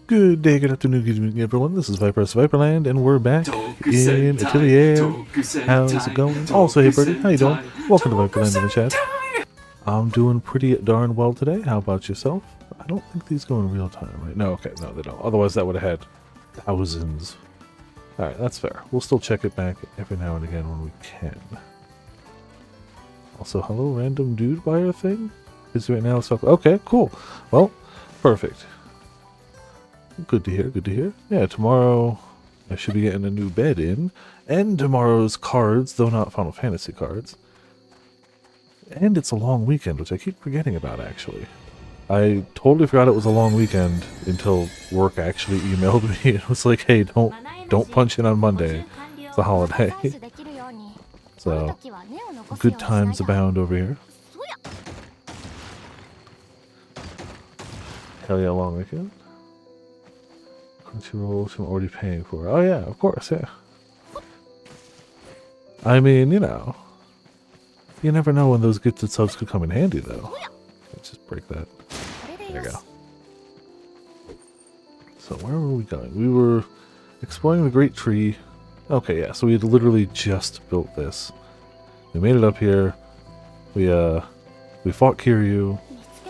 Good day, good afternoon, good evening, everyone. This is Viper's Viperland, and we're back in Atelier. How's it going? Also, hey, Birdie, how you doing? Welcome to Viperland in the chat. I'm doing pretty darn well today. How about yourself? I don't think these go in real time, right? No, okay, no, they don't. Otherwise, that would have had thousands. Alright, that's fair. We'll still check it back every now and again when we can. Also, hello, random dude buyer thing? Is right now stuff. Okay, cool. Well, perfect. Good to hear, good to hear. Yeah, tomorrow I should be getting a new bed in. And tomorrow's cards, though not Final Fantasy cards. And it's a long weekend, which I keep forgetting about, actually. I totally forgot it was a long weekend until work actually emailed me. It was like, hey, don't punch in on Monday. It's a holiday. So, good times abound over here. Hell yeah, long weekend. Crunchyroll, I'm already paying for. Oh yeah, of course, yeah. I mean, you know, you never know when those gifted subs could come in handy, though. Let's just break that. There you go. So where were we going? We were exploring the Great Tree. Okay, yeah. So we had literally just built this. We made it up here. We fought Kiryu.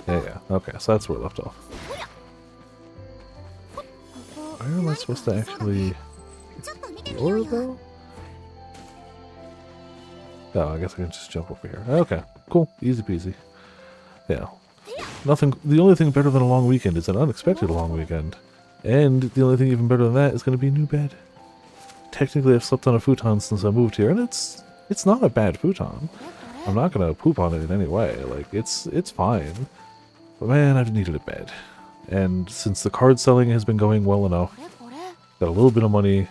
Yeah. Okay, so that's where we left off. Where am I supposed to actually explore, though? Oh, I guess I can just jump over here. Okay, cool. Easy peasy. Yeah. Nothing. The only thing better than a long weekend is an unexpected long weekend. And the only thing even better than that is going to be a new bed. Technically, I've slept on a futon since I moved here, and it's not a bad futon. I'm not going to poop on it in any way. Like, it's fine. But man, I've needed a bed. And since the card selling has been going well enough, got a little bit of money,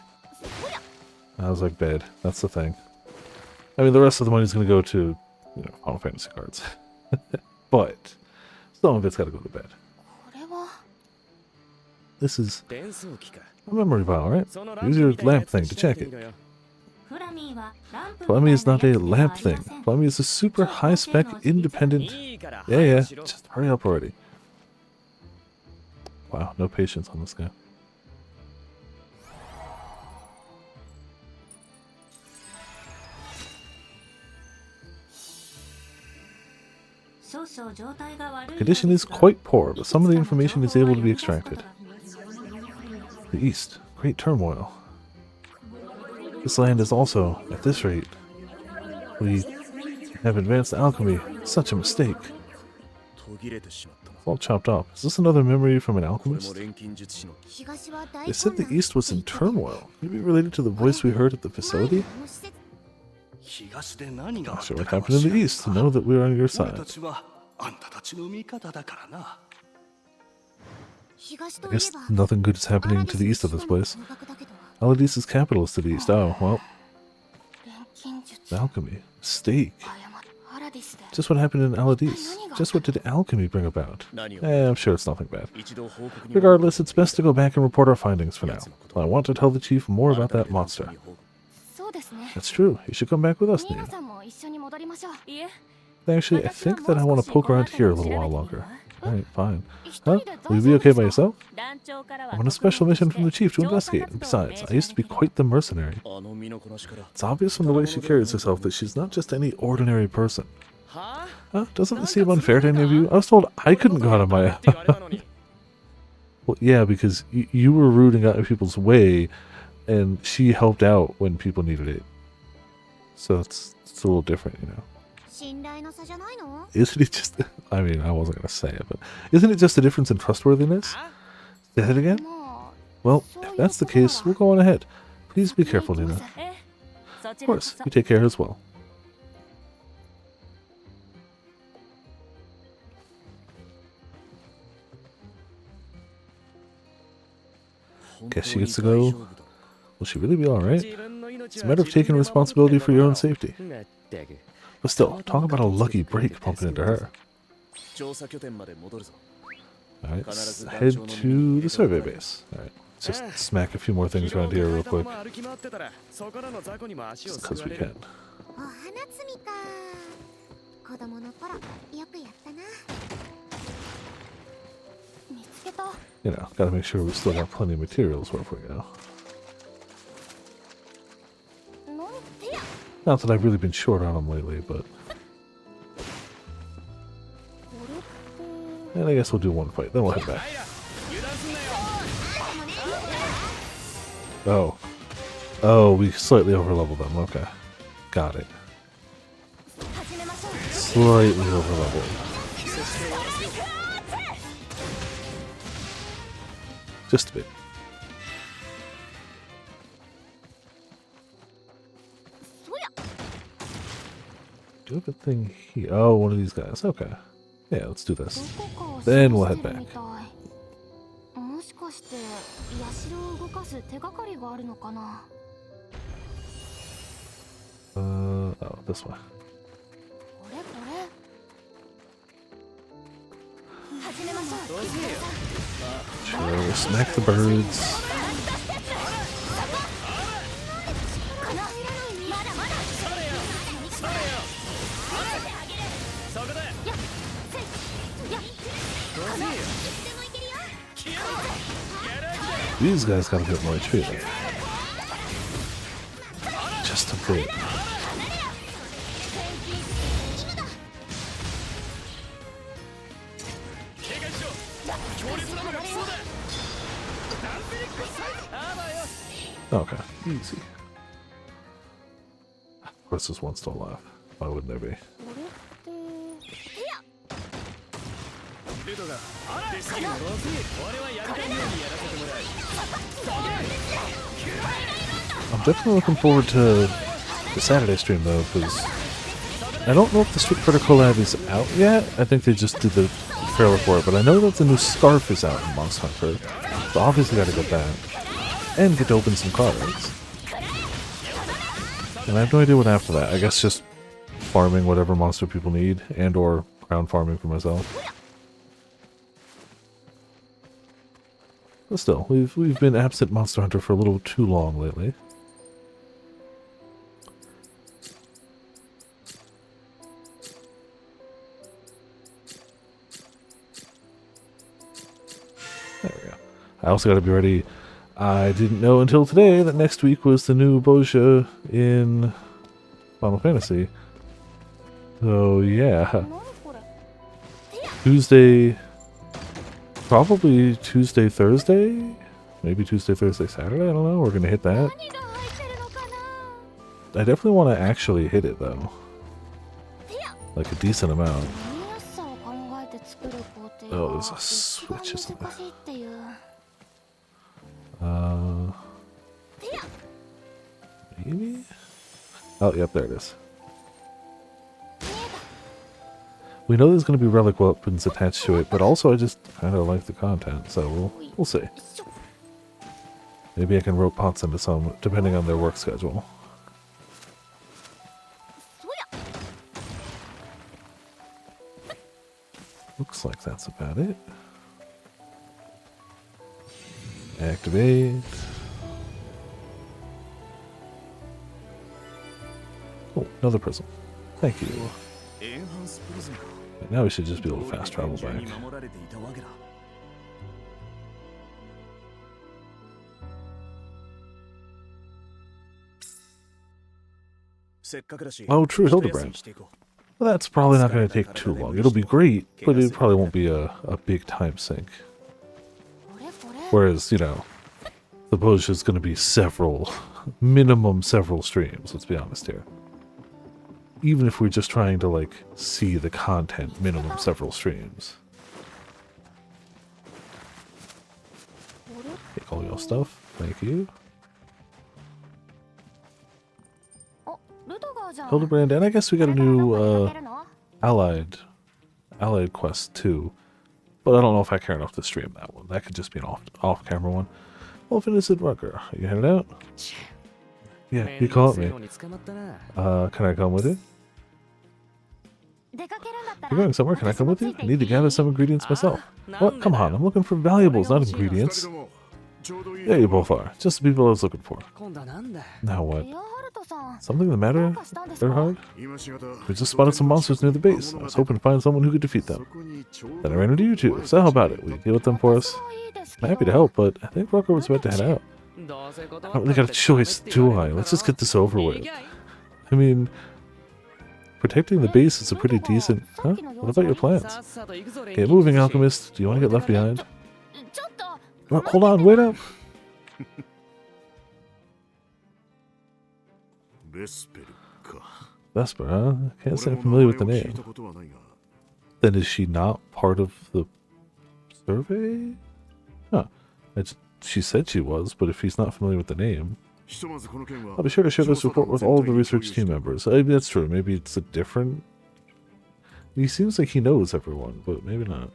I was like, bed. That's the thing. I mean, the rest of the money is going to go to, you know, Final Fantasy cards. But some of it's got to go to bed. This is a memory vial, right? Use your lamp thing to check it. Flemmy is not a lamp thing. Flemmy is a super high-spec, independent... Yeah, just hurry up already. Wow, no patience on this guy. The condition is quite poor, but some of the information is able to be extracted. The East, great turmoil. This land is also, at this rate, we have advanced alchemy. Such a mistake. It's all chopped off. Is this another memory from an alchemist? They said the East was in turmoil. Could it be related to the voice we heard at the facility? Not sure what happened in the East to know that we're on your side. I guess nothing good is happening to the east of this place. Aladice's capital is to the east. Oh, well. Alchemy. Mistake. Just what happened in Aladice. Just what did alchemy bring about? I'm sure it's nothing bad. Regardless, it's best to go back and report our findings for now. I want to tell the chief more about that monster. That's true. You should come back with us, Nia. Actually, I think that I want to poke around here a little while longer. Alright, fine. Huh? Will you be okay by yourself? I'm on a special mission from the chief to investigate. And besides, I used to be quite the mercenary. It's obvious from the way she carries herself that she's not just any ordinary person. Huh? Doesn't this seem unfair to any of you? I was told I couldn't go out of my... Well, yeah, because you were rooting out of people's way, and she helped out when people needed it. So it's a little different, you know. Isn't it just... I mean, I wasn't going to say it, but... Isn't it just a difference in trustworthiness? Say that again? Well, if that's the case, we'll go on ahead. Please be careful, Nina. Of course, you take care as well. Guess she gets to go. Will she really be alright? It's a matter of taking responsibility for your own safety. But still, talk about a lucky break bumping into her. Alright, let's head to the survey base. Alright, let's just smack a few more things around here real quick. Just because we can. you know, gotta make sure we still got plenty of materials wherever we go. Not that I've really been short on them lately, but... And I guess we'll do one fight, then we'll head back. Oh. Oh, we slightly overleveled them, okay. Got it. Slightly overleveled. Just a bit. Do you have a thing here? Oh, one of these guys. Okay. Yeah, let's do this. Then we'll head back. Oh, this way. Sure, smack the birds. These guys got a bit more HP though. Just a bit. Okay, easy. Of course there's one still alive. Why wouldn't there be? I'm definitely looking forward to the Saturday stream though, because I don't know if the Street Fighter collab is out yet. I think they just did the trailer for it, but I know that the new scarf is out in Monster Hunter, so obviously gotta get that. And get to open some cards. And I have no idea what after that. I guess just farming whatever monster people need, and or ground farming for myself. But still, we've been absent Monster Hunter for a little too long lately. There we go. I also got to be ready. I didn't know until today that next week was the new Bozja in Final Fantasy. So yeah. Tuesday, probably Tuesday, Thursday? Maybe Tuesday, Thursday, Saturday? I don't know. We're gonna hit that. I definitely want to actually hit it though. Like a decent amount. Oh, there's a switch, isn't there? Maybe? Oh, yep, there it is. We know there's going to be relic weapons attached to it, but also I just kind of like the content, so we'll see. Maybe I can rope pots into some, depending on their work schedule. Looks like that's about it. Activate. Oh, another prism. Thank you. Now we should just be able to fast travel back. Oh, true, Hildebrand. Well, that's probably not going to take too long. It'll be great, but it probably won't be a big time sink. Whereas, you know, the Bozja is going to be minimum several streams, let's be honest here. Even if we're just trying to, like, see the content, minimum several streams. Take all your stuff. Thank you. Hildebrand, and I guess we got a new, Allied quest, too. But I don't know if I care enough to stream that one. That could just be an off-camera one. Wolf Innocent Rucker, are you headed out? Yeah, he called me. Can I come with you? You're going somewhere, can I come with you? I need to gather some ingredients myself. What? Come on, I'm looking for valuables, not ingredients. Yeah, you both are. Just the people I was looking for. Now what? Something the matter, Erhard? We just spotted some monsters near the base. I was hoping to find someone who could defeat them. Then I ran into you two. So how about it? Will you deal with them for us? I'm happy to help, but I think Rucker was about to head out. I don't really got a choice, do I? Let's just get this over with. I mean, protecting the base is a pretty decent... Huh? What about your plans? Get moving, Alchemist. Do you want to get left behind? Oh, hold on, wait up! Vesper, huh? Can't say I'm familiar with the name. Then is she not part of the survey? Huh. She said she was, but if he's not familiar with the name... I'll be sure to share this report with all of the research team members. I mean, that's true. Maybe it's a different... He seems like he knows everyone, but maybe not.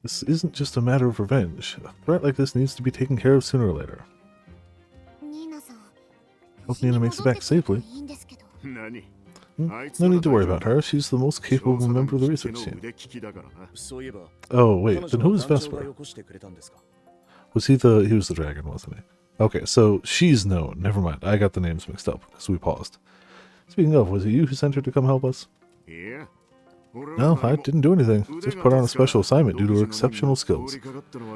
This isn't just a matter of revenge. A threat like this needs to be taken care of sooner or later. Hope Nina makes it back safely. No need to worry about her. She's the most capable member of the research team. Oh, wait. Then who was Vesper? Was he was the dragon, wasn't he? Okay, so she's known. Never mind. I got the names mixed up because we paused. Speaking of, was it you who sent her to come help us? No, I didn't do anything. Just put her on a special assignment due to her exceptional skills.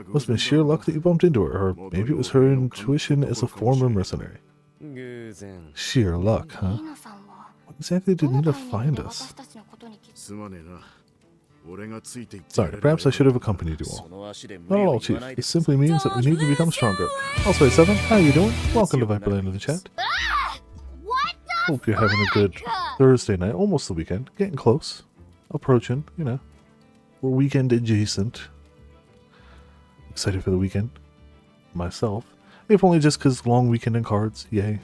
Must have been sheer luck that you bumped into her, or maybe it was her intuition as a former mercenary. Sheer luck, huh? What exactly did Nina find us? Sorry, perhaps I should have accompanied you all. Not at all, Chief. This simply means that we need to become stronger. Also, 7, how you doing? Welcome to Viperland in the chat. Hope you're having a good Thursday night, almost the weekend. Getting close. Approaching, you know. We're weekend adjacent. Excited for the weekend. Myself. If only just because long weekend and cards, yay.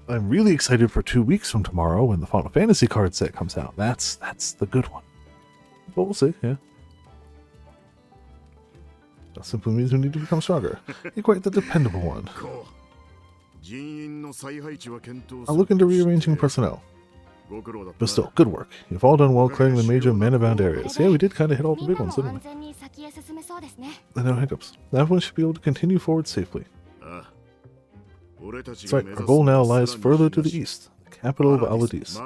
I'm really excited for 2 weeks from tomorrow when the Final Fantasy card set comes out. That's the good one. But we'll see, yeah. That simply means we need to become stronger. You're quite the dependable one. I'll look into rearranging personnel. But still, good work. You've all done well clearing the major mana-bound areas. Yeah, we did kind of hit all the big ones, didn't we? No hiccups. Everyone should be able to continue forward safely. That's right, our goal now lies further to the east, the capital of Aladis.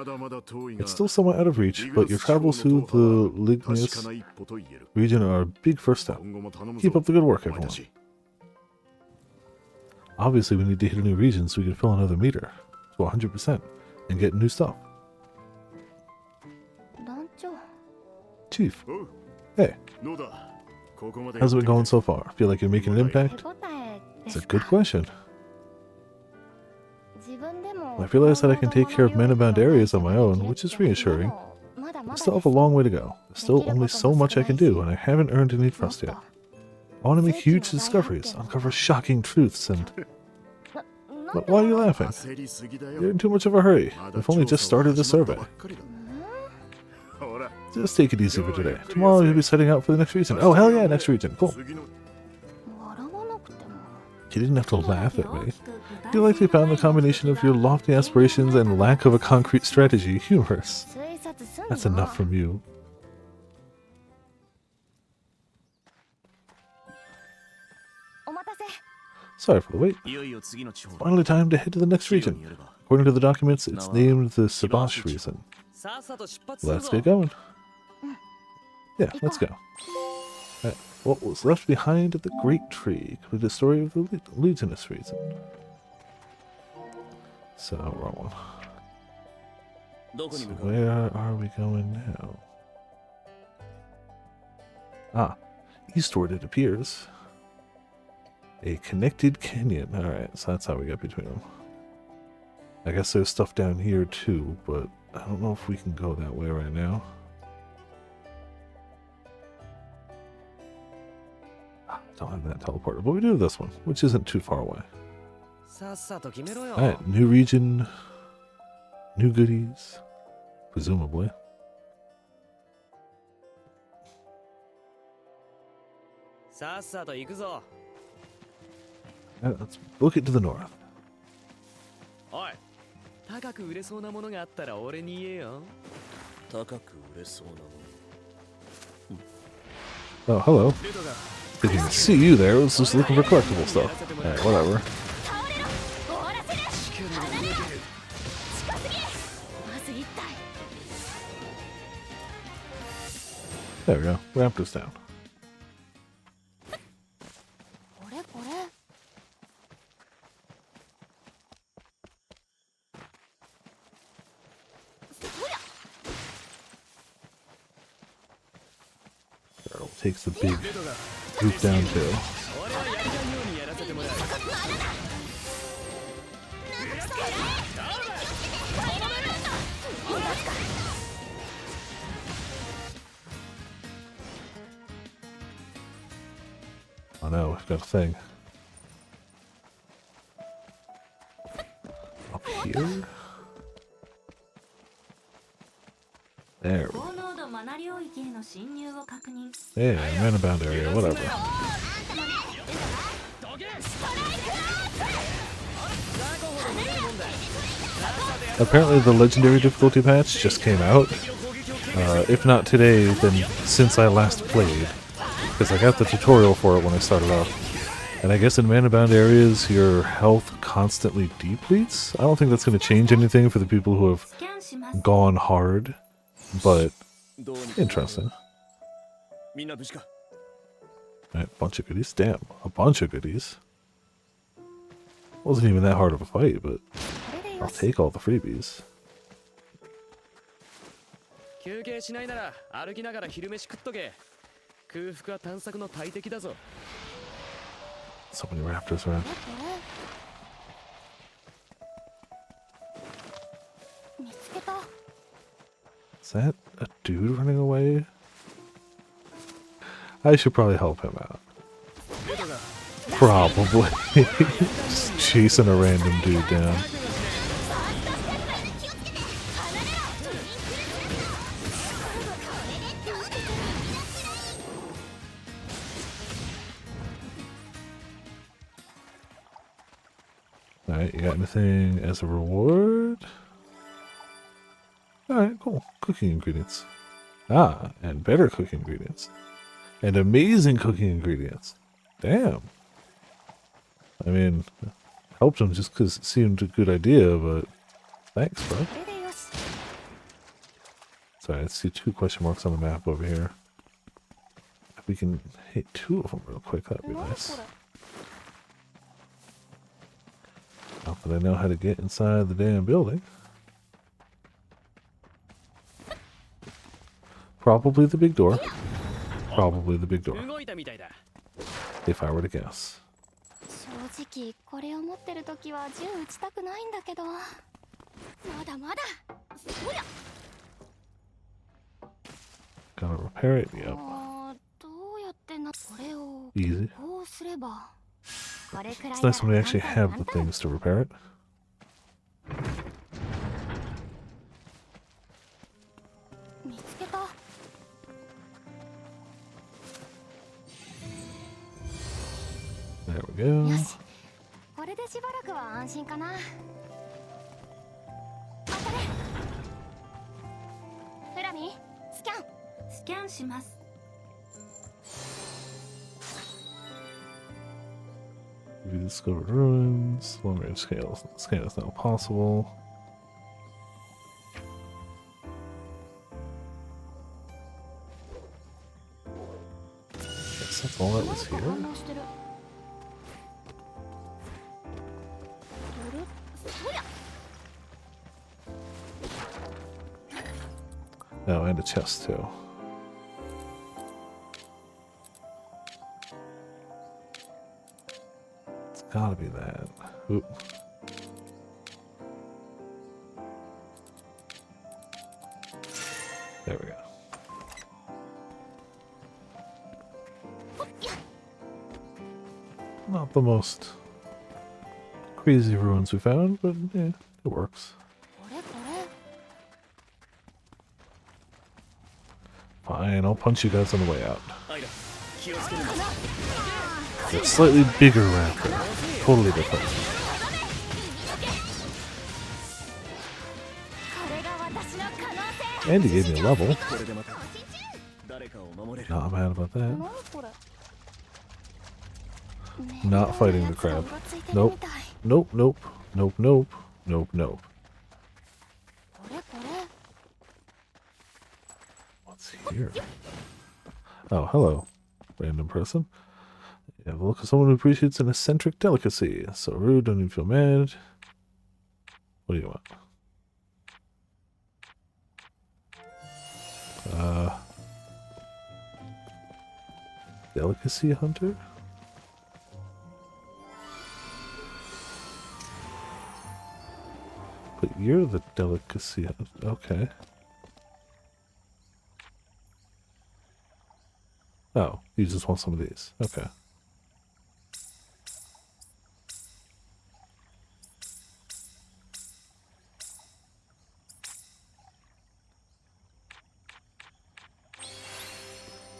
It's still somewhat out of reach, but your travels through the Lignius region are a big first step. Keep up the good work, everyone. Obviously, we need to hit a new region so we can fill another meter to 100% and get new stuff. Chief. Hey. How's it going so far? Feel like you're making an impact? It's a good question. I realize that I can take care of mana-bound areas on my own, which is reassuring. I still have a long way to go. There's still only so much I can do, and I haven't earned any trust yet. I want to make huge discoveries, uncover shocking truths, and... But why are you laughing? You're in too much of a hurry. We've only just started the survey. Just take it easy for today. Tomorrow you'll be setting out for the next region. Oh, hell yeah, next region. Cool. You didn't have to laugh at me. You likely found the combination of your lofty aspirations and lack of a concrete strategy humorous. That's enough from you. Sorry for the wait. It's finally time to head to the next region. According to the documents, it's named the Sabash region. Let's get going. Yeah, let's go. Right. What was left behind at the Great Tree? Complete the story of the Legionist region. So, wrong one. So where are we going now? Ah, eastward it appears. A connected canyon. Alright, so that's how we get between them. I guess there's stuff down here too, but I don't know if we can go that way right now. Don't have that teleporter, but we do have this one, which isn't too far away. Alright, new region, new goodies, presumably. Let's book it to the north. Oh, hello. Didn't even see you there. I was just looking for collectible stuff. Alright, whatever. There we go. Ramp this down. Turtle takes the big group down too. Oh no, we've got a thing. Up here? There we go. Yeah, mana-bound area, whatever. Apparently the legendary difficulty patch just came out. If not today, then since I last played. Because I got the tutorial for it when I started up. And I guess in mana-bound areas, your health constantly depletes. I don't think that's going to change anything for the people who have gone hard. But, interesting. Alright, bunch of goodies. Damn, a bunch of goodies. Wasn't even that hard of a fight, but I'll take all the freebies. So many raptors around. Is that a dude running away? I should probably help him out. Probably. Just chasing a random dude down. Alright, you got anything as a reward? Alright, cool. Cooking ingredients. Ah, and better cooking ingredients. And amazing cooking ingredients. Damn. I mean, helped him just because it seemed a good idea, but thanks, bro. Sorry, I see 2 question marks on the map over here. If we can hit 2 of them real quick, that'd be nice. Not that I know how to get inside the damn building. Probably the big door. Probably the big door. If I were to guess. Gotta repair it? Yep. Easy. It's nice when we actually have the things to repair it. There we go. We discovered ruins. Long range scale. Scan is now possible. Guess that's all that was here. Oh, and a chest too. It's gotta be that. Oop. There we go. Not the most crazy ruins we found, but yeah, it works. Fine, I'll punch you guys on the way out. A slightly bigger raptor. totally different. And he gave me a level. Not mad about that. Not fighting the crab. Nope. Nope, nope. Nope, nope. Nope, nope. What's here? Oh, hello. Random person. You have a look at someone who appreciates an eccentric delicacy. So rude, don't even feel mad. What do you want? Delicacy hunter? But you're the delicacy hunter. Okay. Oh, you just want some of these. Okay.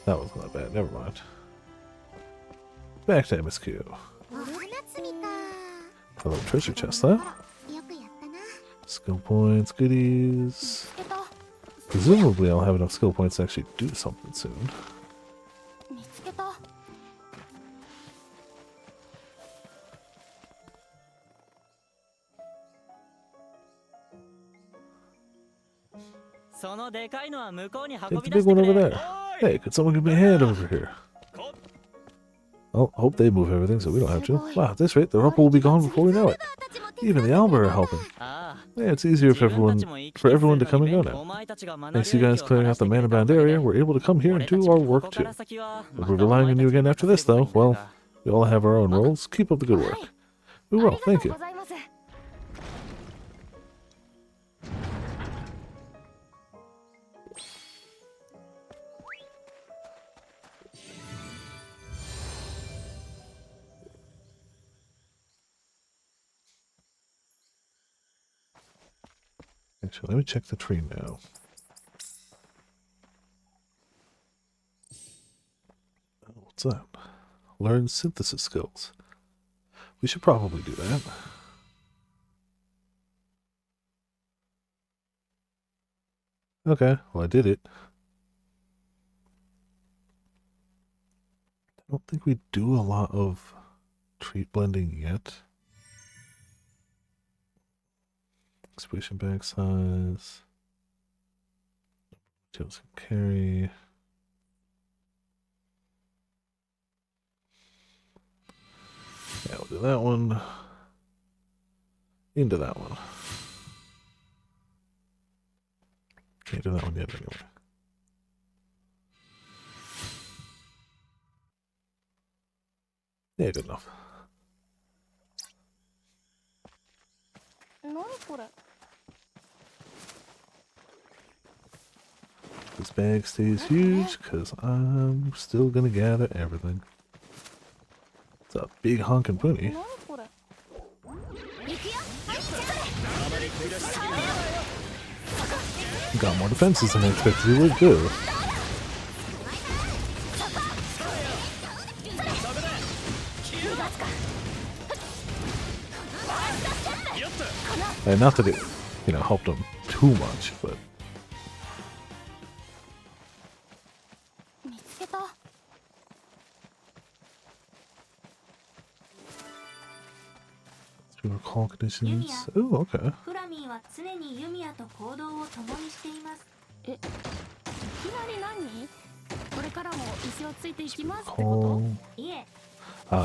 That was not bad. Never mind. Back to MSQ. Hello, treasure chest, though. Skill points, goodies. Presumably, I'll have enough skill points to actually do something soon. Take the big one over there. Hey, could someone give me a hand over here? Well, I hope they move everything so we don't have to. Wow, at this rate, the rubble will be gone before we know it. Even the Alba are helping. Yeah, it's easier for everyone to come and go now. Thanks to you guys clearing out the mana-bound area, we're able to come here and do our work too. If we're relying on you again after this, though, well, we all have our own roles. Keep up the good work. We will, thank you. Actually, let me check the tree now. Oh, what's that? Learn synthesis skills. We should probably do that. Okay, well I did it. I don't think we do a lot of trait blending yet. Explosion bag size. Tails can carry. Yeah, we'll do that one. Into that one. Can't do that one yet anyway. Yeah, good enough. This bag stays huge because I'm still gonna gather everything. It's a big honkin' pony. Got more defenses than I expected he would do. And not that it, helped him too much, but... To recall conditions. Oh, okay.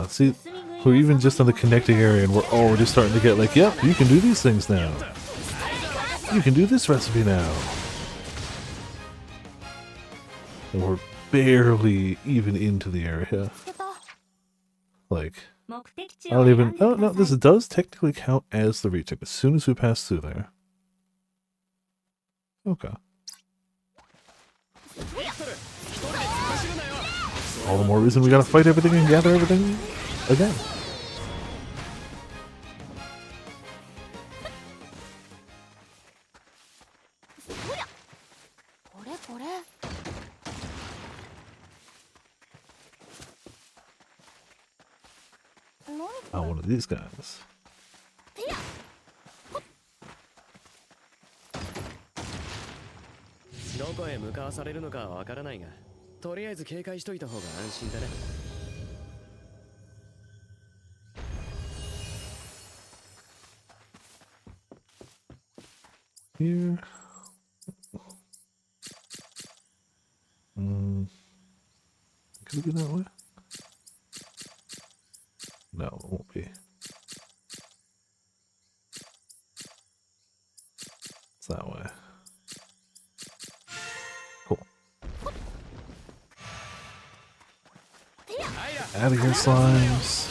See, we're even just on the connecting area and we're already starting to get like, yep, you can do these things now. You can do this recipe now. And we're barely even into the area. Like, I don't even... Oh, no, this does technically count as the region as soon as we pass through there. Okay. All the more reason we gotta fight everything and gather everything again. one of these guys. どこへ向かわされるのかわからないが、とりあえず警戒しといた方が安心だね。Here. Could it be that way? No, it won't be. It's that way. Cool. Out of here, slimes.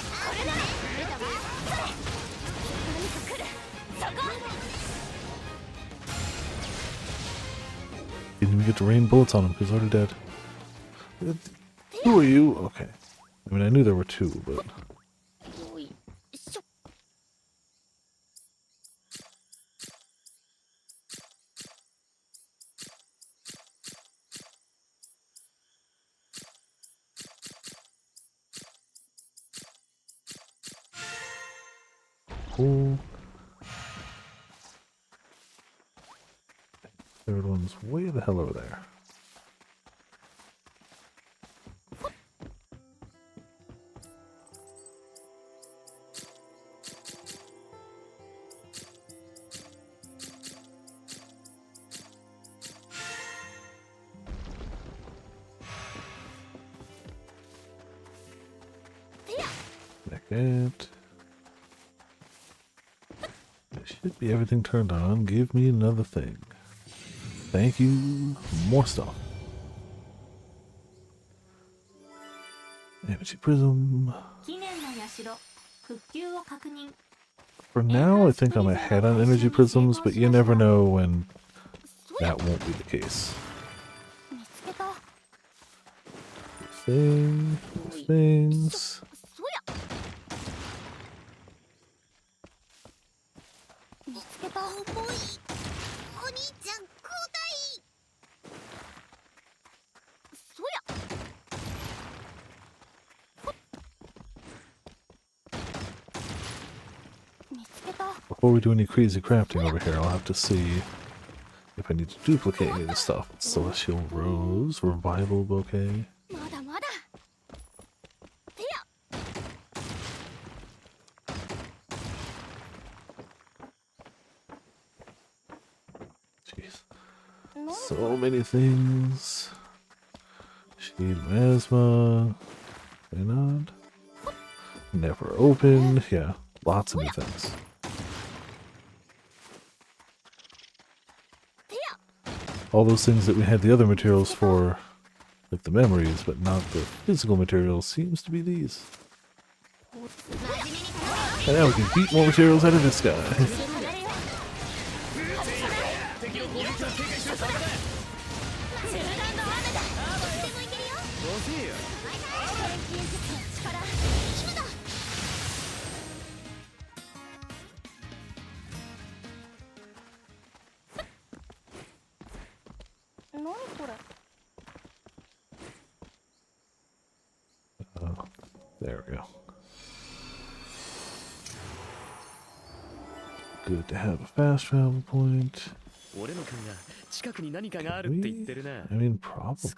Didn't even get to rain bullets on him because he's already dead. Who are you? Okay. I mean, I knew there were two, but... Cool. Third one's way the hell over there. Second. There should be everything turned on. Give me another thing. Thank you. More stuff. Energy prism. For now, I think I'm ahead on energy prisms, but you never know when that won't be the case. Things. Before we do any crazy crafting over here, I'll have to see if I need to duplicate any of this stuff. Celestial Rose, Revival Bouquet. Jeez. So many things. Shade Asthma. Why not? Never open. Yeah, lots of new things. All those things that we had the other materials for, like the memories, but not the physical materials, seems to be these. And now we can beat more materials out of this guy. There we go. Good to have a fast travel point. I mean, probably.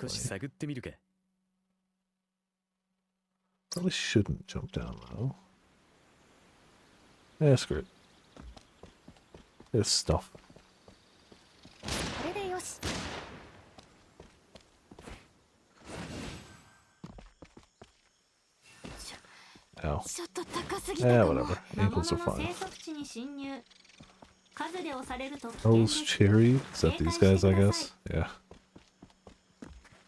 Probably shouldn't jump down though. Yeah, screw it. There's stuff. Ow. Yeah, whatever. Ankles are fine. Those cherry? Is that these guys, I guess? Yeah.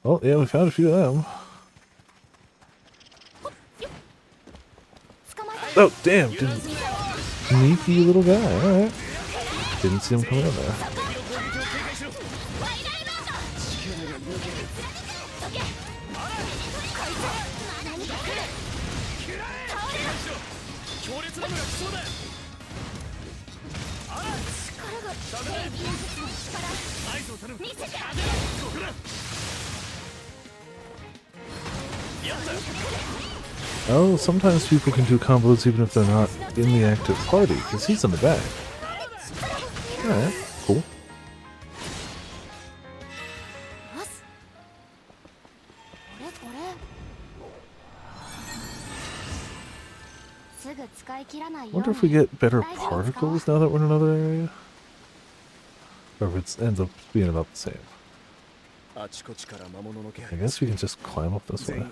Oh, yeah, we found a few of them. Oh, damn! Didn't... Sneaky little guy, alright. Didn't see him coming in there. Oh, sometimes people can do combos even if they're not in the active party, because he's in the back. Alright, cool. Wonder if we get better particles now that we're in another area? Or if it ends up being about the same. I guess we can just climb up this way.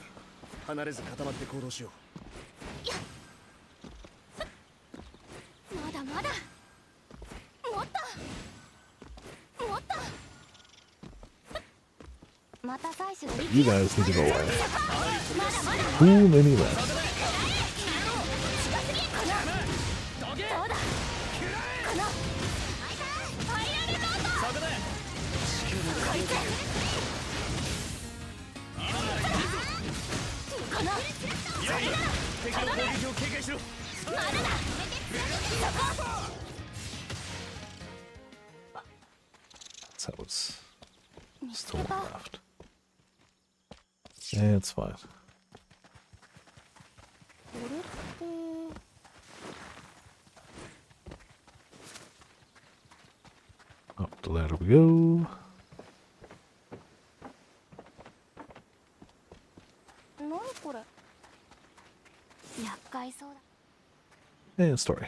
You guys need to go away. Too many left. That's how it's still left. Yeah, it's fine. Up the ladder we go. And story.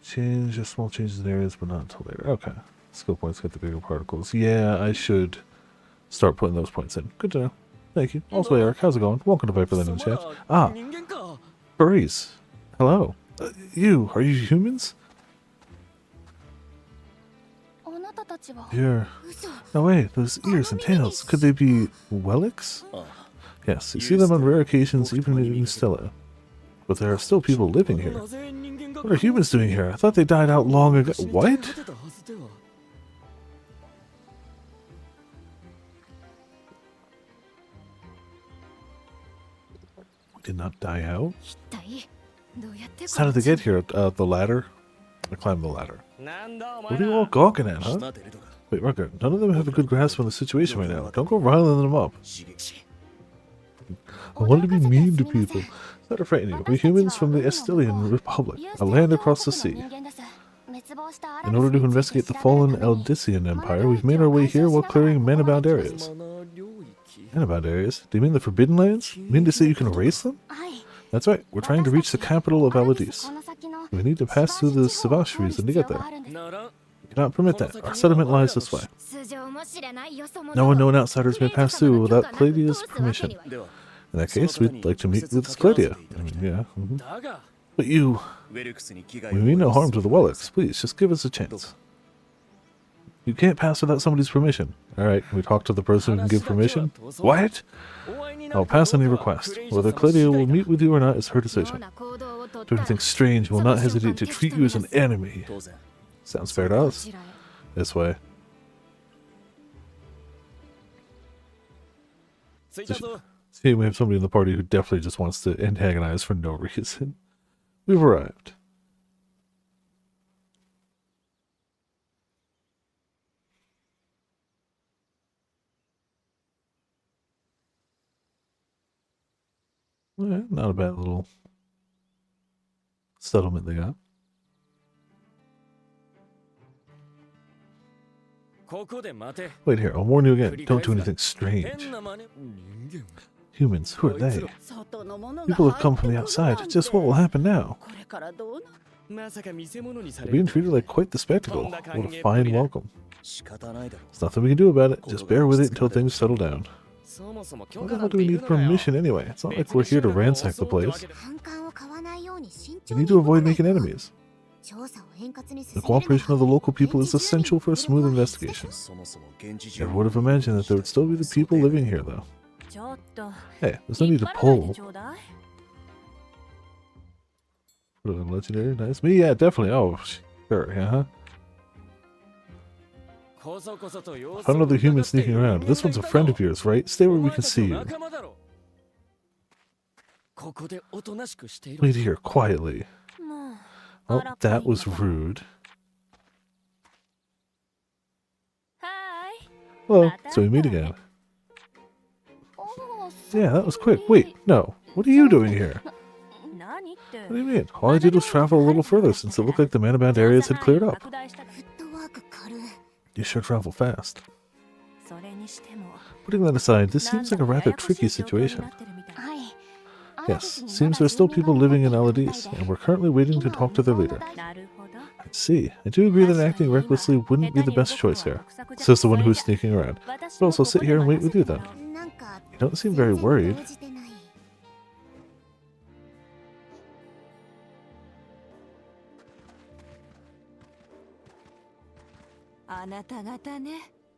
Change just small changes in areas, but not until later. Okay. Skill points get the bigger particles. Yeah, I should start putting those points in. Good to know. Thank you. Also, Eric, how's it going? Welcome to Viperland in the chat. Ah, furries. Hello. Are you humans? You're... No way, those ears and tails. Could they be Welix? Yes, you see them on rare occasions even in Stella. But there are still people living here. What are humans doing here? I thought they died out long ago. What? Did not die out? So how did they get here? The ladder? I climbed the ladder. What are you all gawking at, huh? Wait, Rucker, none of them have a good grasp on the situation right now. Don't go riling them up. I wanted to be mean to people. It's not to frighten you. We're humans from the Estilian Republic, a land across the sea. In order to investigate the fallen Eldisian Empire, we've made our way here while clearing man-bound areas. Man-bound areas? Do you mean the Forbidden Lands? You mean to say you can erase them? That's right. We're trying to reach the capital of Aladis. We need to pass through the Savage region to get there. We cannot permit that. Our settlement lies this way. No unknown outsiders may pass through without Cladia's permission. In that case, we'd like to meet with Cladia. Yeah. But you... We mean no harm to the Welix. Please, just give us a chance. You can't pass without somebody's permission. Alright, can we talk to the person who can give permission? What? I'll pass any request. Whether Cladia will meet with you or not is her decision. Do anything strange, will not hesitate to treat you as an enemy. Sounds fair to us. This way. See, we have somebody in the party who definitely just wants to antagonize for no reason. We've arrived. Well, not a bad little settlement they got. Wait here, I'll warn you again. Don't do anything strange. Humans, who are they? People have come from the outside. Just what will happen now? They're being treated like quite the spectacle. What a fine welcome. There's nothing we can do about it. Just bear with it until things settle down. Why the hell do we need permission anyway? It's not like we're here to ransack the place. We need to avoid making enemies. The cooperation of the local people is essential for a smooth investigation. Never would have imagined that there would still be the people living here, though. Hey, there's no need to pull. Legendary, nice. Me, yeah, definitely. Oh, sure, yeah. Found another human sneaking around. This one's a friend of yours, right? Stay where we can see you. Wait here, quietly. Oh, that was rude. Hello, so we meet again. Yeah, that was quick. Wait, no. What are you doing here? What do you mean? All I did was travel a little further since it looked like the mana-bound areas had cleared up. You sure travel fast. Putting that aside, this seems like a rather tricky situation. Yes, seems there are still people living in Elodise, and we're currently waiting to talk to their leader. I see. I do agree that acting recklessly wouldn't be the best choice here, says the one who's sneaking around. But also sit here and wait with you then. You don't seem very worried.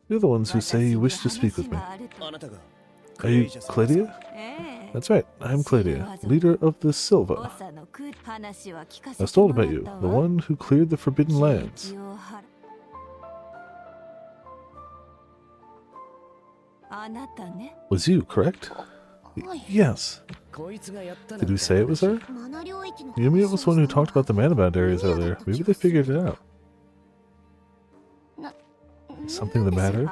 You're the ones who say you wish to speak with me. Are you Clydia? That's right, I'm Clydia, leader of the Silva. I was told about you, the one who cleared the Forbidden Lands. Was you, correct? Yes. Did we say it was her? Yumia was the one who talked about the mana-bound areas earlier. Maybe they figured it out. Something the matter?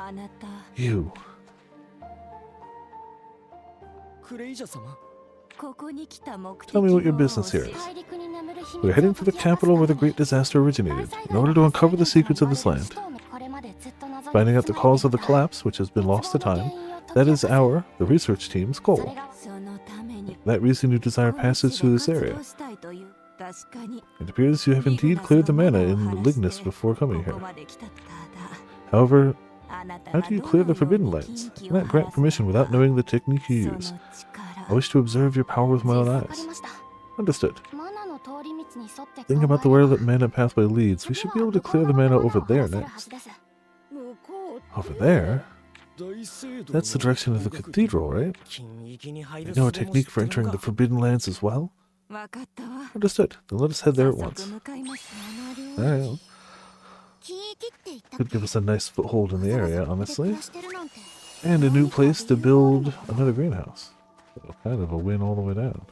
You. Tell me what your business here is. We're heading for the capital where the great disaster originated, in order to uncover the secrets of this land. Finding out the cause of the collapse, which has been lost to time, that is the research team's goal. For that reason you desire passage through this area. It appears you have indeed cleared the mana in Lignus before coming here. However, how do you clear the Forbidden Lands? I cannot grant permission without knowing the technique you use. I wish to observe your power with my own eyes. Understood. Thinking about the where the mana pathway leads, we should be able to clear the mana over there next. Over there? That's the direction of the cathedral, right? You know a technique for entering the Forbidden Lands as well? Understood. Then let us head there at once. Alright. Could give us a nice foothold in the area, honestly. And a new place to build another greenhouse. So kind of a win all the way down.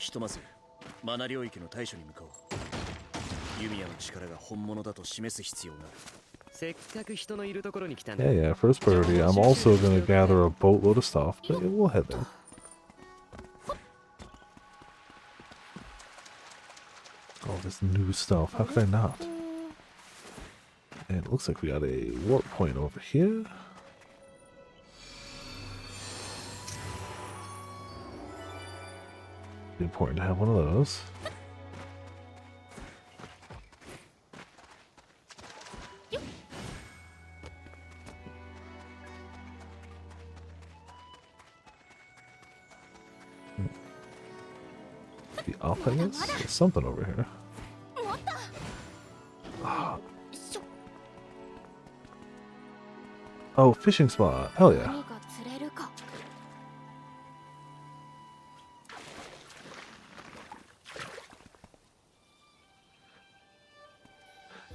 Yeah, first priority. I'm also going to gather a boatload of stuff, but yeah, we'll head there. All this new stuff. How could I not? And it looks like we got a warp point over here. Important to have one of those. The up, I guess? There's something over here. Oh, fishing spot. Hell yeah.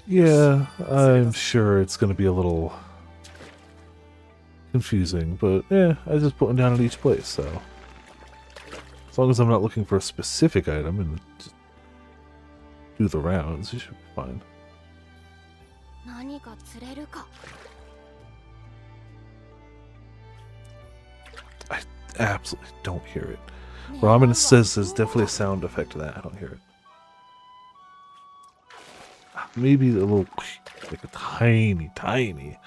Yeah, I'm sure it's going to be a little confusing, but yeah, I just put them down at each place, so as long as I'm not looking for a specific item and just do the rounds, you should be fine. I absolutely don't hear it. Ramen says there's definitely a sound effect to that. I don't hear it. Maybe a little, like a tiny. I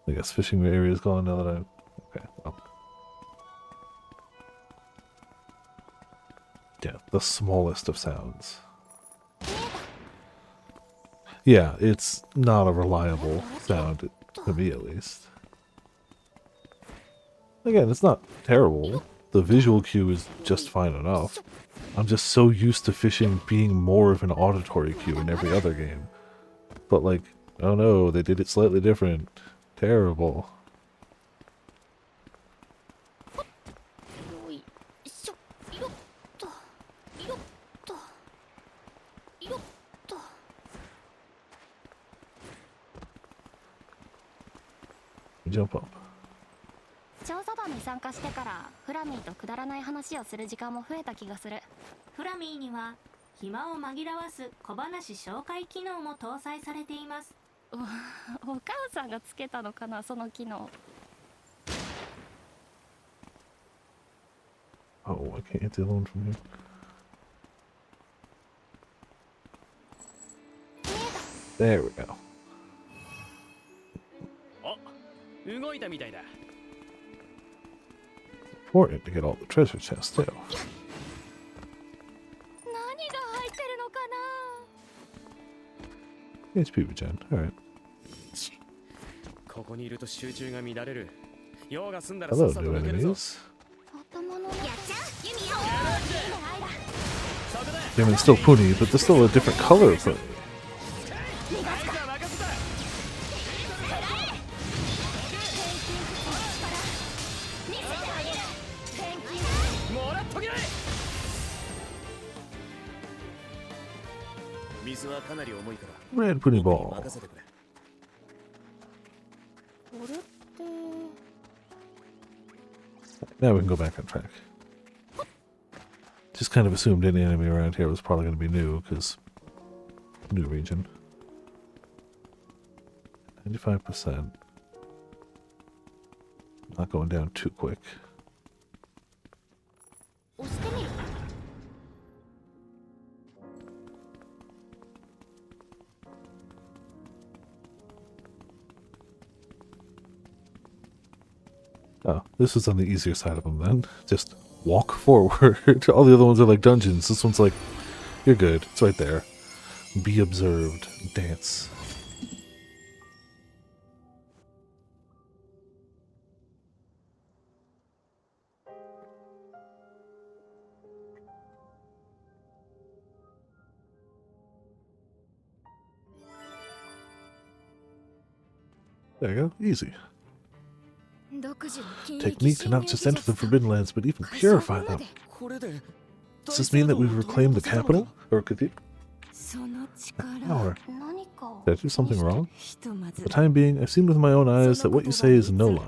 guess fishing area is gone now that I'm... Okay, well. Yeah, the smallest of sounds. Yeah, it's not a reliable sound, to me at least. Again, it's not terrible. The visual cue is just fine enough. I'm just so used to fishing being more of an auditory cue in every other game. But like, oh no, they did it slightly different. Terrible. Jump up. 調査団に参加してからフラミーとくだらない話をする時間も増えた気がする。フラミーには暇を紛らわす小話紹介機能も搭載されています。お母さんがつけたのかな、その機能。Oh, I can't hit the other one from here. There we go. 動いたみたいだ。 Important to get all the treasure chests too. 何が入ってるのかな。 HP regen. Alright. ここにいると集中が乱れる。用が済んだらさ Hello, っさと new 抜けるぞ。 enemies. 頭の中。やっちゃう。ユミヤ。 I mean, it's still Puni, but they're still a different color of Puni. 水はかなり重いから Red Puni 僕に Ball. 任せてくれ。これって Now we can go back on track. Just kind of assumed any enemy around here was probably going to be new, because new region. 95%. Not going down too quick. 押してみる。 Oh, this is on the easier side of them then. Just walk forward. All the other ones are like dungeons. This one's like, you're good. It's right there. Be observed. Dance. There you go. Easy. Technique to not just enter the Forbidden Lands, but even purify them. これで Does this mean that we've reclaimed the capital? Or cathedral? その力 Power. 何か。 Did I do something wrong? ひとま For ず the time being, I've seen with my own eyes that what you say is no lie.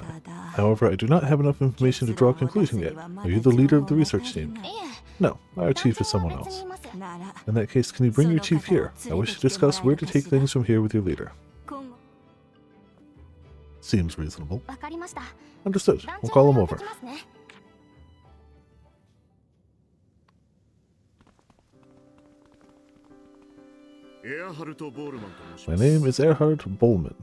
However, I do not have enough information to draw a conclusion yet. Are you the leader of the research team? いえ。 No, our chief is someone 別に else. います。 なら In that case, can you bring your chief here? I wish to discuss where to take things from here with your leader. 今後 Seems reasonable. わかりました。 Understood. 団 We'll 長 call に him 呼んで over. きますね。 My name is Erhard Bollman.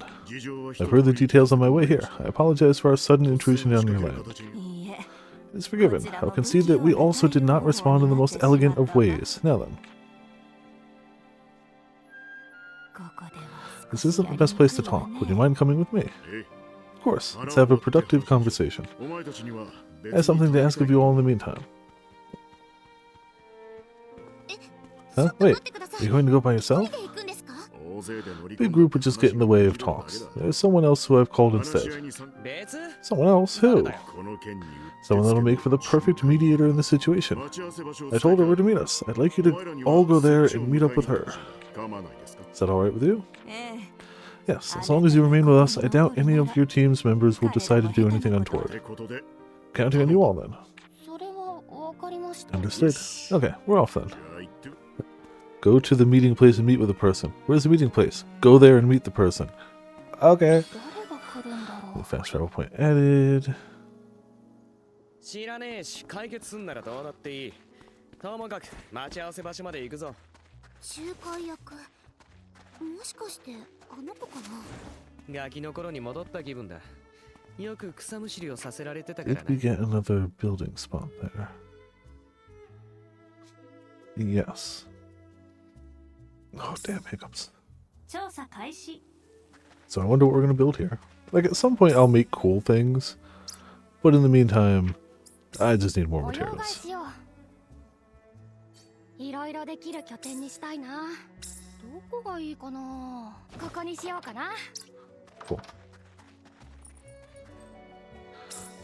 I've heard the details on my way here. I apologize for our sudden intrusion on your land. いいえ It's forgiven. I'll concede that we also did not respond in the most elegant of ways. Now then, ここでは this isn't the best place to talk. Would you mind coming with me? Of course. Let's have a productive conversation. I have something to ask of you all in the meantime. Huh? Wait. Are you going to go by yourself? 行くんですか。 Big group would just get in the way of talks. There's someone else who I've called instead. 別 Someone else? Who? Someone that'll make for the perfect mediator in this situation. I told her where to meet us. I'd like you to all go there and meet up with her. Is that alright with you? ええ Yes, as long as you remain with us, I doubt any of your team's members will decide to do anything untoward. Counting on you all then. それはわかりました。 Understood. Okay, we're off then. Go to the meeting place and meet with the person. Where's the meeting place? Go there and meet the person. Okay. 誰が来るんだろう。 Fast travel point added. 知らねえし解決すんならどうだっていい。ともかく待ち合わせ場所まで行くぞ。仲介役。もしかしてあの子かな。ガキの頃に戻った気分だ。よく草むしりをさせられてたから Did we な。 get another building spot there? Yes. Oh, damn hiccups. 調査開始 So I wonder what we're going to build here. Like, at some point I'll make cool things. But in the meantime, I just need more 模様替え materials. しよう。いろいろできる拠点にしたいな。どこがいいかな。ここにしようかな。 Cool.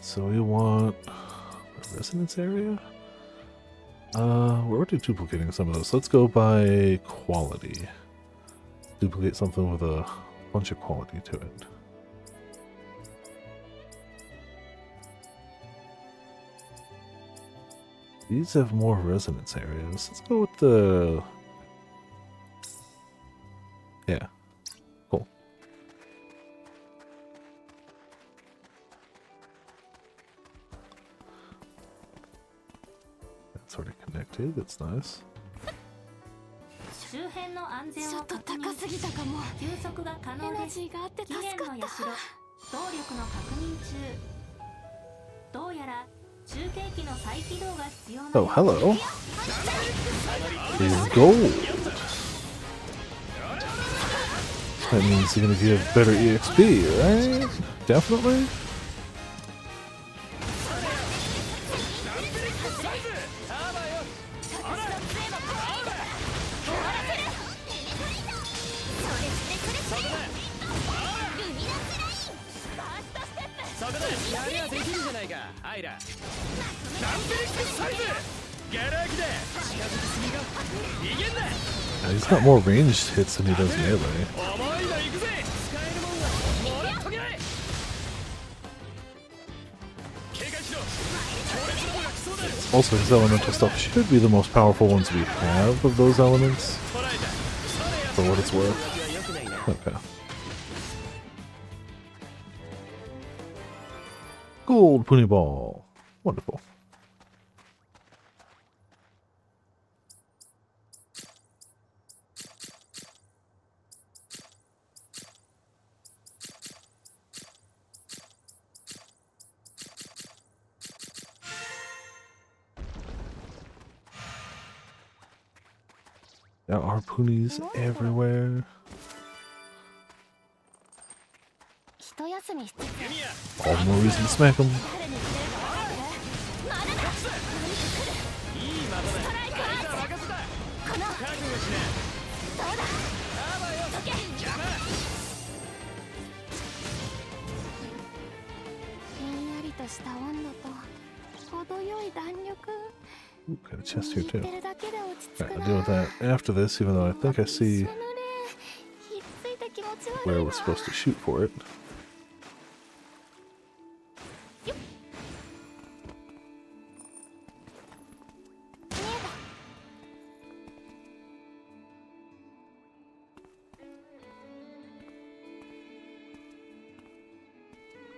So you want a resonance area? We're already duplicating some of those. Let's go by quality. Duplicate something with a bunch of quality to it. These have more resonance areas. Let's go with the... Yeah. Cool. It's already connected. That's nice. 周辺の安全ちょっとを確認。高すぎたかも。休息が可エ能です。ナジーがあって助かった。期限の社動力の確認中。どうやら中継機の再起動が必要な Oh, hello. Is gold. That means you're gonna give better EXP, right? Definitely. He's got more ranged hits than he does melee. Also, his elemental stuff should be the most powerful ones we have of those elements. For what it's worth. Okay. Gold Puni Ball. Wonderful. There are ponies everywhere. 一休みしつつ All the more reason to smack them. 誰に触れるか分かってる？まだだ。何か来る。ストライクアイス。この。そうだ。どけ。ひんやりとした温度と程よい弾力。 Ooh, got a chest here 握 too. ってるだけで落ち着 Alright, く I'll な。 deal with that after this, even though I think I see ひっついて気持ち悪い where な。 we're supposed to shoot for it.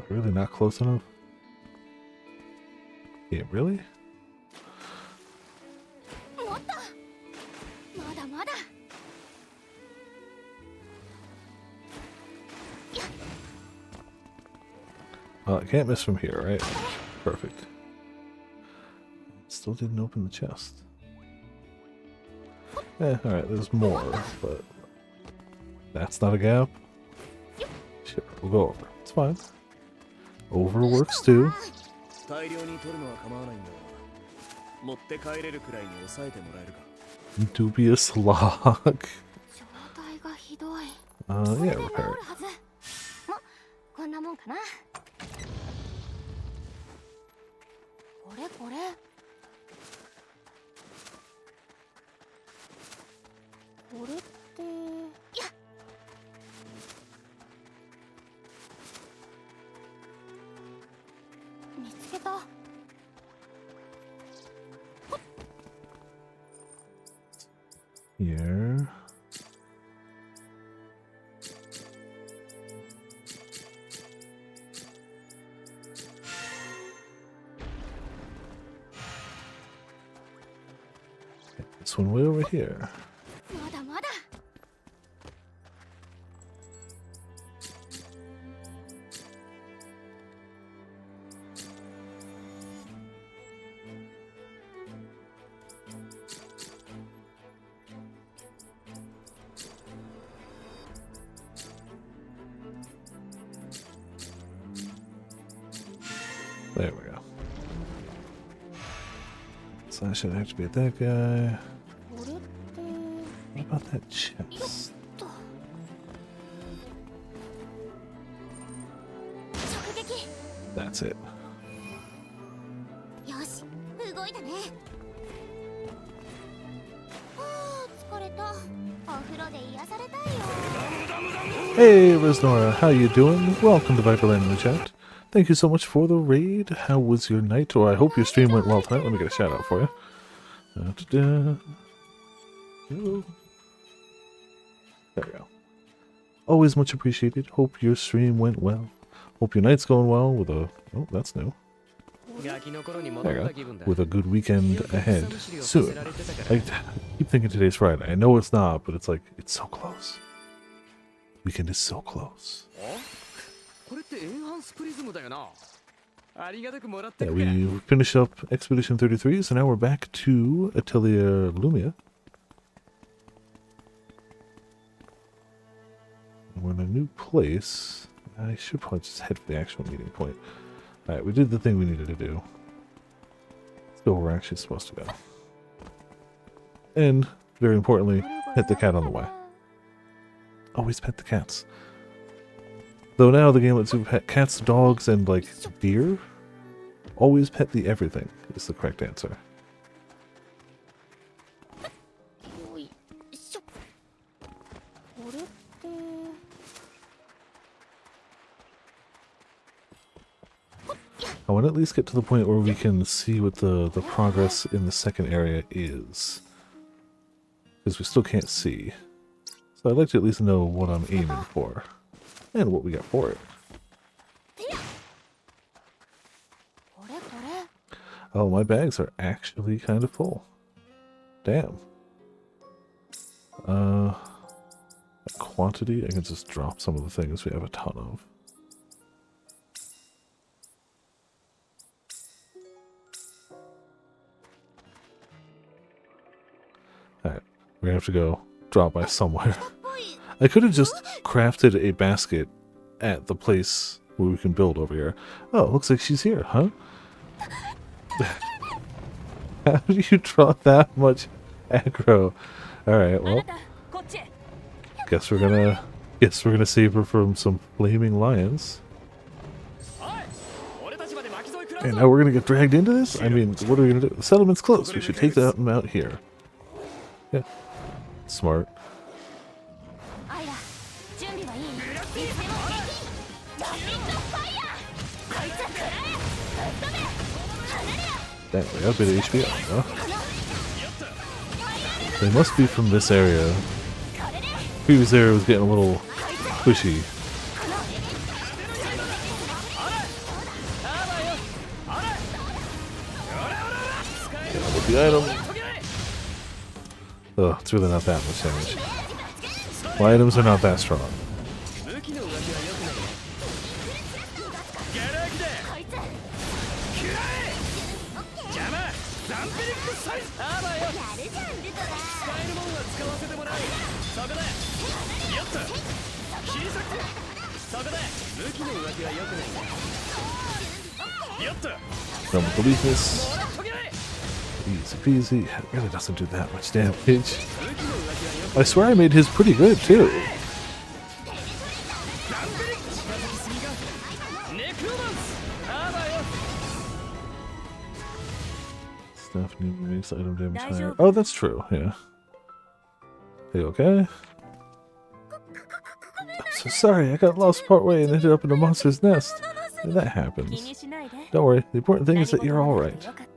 Really not close enough? Yeah, really? もっと。まだまだ。 Well, I can't miss from here, right? Perfect. Still didn't open the chest. Alright, there's more, but that's not a gap. Shit, we'll go over. It's fine. Over works too. 大量に取るのは構わないんだが、持って帰れるくらいに抑えてもらえるか。 Dubious log. 状態がひどい。 Yeah, 治 repair る it. はず。こんなもんかな。これこれ。これって。やっ。見つけた。 Here. This one way over here. まだまだ。 There we go. So I should have to be at that guy. これって。 What about that chest? と。直撃。 That's it. よし、動いたね。はあ、疲れた。お風呂で癒されたいよ。 Hey, Riznora, how you doing? Welcome to Viperland in the chat. Thank you so much for the raid. How was your night? Or I hope your stream went well tonight. Let me get a shout out for you. Da-da-da. There we go. Always much appreciated. Hope your stream went well. Hope your night's going well with a... Oh, that's new. こガキの頃に戻 There っ you た気分 go. だ。 With a good weekend よく草 ahead むしりをさせ soon. られてたから I keep thinking today's Friday. I know it's not, but it's like, it's so close. Weekend is so close. これってエンハンスプリズムだよな。ありがたくもらって Yeah, くれ。 we finished up Expedition 33, so now we're back to Atelier Yumia. We're in a new place. I should probably just head for the actual meeting point. Alright, we did the thing we needed to do. Let's go where we're actually supposed to go. And, very importantly, pet the cat on the way. Always pet the cats. Though now the game lets you pet cats, dogs, and, like, deer? Always pet the everything is the correct answer. よいしょ。これって I want to at least get to the point where we can see what the progress in the second area is. Because we still can't see. So I'd like to at least know what I'm aiming for. And what we got for it. これこれ Oh, my bags are actually kind of full. Damn. Quantity, I can just drop some of the things we have a ton of. Alright, we're gonna have to go drop by somewhere. I could have just crafted a basket at the place where we can build over here. Oh, looks like she's here, huh? How do you draw that much aggro? Alright, あ well, なたこっちへ guess we're gonna save her from some flaming lions. おい、俺たちまで巻き添え食らう And ぞ。 now we're gonna get dragged into this? I mean, what are we gonna do? The settlement's close. We should take them out here. Yeah. Smart. アイラ準備はいいいつでもラピッドファイヤーこいつ食らえ吹っ飛べ離れよ Damn, we got a bit of HP on, huh? They must be from this area. これで Previous area was getting a little squishy. Yeah, with the item. Ugh, it's really not that much damage. My items are not that strong. 武器の浮気は良くないね。ギャラ空きだ。こいつ食らえ。邪魔。ザンピリックサイズ。あばよ。やるじゃんルトラ使えるもんは使わせてもらう。そこだ。よっと。切り裂く。そこだ。武器の浮気は良くないね。よっと。 Done with the weakness. もらっとけ。 Easy peasy. It really doesn't do that much damage. I swear I made his pretty good too. ザンピリック近づきすぎが。ネクロマンス。あばよ。 Stuff new makes item damage higher. Oh, that's true. Yeah. Are you okay? I'm so sorry. I got lost partway and ended up in a monster's nest. That 気 happens. にしないで Don't worry. The important thing is that you're all right. よかった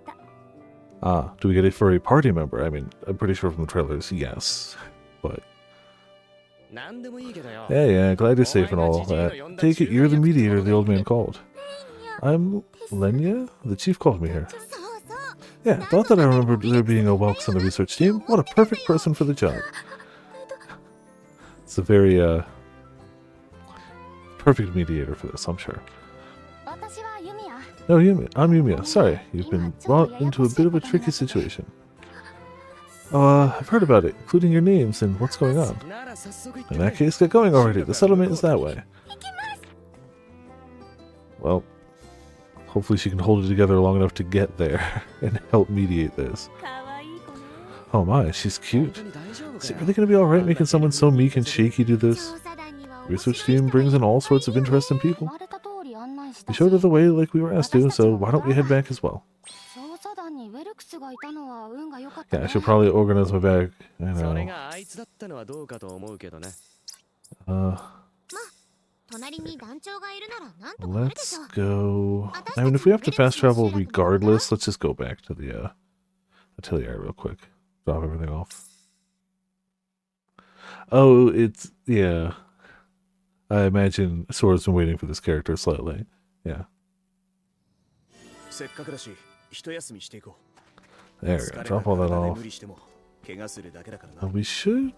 Ah, do we get a furry party member? I mean, I'm pretty sure from the trailers, yes. But なんでもいいけどよ。 yeah, glad you're safe and all that. Take it, you're the mediator the old man called. I'm Lenya? The chief called me here. そうそう Yeah, thought that I remembered there being a Welks on the research team. What a perfect person for the job. It's a very, perfect mediator for this, I'm sure. 私はユミヤ No, Yumia. I'm Yumia. Sorry, you've been brought into a bit of a tricky situation. I've heard about it, including your names and what's going on. なら早速行って In くれ that case, get going already. The settlement is that way. Well, hopefully she can hold it together long enough to get there and help mediate this. かわいい子ね Oh my, she's 本 cute. 当に大丈夫 Is か it よ really gonna be alright making someone so meek and shaky do this? 調査団には Research team brings in all sorts of interesting 言 people. われた通り案内した We し showed her the way like we were asked to, so why don't we head back as well? 調査団にウェルクスがいたのは運が良かった Yeah, ね I should probably organize my bag. I それ know. があいつだったのはどうかと思うけどね。 隣に団長がいるならなんとかなるでし Let's ょ go. I mean, if we have to fast travel regardless, let's just go back to the atelier real quick. Drop everything off. Oh, it's, yeah. I imagine Sora's been waiting for this character slightly. Yeah. せっかくだし一休みしていこう。 There we go. Drop all that off. 無理しても怪我するだけだからな。 We should...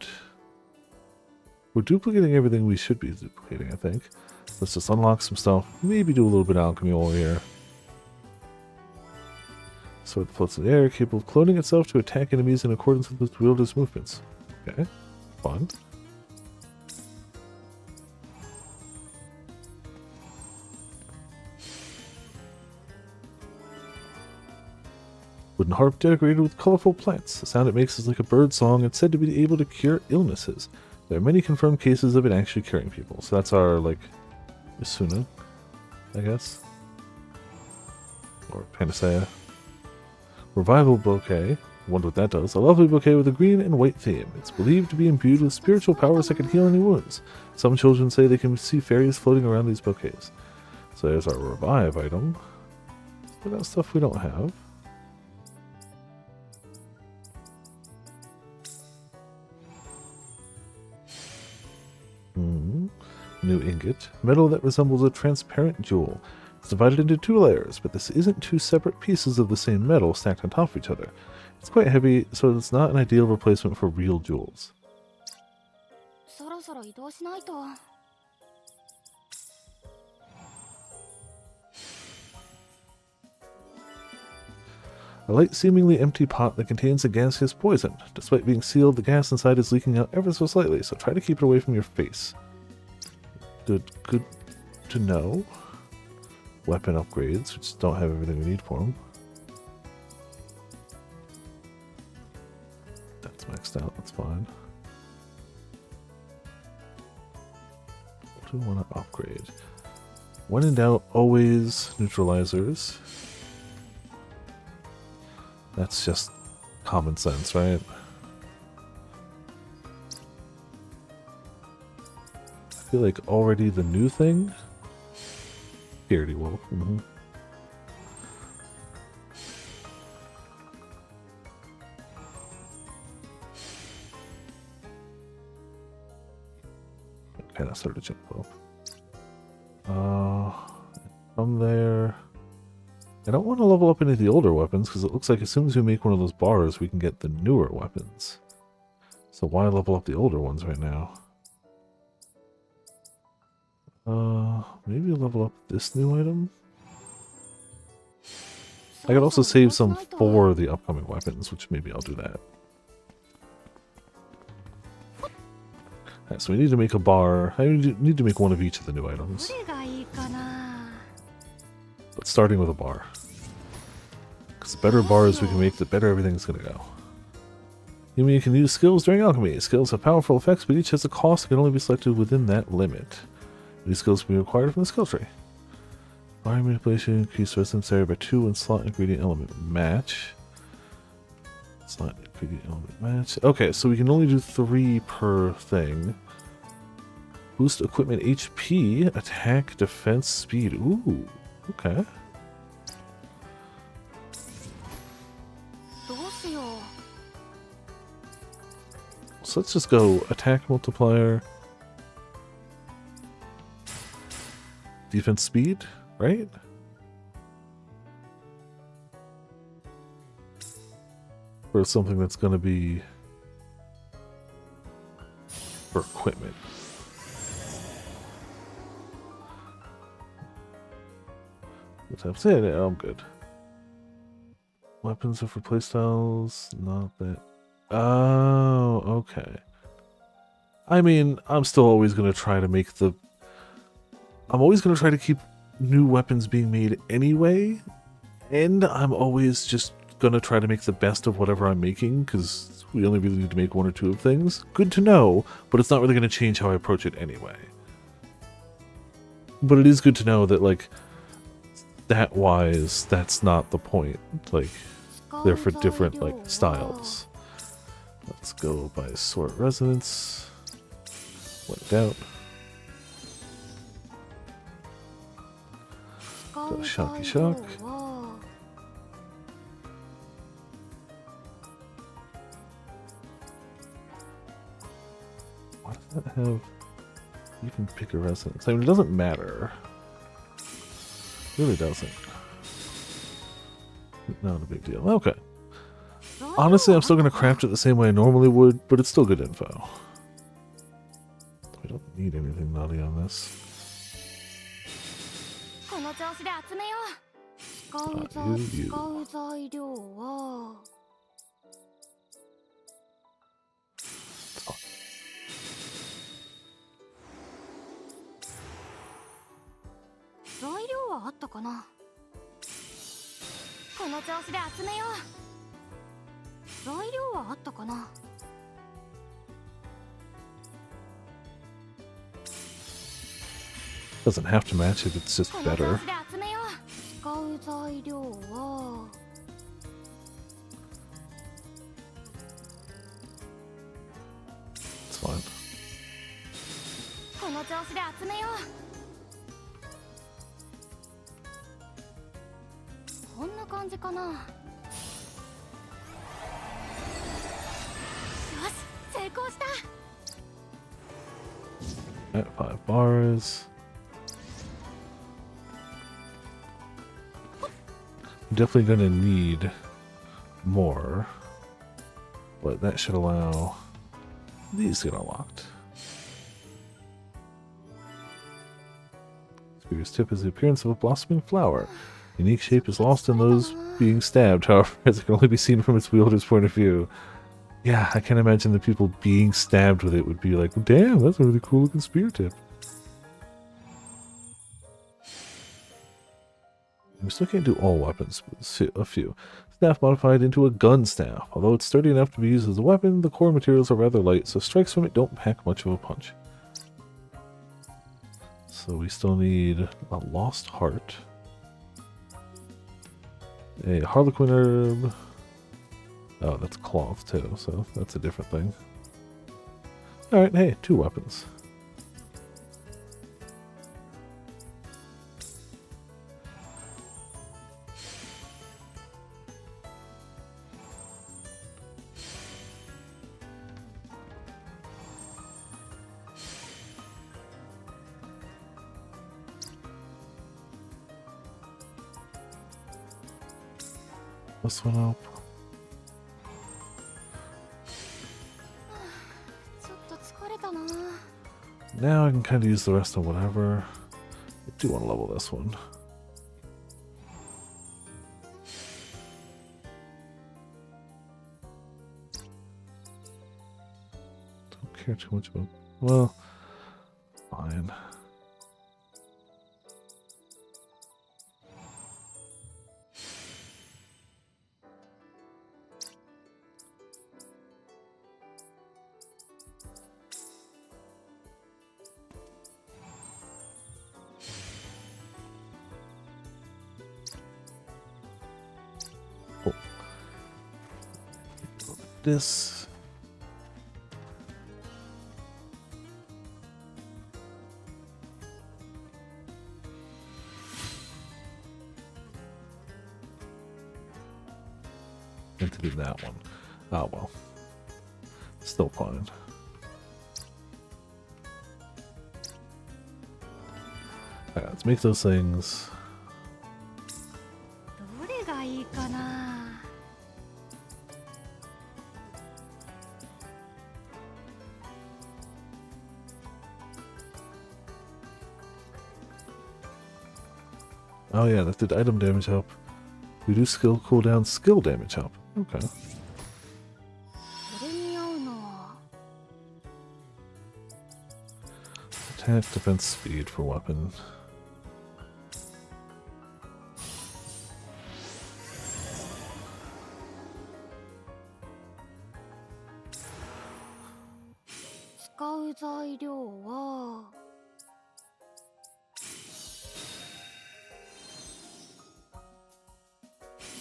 We're duplicating everything we should be duplicating, I think. Let's just unlock some stuff. Maybe do a little bit of alchemy over here. Sword that floats in the air, capable of cloning itself to attack enemies in accordance with its wielder's movements. Okay. Fun. Wooden harp decorated with colorful plants. The sound it makes is like a bird song and said to be able to cure illnesses. There are many confirmed cases of it actually curing people. So that's our, like, Isuna, I guess. Or panacea. Revival bouquet. Wonder what that does. A lovely bouquet with a green and white theme. It's believed to be imbued with spiritual powers that can heal any wounds. Some children say they can see fairies floating around these bouquets. So there's our revive item. We got stuff we don't have. New ingot. Metal that resembles a transparent jewel. It's divided into 2 layers, but this isn't 2 separate pieces of the same metal stacked on top of each other. It's quite heavy, so it's not an ideal replacement for real jewels. A light, seemingly empty pot that contains a gaseous poison. Despite being sealed, the gas inside is leaking out ever so slightly, so try to keep it away from your face. Good to know. Weapon upgrades, which don't have everything we need for them. That's maxed out, that's fine. What do we want to upgrade? When in doubt, always neutralizers. That's just common sense, right? I feel like already the new thing? Purity Wolf. Okay, that started to jump well. From there... I don't want to level up any of the older weapons, because it looks like as soon as we make one of those bars, we can get the newer weapons. So why level up the older ones right now? Maybe level up this new item? I could also save some for the upcoming weapons, which maybe I'll do that. Alright, so we need to make a bar. I need to make one of each of the new items. But starting with a bar. Because the better bars we can make, the better everything's going to go. Yumia can use skills during alchemy. Skills have powerful effects, but each has a cost and can only be selected within that limit. These skills can be acquired from the skill tree. Bar manipulation, increase resistance area by 2 and slot ingredient element match. Slot ingredient element match. Okay, so we can only do 3 per thing. Boost equipment HP, attack, defense, speed. Ooh, okay. So let's just go attack multiplier, defense speed, right? For something that's going to be for equipment. That's it. Yeah, I'm good. Weapons are for playstyles, not that. Oh, okay. I mean, I'm still always going to try to make the... I'm always going to try to keep new weapons being made anyway. And I'm always just going to try to make the best of whatever I'm making, because we only really need to make 1 or 2 of things. Good to know, but it's not really going to change how I approach it anyway. But it is good to know that, like, stat-wise, that's not the point. Like, they're for different, like, styles. Let's go by Sword Resonance. Went out. Go Shocky Shock. Why does that have even bigger resonance? I mean, it doesn't matter. It really doesn't. Not a big deal. Okay. Honestly, I'm still going to craft it the same way I normally would, but it's still good info. We don't need anything naughty on this. この調子で集めよう。使う材料は。材料はあったかな。この調子で集めよう。材料はあったかな。Doesn't have to match it, it's just この better. 調子で集めよう。使う材料は。It's fine. この調子で集めよう。こんな感じかな。よし、成功した。 At 5 bars. Definitely gonna need more, but that should allow these to get unlocked. Speaker's tip is the appearance of a blossoming flower. Unique shape is lost in those being stabbed, however, as it can only be seen from its wielder's point of view. Yeah, I can't imagine the people being stabbed with it would be like, damn, that's a really cool looking spear tip. We still can't do all weapons, but a few. Staff modified into a gun staff. Although it's sturdy enough to be used as a weapon, the core materials are rather light, so strikes from it don't pack much of a punch. So we still need a lost heart. A harlequin herb. Oh, that's cloth too, so that's a different thing. Alright, hey, 2 weapons. This one up. ちょっと疲れたな。 Now I can kind of use the rest of whatever. I do want to level this one. Don't care too much about. Well, fine. This and to do that one. Oh well. Still fine. Alright, let's make those things. どれがいいかな。 Oh yeah, that did item damage up. Reduce skill cooldown, skill damage up. Okay. それに合うのは。 Attack, defense, speed for weapon.「使う材料は。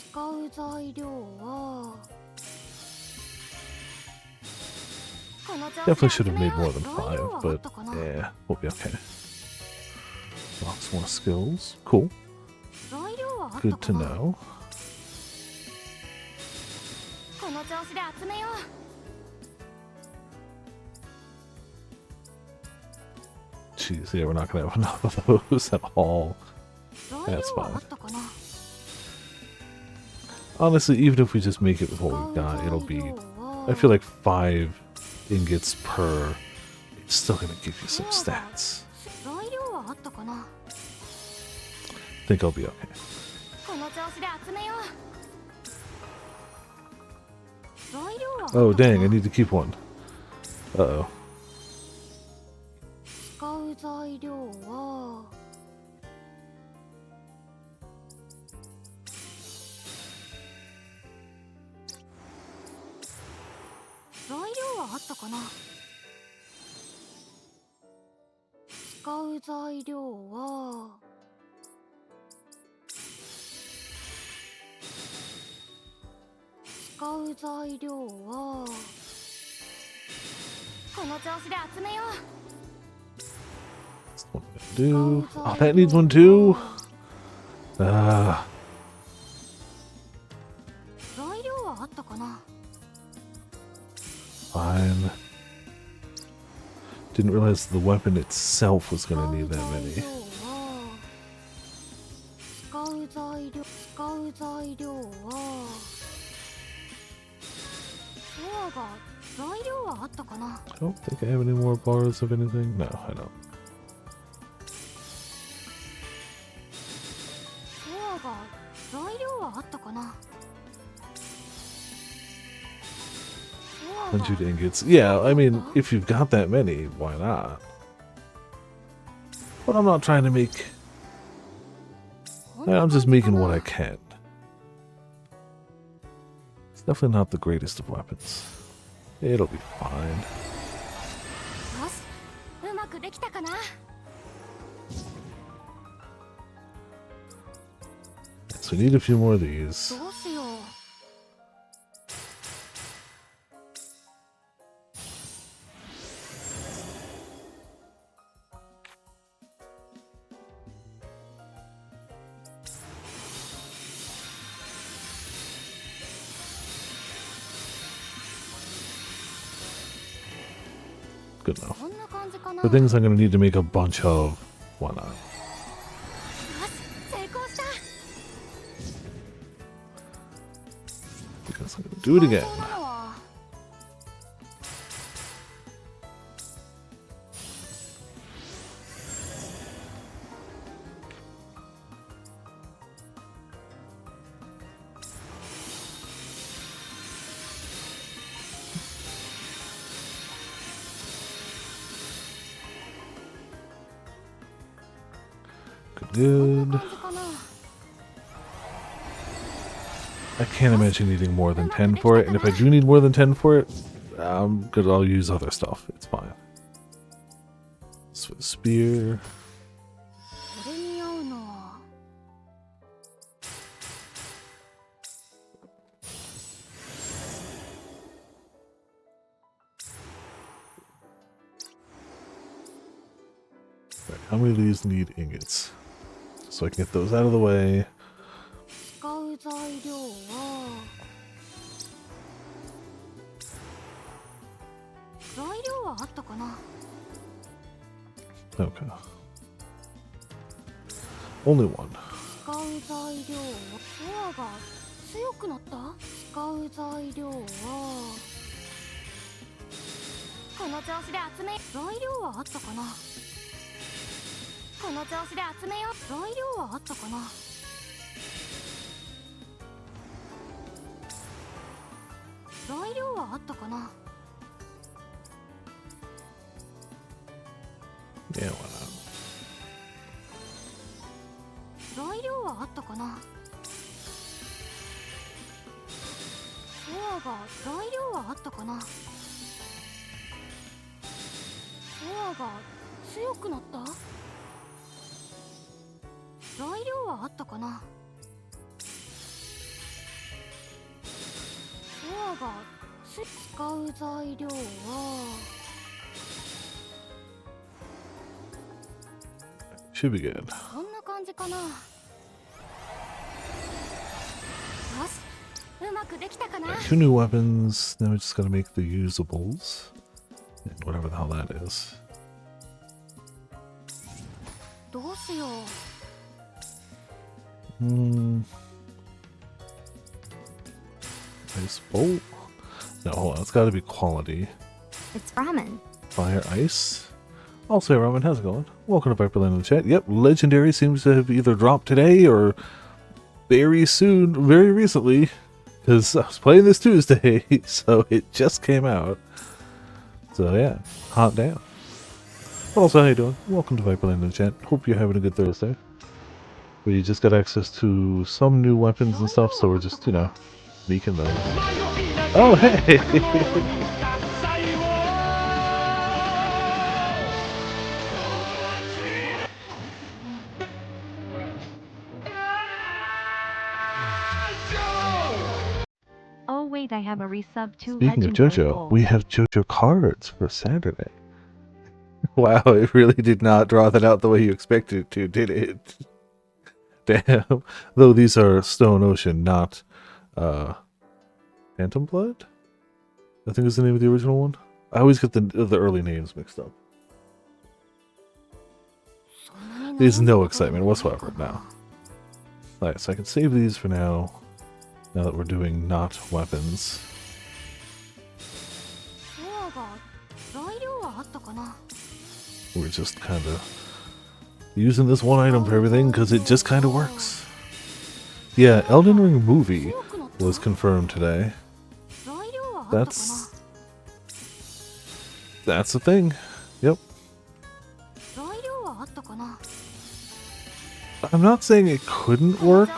使う材料は。 Definitely should have made more than 5, but yeah, we'll be okay. Lots more skills. Cool. Good to know. この調子で集めよう。 Jeez, yeah, we're not gonna have enough of those at all. That's fine. Honestly, even if we just make it with what we've got, it'll be... I feel like 5 ingots per... It's still gonna give you some stats. 材料はあったかな。 I think I'll be okay. この調子で集めよう。材料はあったかな。 Oh, dang, I need to keep one. Uh-oh. 使う材料は材料はあったかな。使う材料は使う材料はこの調子で集めよう。 What am I gonna do? Oh, that needs one too? Ah. 材料はあったかな。 Fine. Didn't realize the weapon itself was gonna need that many. 使う材料使う材料はドアが材料はあったかな。 I don't think I have any more bars of anything. No, I don't. ドアが材料はあったかな。 100 ingots. Yeah, I mean, if you've got that many, why not? But I'm not trying to make... I'm just making what I can. It's definitely not the greatest of weapons. It'll be fine. よし、うまくできたかな。 So we need a few more of these. どうしよう。 Good enough. こんな感じかな。 The things I'm gonna need to make a bunch of. Why not? よし、成功した。 Because I'm gonna do it again. そうなのは Good. 感じかな。 I can't imagine needing more than 10 for it, and if I do need more than 10 for it, I'm good. I'll use other stuff. It's fine. Spear. これに合うのは Right, how many of these need ingots? So I can get those out of the way. 使う材料は材料はあったかな。 Okay. Only one. 使う材料はドアが強くなった。使う材料はこの調子で集め材料はあったかな。この調子で集めよう。材料はあったかな。材料はあったかな。 Yeah, why not? 材料はあったかな。ドアが材料はあったかな。ドアが強くなった。材料はあったかな。ドアが使う材料は Should be good. こんな感じかな。よし、うまくできたかな。 Two new weapons. Now we just gotta make the usables. And whatever the hell that is. どうしよう。 Hmm. Ice bolt. No, hold on. It's got to be quality. It's ramen. Fire ice. Also, hey, Roman, how's it going? Welcome to Viperland in the chat. Yep, Legendary seems to have either dropped today or very soon, very recently. Because I was playing this Tuesday, so it just came out. So yeah, hot damn. But also, how you doing? Welcome to Viperland in the chat. Hope you're having a good Thursday. We just got access to some new weapons and stuff, so we're just, you know, making those. Oh, hey! Oh wait, I have a resub to Speaking of Legendary JoJo, Gold. we have JoJo cards for Saturday. Wow, it really did not draw that out the way you expected it to, did it? Damn. Though these are Stone Ocean, not Phantom Blood? I think is the name of the original one. I always get the early names mixed up. There's no excitement whatsoever now. Alright, so I can save these for now. Now that we're doing not weapons. We're just kind of using this one item for everything because it just kind of works. Yeah, Elden Ring movie was confirmed today. That's a thing. Yep. I'm not saying it couldn't work,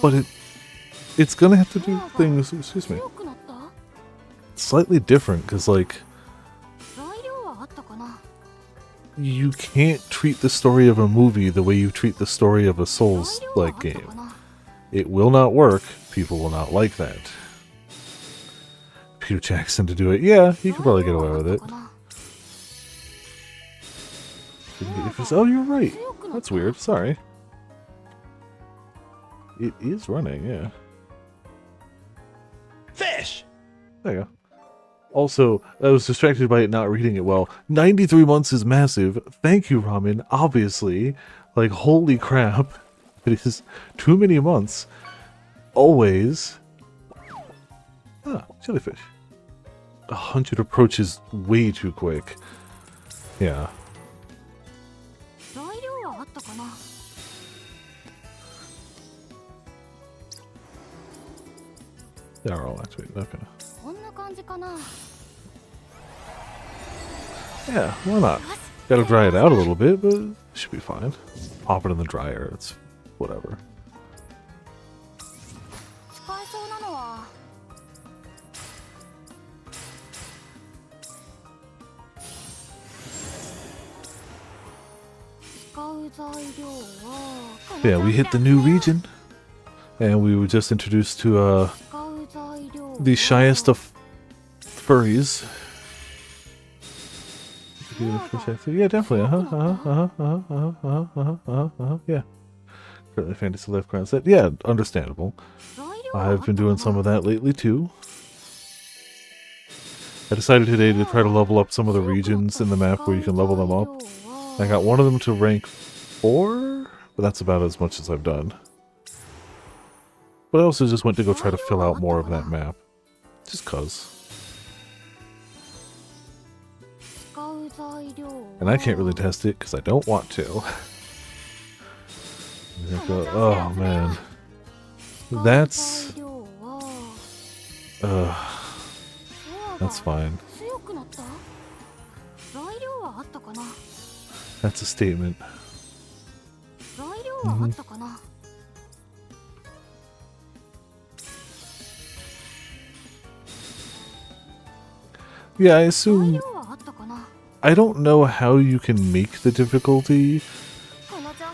but it's gonna have to do things, excuse me, slightly different, because like you can't treat the story of a movie the way you treat the story of a Souls-like game. It will not work. People will not like that. Peter Jackson to do it. Yeah, he could probably get away with it. Oh, you're right. That's weird. Sorry. It is running, yeah. Fish! There you go. Also, I was distracted by it not reading it well. 93 months is massive. Thank you, Ramen. Obviously. Like, holy crap. It is too many months. Always. Ah, jellyfish. 100 approaches way too quick. Yeah. They are all activated. Okay. Yeah, why not? Gotta dry it out a little bit, but it should be fine. Pop it in the dryer. It's whatever. Yeah, we hit the new region. And we were just introduced to the shyest of furries. Yeah, definitely. Yeah. Currently fantasy life ground set. Yeah, understandable. I've been doing some of that lately too. I decided today to try to level up some of the regions in the map where you can level them up. I got one of them to rank 4, but that's about as much as I've done. But I also just went to go try to fill out more of that map. Just cuz. And I can't really test it because I don't want to. Oh man. That's fine. That's a statement. Yeah, I assume... I don't know how you can make the difficulty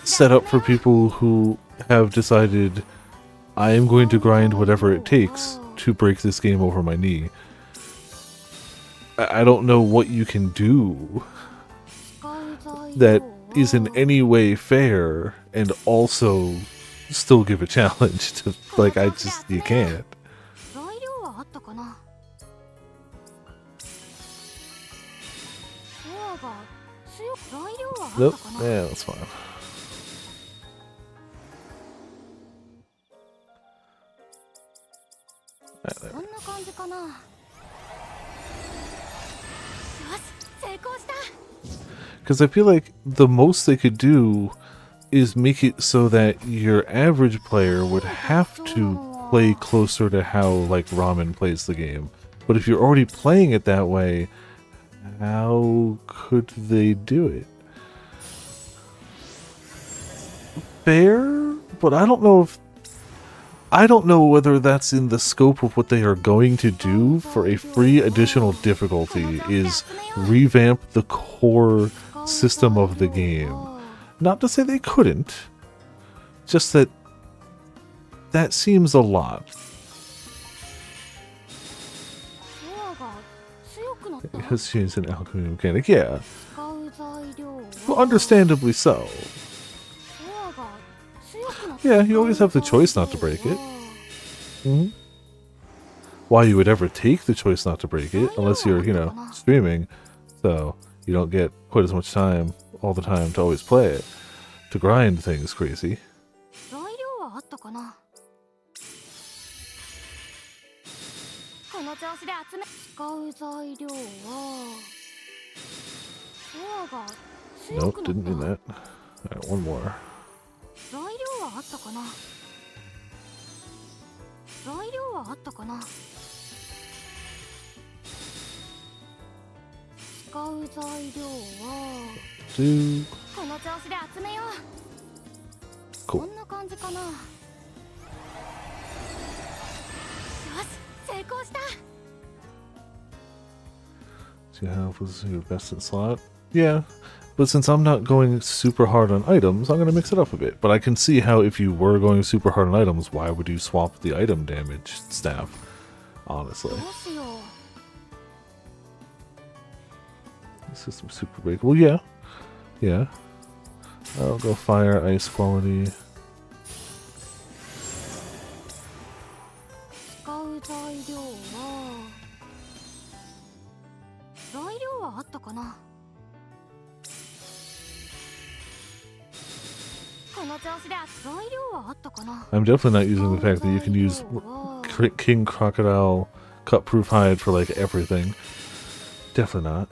set up for people who have decided I am going to grind whatever it takes to break this game over my knee. I don't know what you can do that is in any way fair and also still give a challenge to, like, you can't. Nope. Yeah, that's fine. こんな感じかな。よし、成功した。 Because I feel like the most they could do is make it so that your average player would have to play closer to how like Ramen plays the game. But if you're already playing it that way, how could they do it? Fair, but I don't know whether that's in the scope of what they are going to do for a free additional difficulty is revamp the core system of the game. Not to say they couldn't, just that that seems a lot. It has changed an alchemy mechanic, yeah. Well, understandably so. Yeah, you always have the choice not to break it. Mm-hmm. Why you would ever take the choice not to break it, unless you're, you know, streaming, so you don't get quite as much time all the time to always play it, to grind things crazy. Nope, didn't mean that. Alright, one more. Do. Cool. Do you have what's your best in slot? Yeah, but since I'm not going super hard on items, I'm going to mix it up a bit. But I can see how if you were going super hard on items, why would you swap the item damage staff? Honestly. System super breakable, yeah. Yeah. I'll go fire, ice quality. I'm definitely not using the fact that you can use King Crocodile cut-proof hide for like everything. Definitely not.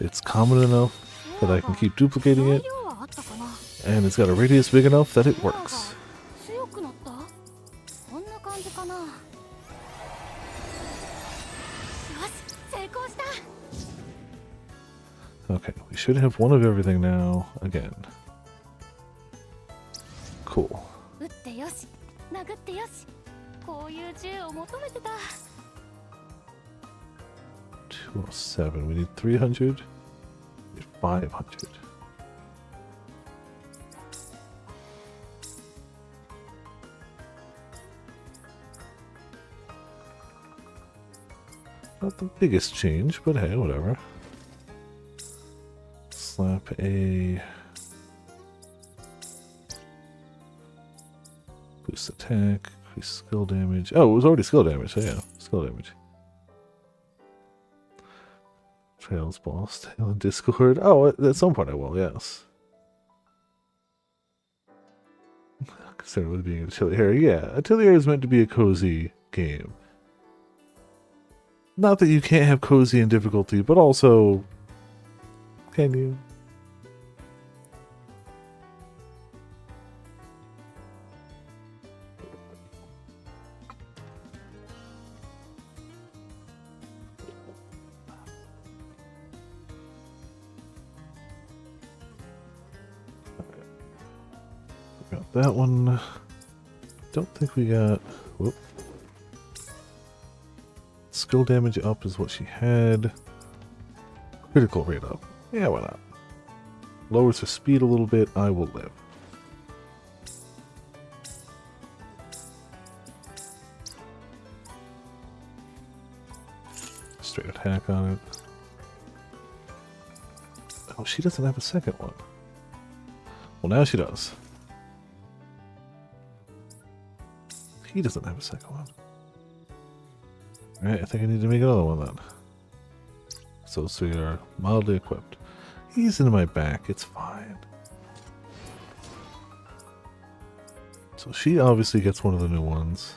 It's common enough that I can keep duplicating it, and it's got a radius big enough that it works. Okay, we should have one of everything now, again. Cool. 207. We need 300. We need 500. Not the biggest change, but hey, whatever. Slap a boost attack, increase skill damage. Oh, it was already skill damage, so yeah, skill damage. Trails boss, tail in Discord. Oh, at some point I will, yes. Consider with being Atelier. Yeah, Atelier is meant to be a cozy game. Not that you can't have cozy and difficulty, but also, can you? Got that one. Don't think we got. Whoop. Skill damage up is what she had. Critical rate up. Yeah, why not? Lowers her speed a little bit. I will live. Straight attack on it. Oh, she doesn't have a second one. Well, now she does. he doesn't have a second one. Alright, I think I need to make another one then. So we are mildly equipped. He's in my back, it's fine. So she obviously gets one of the new ones.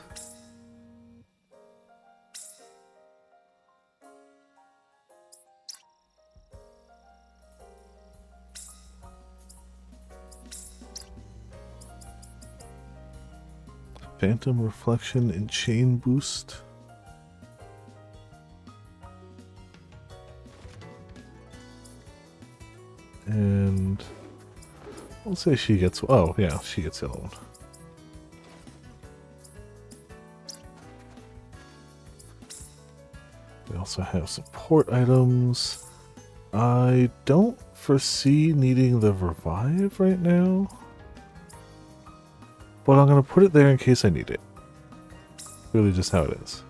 Phantom Reflection and Chain Boost. And I'll say she gets, oh yeah, she gets the other one. We also have support items. I don't foresee needing the revive right now, but I'm going to put it there in case I need it. Really just how it is.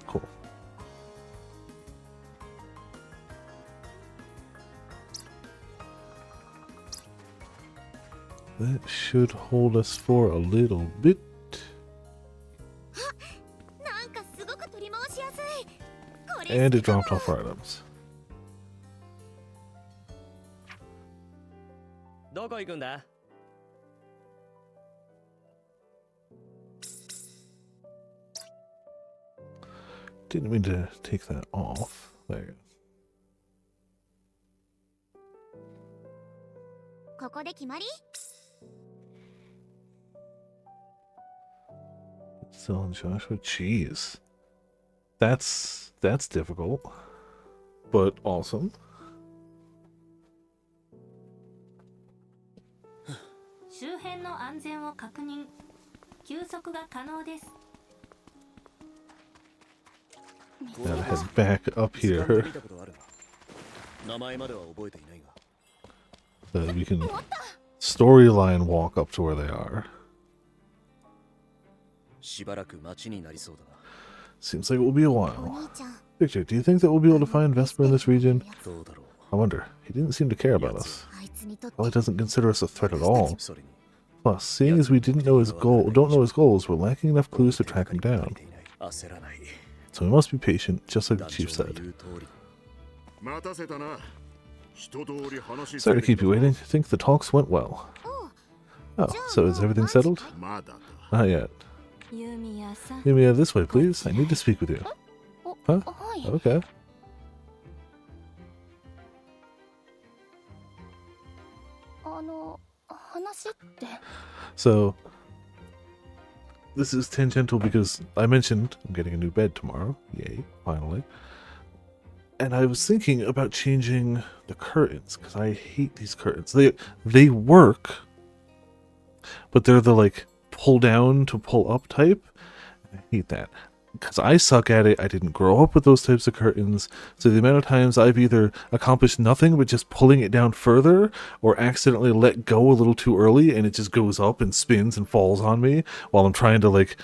Cool. That should hold us for a little bit. なんかすごく取り回しやすい。これ And it dropped off our items. どこ行くんだ？ Didn't mean to take that off. There you go. ここで決まり？ Still on Joshua. Jeez. That's difficult. But awesome. 周辺の安全を確認。休息が可能です。 Gotta head back up 見 here たことあるが、名前までは覚えていないが。 so that we can storyline walk up to where they are. しばらく待ちになりそうだな。 Seems like it will be a お while. 兄ちゃん、 Victor, do you think that we'll be able to find Vesper in this region? どうだろう。 I wonder. He didn't seem to care about us. あいつにとって Well, he doesn't consider us a threat at all. それに Plus, seeing as we don't know his goals, we're lacking enough clues to track him down. 焦らない。 So we must be patient, just like the 団 chief 長の said. 言う通り。 待たせたな。一通り話 Sorry to keep you waiting. I think the talks went well. Oh, so is everything settled? まだだ。 Not yet. ユミヤさん。 Yumia, this way, please. I need to speak with you. お、 Huh? はい。 Okay. 話って。 So, this is tangential because I mentioned I'm getting a new bed tomorrow. Yay, finally. And I was thinking about changing the curtains because I hate these curtains. They work, but they're the like pull down to pull up type. I hate that because I suck at it. I didn't grow up with those types of curtains. So the amount of times I've either accomplished nothing but just pulling it down further or accidentally let go a little too early and it just goes up and spins and falls on me while I'm trying to like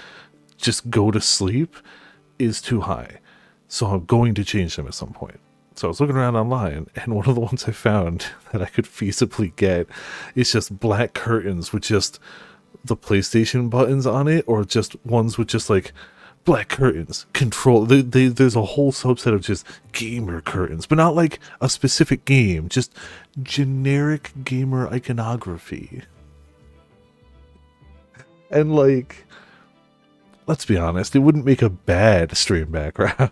just go to sleep is too high. So I'm going to change them at some point. So I was looking around online, and one of the ones I found that I could feasibly get is just black curtains with just the PlayStation buttons on it, or just ones with just like black curtains. Control. There's a whole subset of just gamer curtains, but not like a specific game, just generic gamer iconography. And like, let's be honest, it wouldn't make a bad stream background.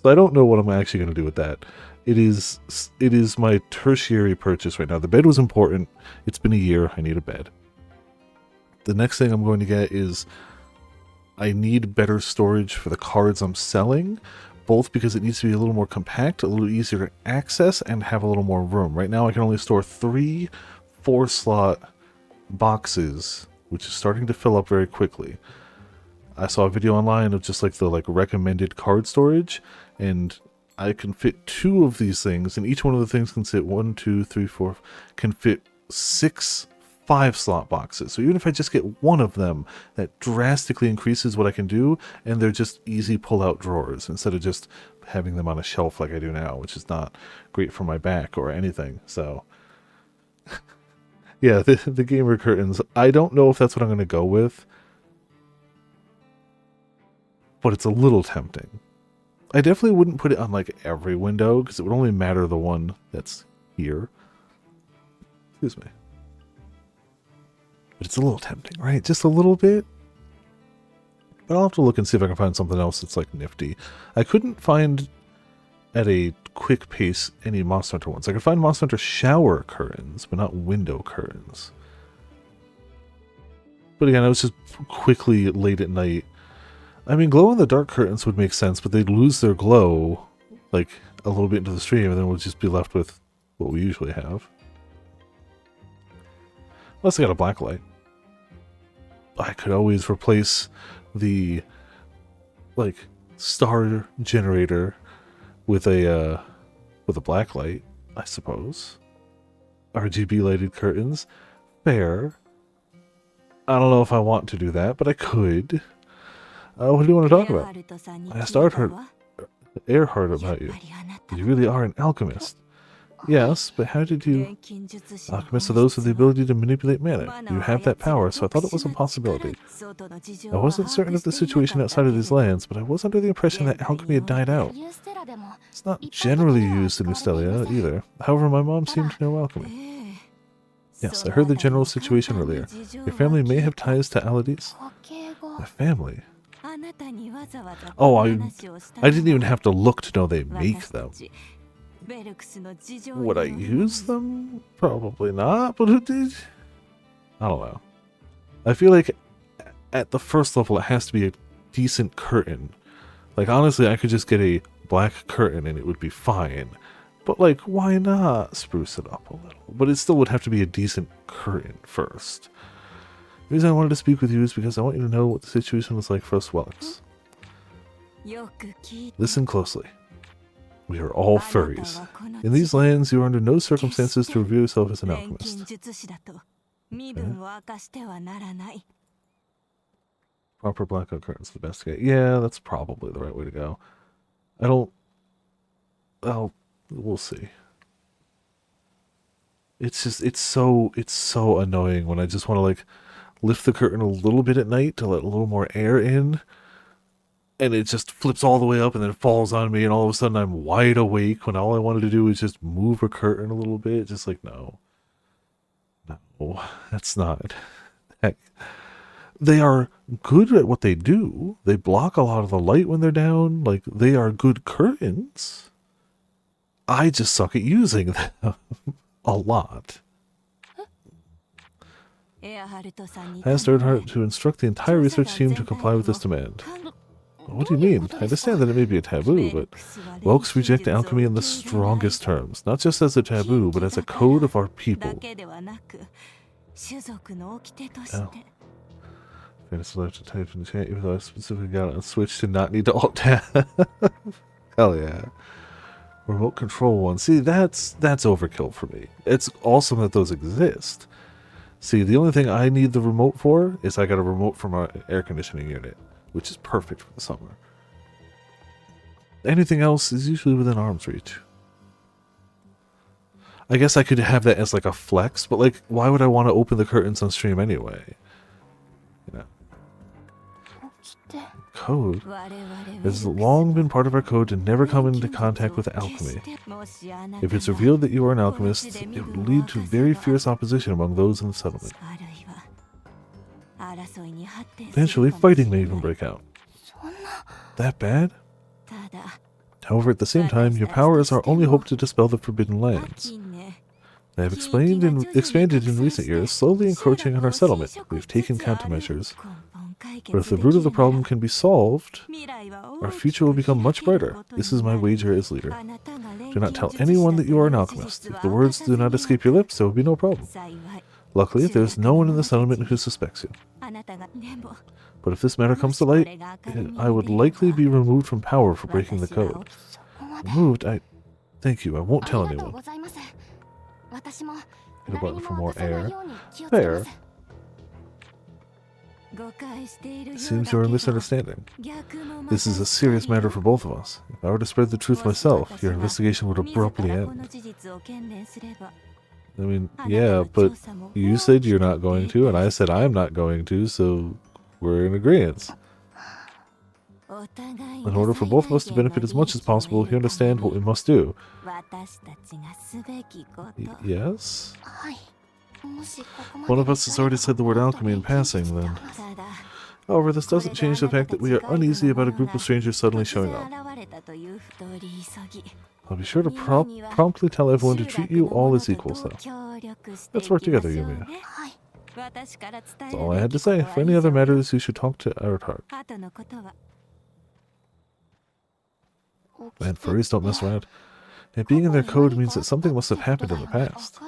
So I don't know what I'm actually going to do with that. It is my tertiary purchase right now. The bed was important. It's been a year. I need a bed. The next thing I'm going to get is I need better storage for the cards I'm selling, both because it needs to be a little more compact, a little easier to access, and have a little more room. Right now I can only store 3 4-slot boxes, which is starting to fill up very quickly. I saw a video online of just like the recommended card storage, and I can fit 2 of these things, and each one of the things can fit 1, 2, 3, 4, can fit 6 5-slot boxes. So even if I just get one of them, that drastically increases what I can do, and they're just easy pull-out drawers instead of just having them on a shelf like I do now, which is not great for my back or anything. So Yeah, the gamer curtains. I don't know if that's what I'm going to go with, but it's a little tempting. I definitely wouldn't put it on like every window because it would only matter the one that's here. Excuse me. But it's a little tempting, right? Just a little bit. But I'll have to look and see if I can find something else that's like nifty. I couldn't find at a quick pace any Monster Hunter ones. I could find Monster Hunter shower curtains, but not window curtains. But again, I was just quickly late at night. I mean, glow-in-the-dark curtains would make sense, but they'd lose their glow like a little bit into the stream, and then we'll just be left with what we usually have. Unless they got a black light. I could always replace the like star generator with a black light, I suppose. RGB lighted curtains. Fair. I don't know if I want to do that, but I could. What do you want to talk about? I asked Earhart about you. You really are an alchemist. Yes, but how did you... Alchemists are those with the ability to manipulate mana. You have that power, so I thought it was a possibility. I wasn't certain of the situation outside of these lands, but I was under the impression that alchemy had died out. It's not generally used in Ustelia either. However, my mom seemed to know alchemy. Yes, I heard the general situation earlier. Your family may have ties to Alades. My family? Oh, I didn't even have to look to know they make them. Would I use them? Probably not, but who did? I don't know. I feel like at the first level it has to be a decent curtain. Like, honestly, I could just get a black curtain and it would be fine. But, like, why not spruce it up a little? But it still would have to be a decent curtain first. The reason I wanted to speak with you is because I want you to know what the situation was like for us Welks. Listen closely. We are all furries. In these lands, you are under no circumstances to reveal yourself as an alchemist. Okay. Proper blackout curtains, the best case. Yeah, that's probably the right way to go. I don't... Well, we'll see. It's just, it's so annoying when I just want to, like, lift the curtain a little bit at night to let a little more air in. And it just flips all the way up and then it falls on me and all of a sudden I'm wide awake when all I wanted to do was just move a curtain a little bit. Just like, no. No, that's not. Heck. They are good at what they do. They block a lot of the light when they're down. Like, they are good curtains. I just suck at using them. A lot. I asked Earhart to instruct the entire research team to comply with this demand. What do you mean? I understand that it may be a taboo, but Welks reject alchemy in the strongest terms, not just as a taboo, but as a code of our people. Oh. Fairness allowed to type in the chat, even though I specifically got it on Switch to not need to alt-tab. Hell yeah. Remote control one. See, that's overkill for me. It's awesome that those exist. See, the only thing I need the remote for is I got a remote from our air conditioning unit, which is perfect for the summer. Anything else is usually within arm's reach. I guess I could have that as like a flex, but like, why would I want to open the curtains on stream anyway? You know. Code. It has long been part of our code to never come into contact with alchemy. If it's revealed that you are an alchemist, it would lead to very fierce opposition among those in the settlement. Eventually, fighting may even break out. That bad? However, at the same time, your power is our only hope to dispel the Forbidden Lands. They have expanded in recent years, slowly encroaching on our settlement. We've taken countermeasures. But if the root of the problem can be solved, our future will become much brighter. This is my wager as leader. Do not tell anyone that you are an alchemist. If the words do not escape your lips, there will be no problem. Luckily, there is no one in the settlement who suspects you. But if this matter comes to light, I would likely be removed from power for breaking the code. Removed? Thank you, I won't tell anyone. Hit a button for more air. Fair. Seems you're misunderstanding. This is a serious matter for both of us. If I were to spread the truth myself, your investigation would abruptly end. I mean, yeah, but you said you're not going to, and I said I'm not going to, so we're in agreement. In order for both of us to benefit as much as possible, you understand what we must do. Yes? One of us has already said the word alchemy in passing, then. However, this doesn't change the fact that we are uneasy about a group of strangers suddenly showing up. I'll be sure to promptly tell everyone to treat you all as equals, though. Let's work together, Yumia. That's all I had to say. For any other matters, you should talk to Earthheart. Man, furries don't mess around. And being in their code means that something must have happened in the past.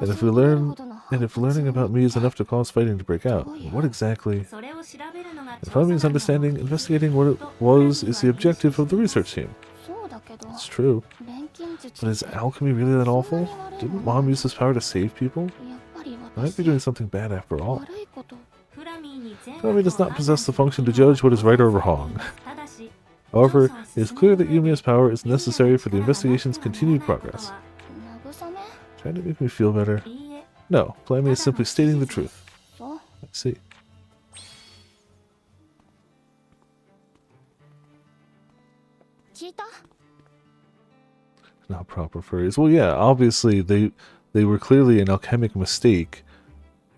And if learning about me is enough to cause fighting to break out, what exactly? If I means understanding, investigating what it was is the objective of the research team. It's true. But is alchemy really that awful? Didn't Mom use this power to save people? I might be doing something bad after all. Furami does not possess the function to judge what is right or wrong. However, it is clear that Yumia's power is necessary for the investigation's continued progress. Trying to make me feel better? No, Furami is simply stating the truth. I see. Not proper furries. Well, yeah, obviously they were clearly an alchemic mistake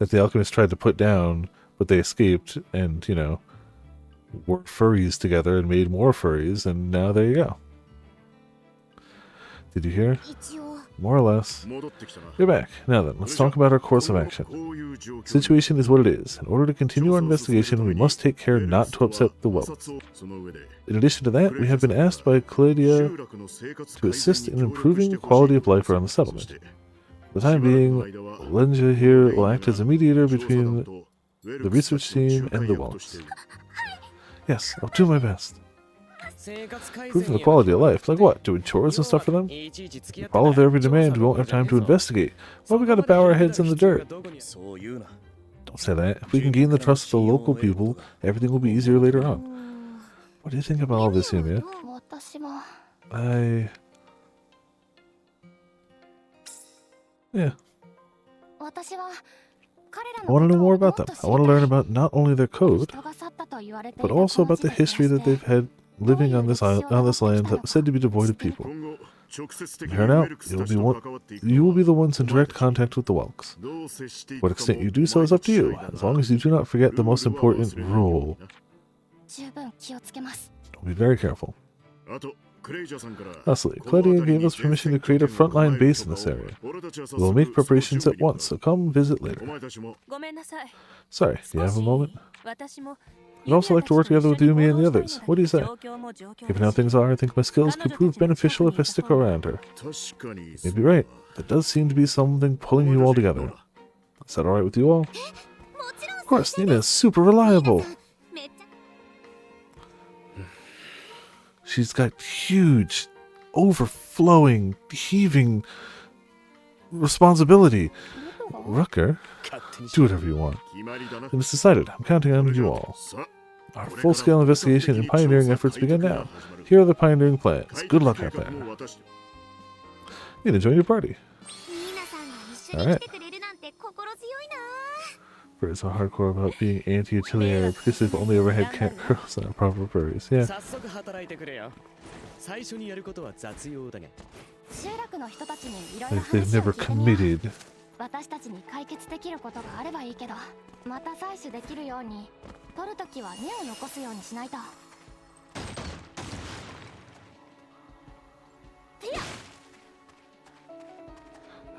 that the alchemists tried to put down, but they escaped and, you know, were furries together and made more furries, and now there you go. Did you hear? More or less. You're back. Now then, let's talk about our course of action. The situation is what it is. In order to continue our investigation, we must take care not to upset the Whelks. In addition to that, we have been asked by Claudia to assist in improving the quality of life around the settlement. For the time being, Lenja here will act as a mediator between the research team and the Whelks. Yes, I'll do my best. Improving the quality of life? Like what? Doing chores and stuff for them? Follow their every demand, we won't have time to investigate. Why we gotta bow our heads in the dirt? Don't say that. If we can gain the trust of the local people, everything will be easier later on. What do you think about all this, Yumia? Yeah. I want to know more about them. I want to learn about not only their code, but also about the history that they've had living on this land that was said to be devoid of people. From here on out, you will be the ones in direct contact with the Whelks. To what extent you do so is up to you, as long as you do not forget the most important rule. Be very careful. Lastly, Claudia gave us permission to create a frontline base in this area. We will make preparations at once, so come visit later. Sorry, do you have a moment? I'd also like to work together with Yumi and the others. What do you say? Given how things are, I think my skills could prove beneficial if I stick around her. You'd be right. There does seem to be something pulling you all together. Is that alright with you all? Of course, Nina is super reliable. She's got huge, overflowing, heaving responsibility. Rucker, do whatever you want. Then it's decided. I'm counting on you all. Our full-scale investigation and pioneering efforts begin now. Here are the pioneering plans. Good luck out there. You can join your party. Alright. Furries are hardcore about being anti-Atelier because they've only ever had cat girls and proper furries. Yeah. Like they've never committed.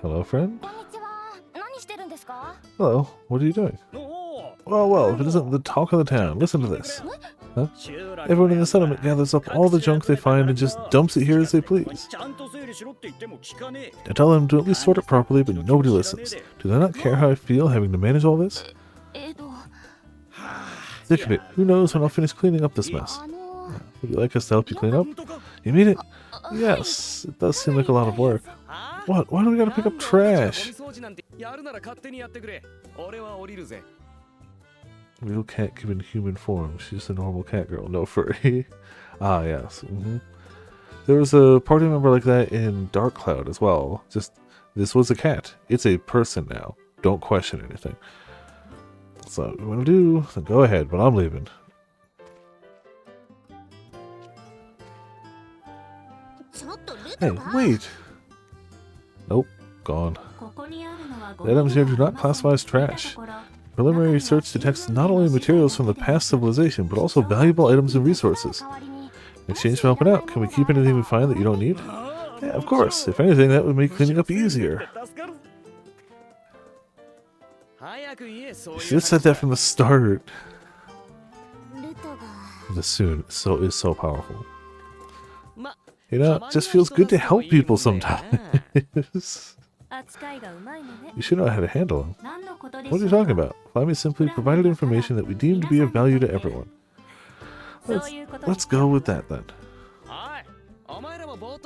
Hello, friend. Hello, what are you doing? Oh, well, if it isn't the talk of the town, listen to this. Huh? Everyone in the settlement gathers up all the junk they find and just dumps it here as they please. I tell them to at least sort it properly, but nobody listens. Do they not care how I feel having to manage all this? Think of it, who knows when I'll finish cleaning up this mess? Would you like us to help you clean up? You mean it? Yes, it does seem like a lot of work. What? Why do we gotta pick up trash? Real cat given human form. She's a normal cat girl, no furry. Ah, yes. There was a party member like that in Dark Cloud as well. Just This was a cat. It's a person now. Don't question anything. So what you want to do, then go ahead, but I'm leaving. Hey, wait! Nope, gone. The items here do not classify as trash. Preliminary research detects not only materials from the past civilization, but also valuable items and resources. In exchange for helping out, can we keep anything we find that you don't need? Yeah, of course. If anything, that would make cleaning up easier. You should have said that from the start. The soon is so powerful. You know, it just feels good to help people sometimes. You should know how to handle them. What are you talking about? Flammy simply provided information that we deem to be of value to everyone. Let's go with that then.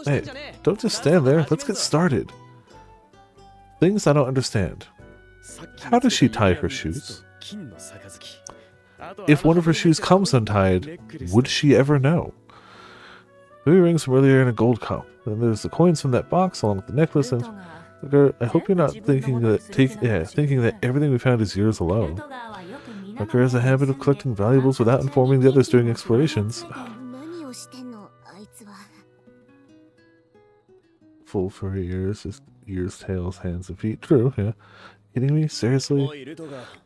Hey, don't just stand there. Let's get started. Things I don't understand. How does she tie her shoes? If one of her shoes comes untied, would she ever know? 3 rings from earlier and a gold cup. Then there's the coins from that box along with the necklace and... I hope you're not thinking that thinking that everything we found is yours alone. Tucker has a habit of collecting valuables without informing the others during explorations. Full furry ears, tails, hands, and feet. True, yeah. Kidding me? Seriously?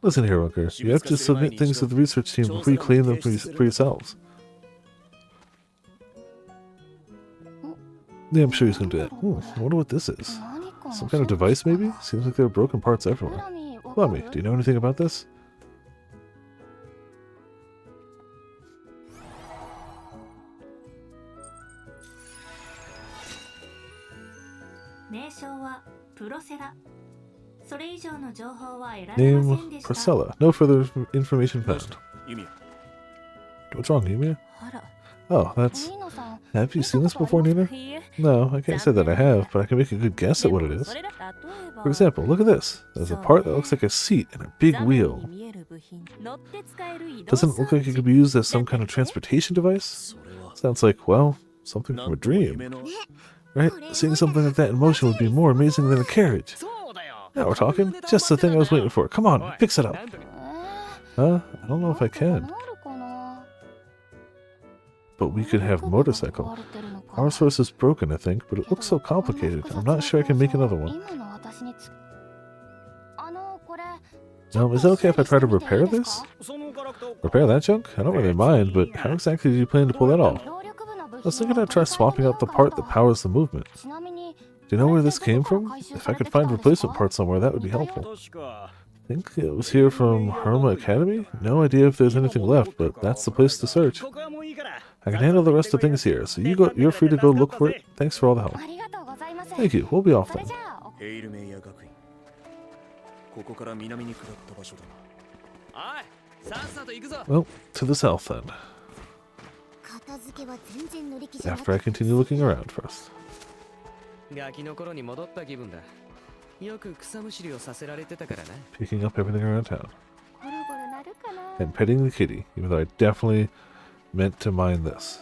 Listen here, Rucker. You have to submit things to the research team before you claim them for yourselves. Yeah, I'm sure he's gonna do that. I wonder what this is. Some kind of device, maybe? Seems like there are broken parts everywhere. Flammy, do you know anything about this? Name Priscilla. No further information found. What's wrong, Yumia? Oh, that's... Have you seen this before, Nina? No, I can't say that I have, but I can make a good guess at what it is. For example, look at this. There's a part that looks like a seat and a big wheel. Doesn't it look like it could be used as some kind of transportation device? Sounds like, well, something from a dream. Right? Seeing something like that in motion would be more amazing than a carriage. Now we're talking. Just the thing I was waiting for. Come on, fix it up. Huh? I don't know if I can. But we could have motorcycle. Our source is broken, I think, but it looks so complicated. I'm not sure I can make another one. Is it okay if I try to repair this? Repair that junk? I don't really mind, but how exactly do you plan to pull that off? I was thinking I'd try swapping out the part that powers the movement. Do you know where this came from? If I could find replacement parts somewhere, that would be helpful. I think it was here from Harma Academy? No idea if there's anything left, but that's the place to search. I can handle the rest of things here, so you're free to go look for it. Thanks for all the help. Thank you, we'll be off then. Well, to the south then. After I continue looking around first. Picking up everything around town. And petting the kitty, even though I definitely meant to mine this.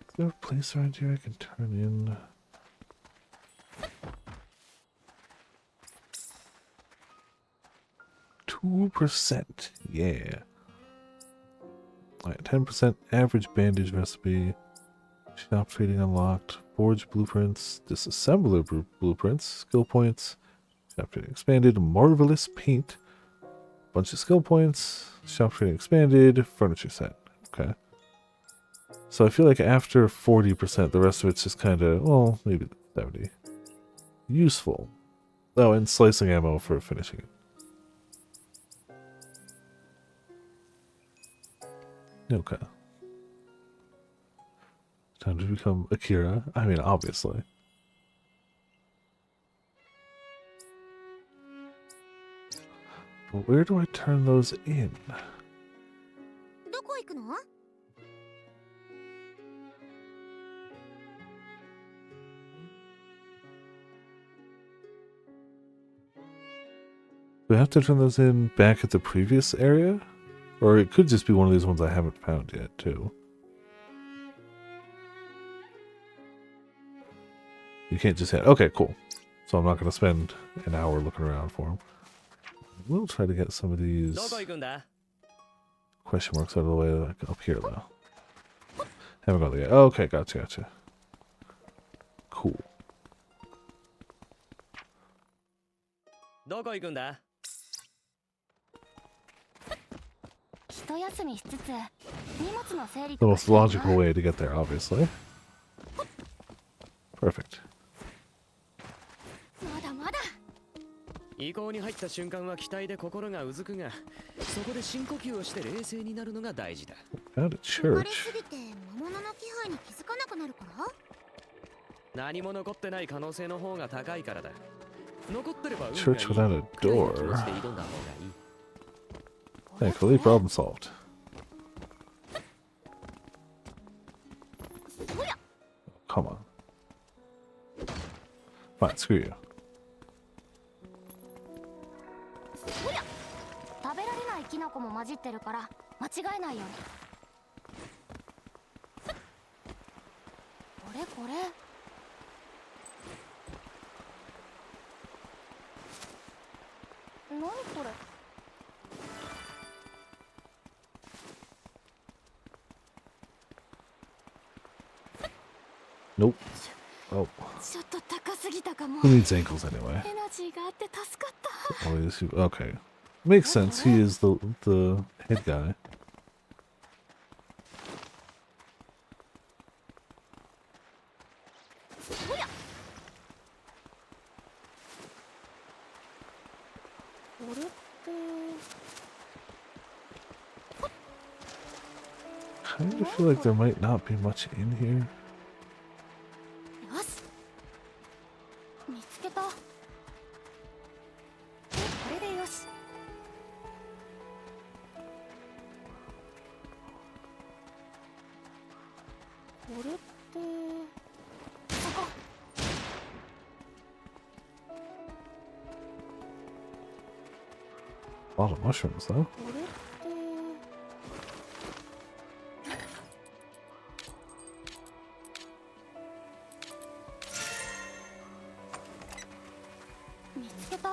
Is there a place around here I can turn in? %, yeah. Alright, 10% average bandage recipe. Shop trading unlocked. Forge blueprints. Disassembler blueprints. Skill points. Shop trading expanded. Marvelous paint. Bunch of skill points. Shop trading expanded. Furniture set. Okay. So I feel like after 40%, the rest of it's just kind of, well, maybe 70. Useful. Oh, and slicing ammo for finishing it. Okay. Time to become Akira. I mean, obviously. But where do I turn those in? we have to turn those in back at the previous area? Or it could just be one of these ones I haven't found yet, too. You can't just hit. Okay, cool. So I'm not going to spend an hour looking around for them. We'll try to get some of these どこ行くんだ question marks out of the way, like up here, though. Haven't gone there yet. Oh, okay, gotcha, gotcha. Cool. どこ行くんだ 一休みしつつ荷物の整理 The とか most したいな logical way to get there, obviously. Perfect. まだまだ移行に入った瞬間は期待で心がうずくが、そこで深呼吸をして冷静になるのが大事だ。 Found a 疲れ church. すぎて魔物の気配に気づかなくなるから何も残ってない可能性の方が高いからだ。残ってれば運がいい Church without a くらいの気 door. 持ちで挑んだ方がいい。 Thankfully, problem solved. そりゃ Come on. Fine, screw you. そりゃ食べられないキノコも混じってるから間違えないようにこれこれ何これ Nope. Oh, ちょっと高すぎたかも who needs ankles anyway? エナジーがあって助かった Oh, okay. Makes sense. He is the head guy. そりゃこれって Kind of feel like there might not be much in here. よし見つけたこれでよしこれってそこ A lot of mushrooms, though. これって見つけた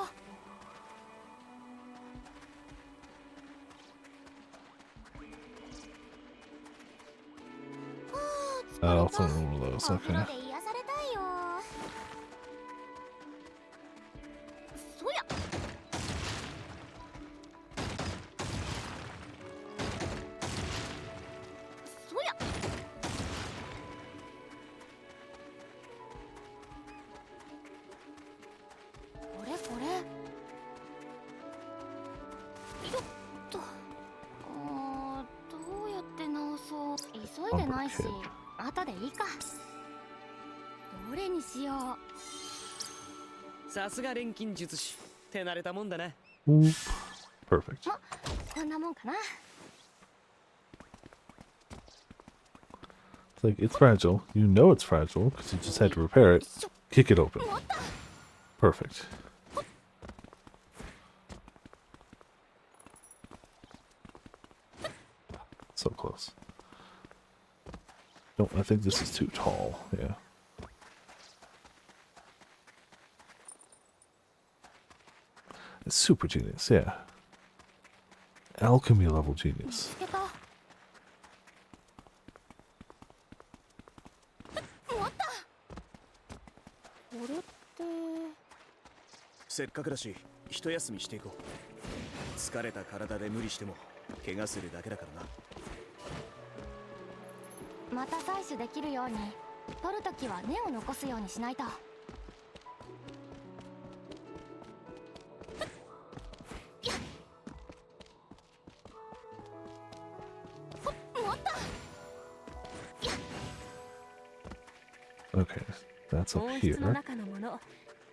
Oh, it's another one of those. お風 Okay. 呂で癒されたいよそりゃそりゃこれこれよっとどうやって直そう急いでないし Complicated. 後でいいかどれにしようさすが錬金術師。手慣れたもんだな。 Oop. Perfect. こんなもんかな It's like, it's fragile. You know it's fragile because you just had to repair it. Kick it open. Perfect. So close. No, I think this is too tall. Yeah. It's super genius, yeah. Alchemy level 見 genius. つけた終わったこれってせっかくだし一休みしていこう。疲れた体で無理しても怪我するだけだからな。また採取できるように取るときは根を残すようにしないと終わった Okay, that's up 温 here. 室の中のもの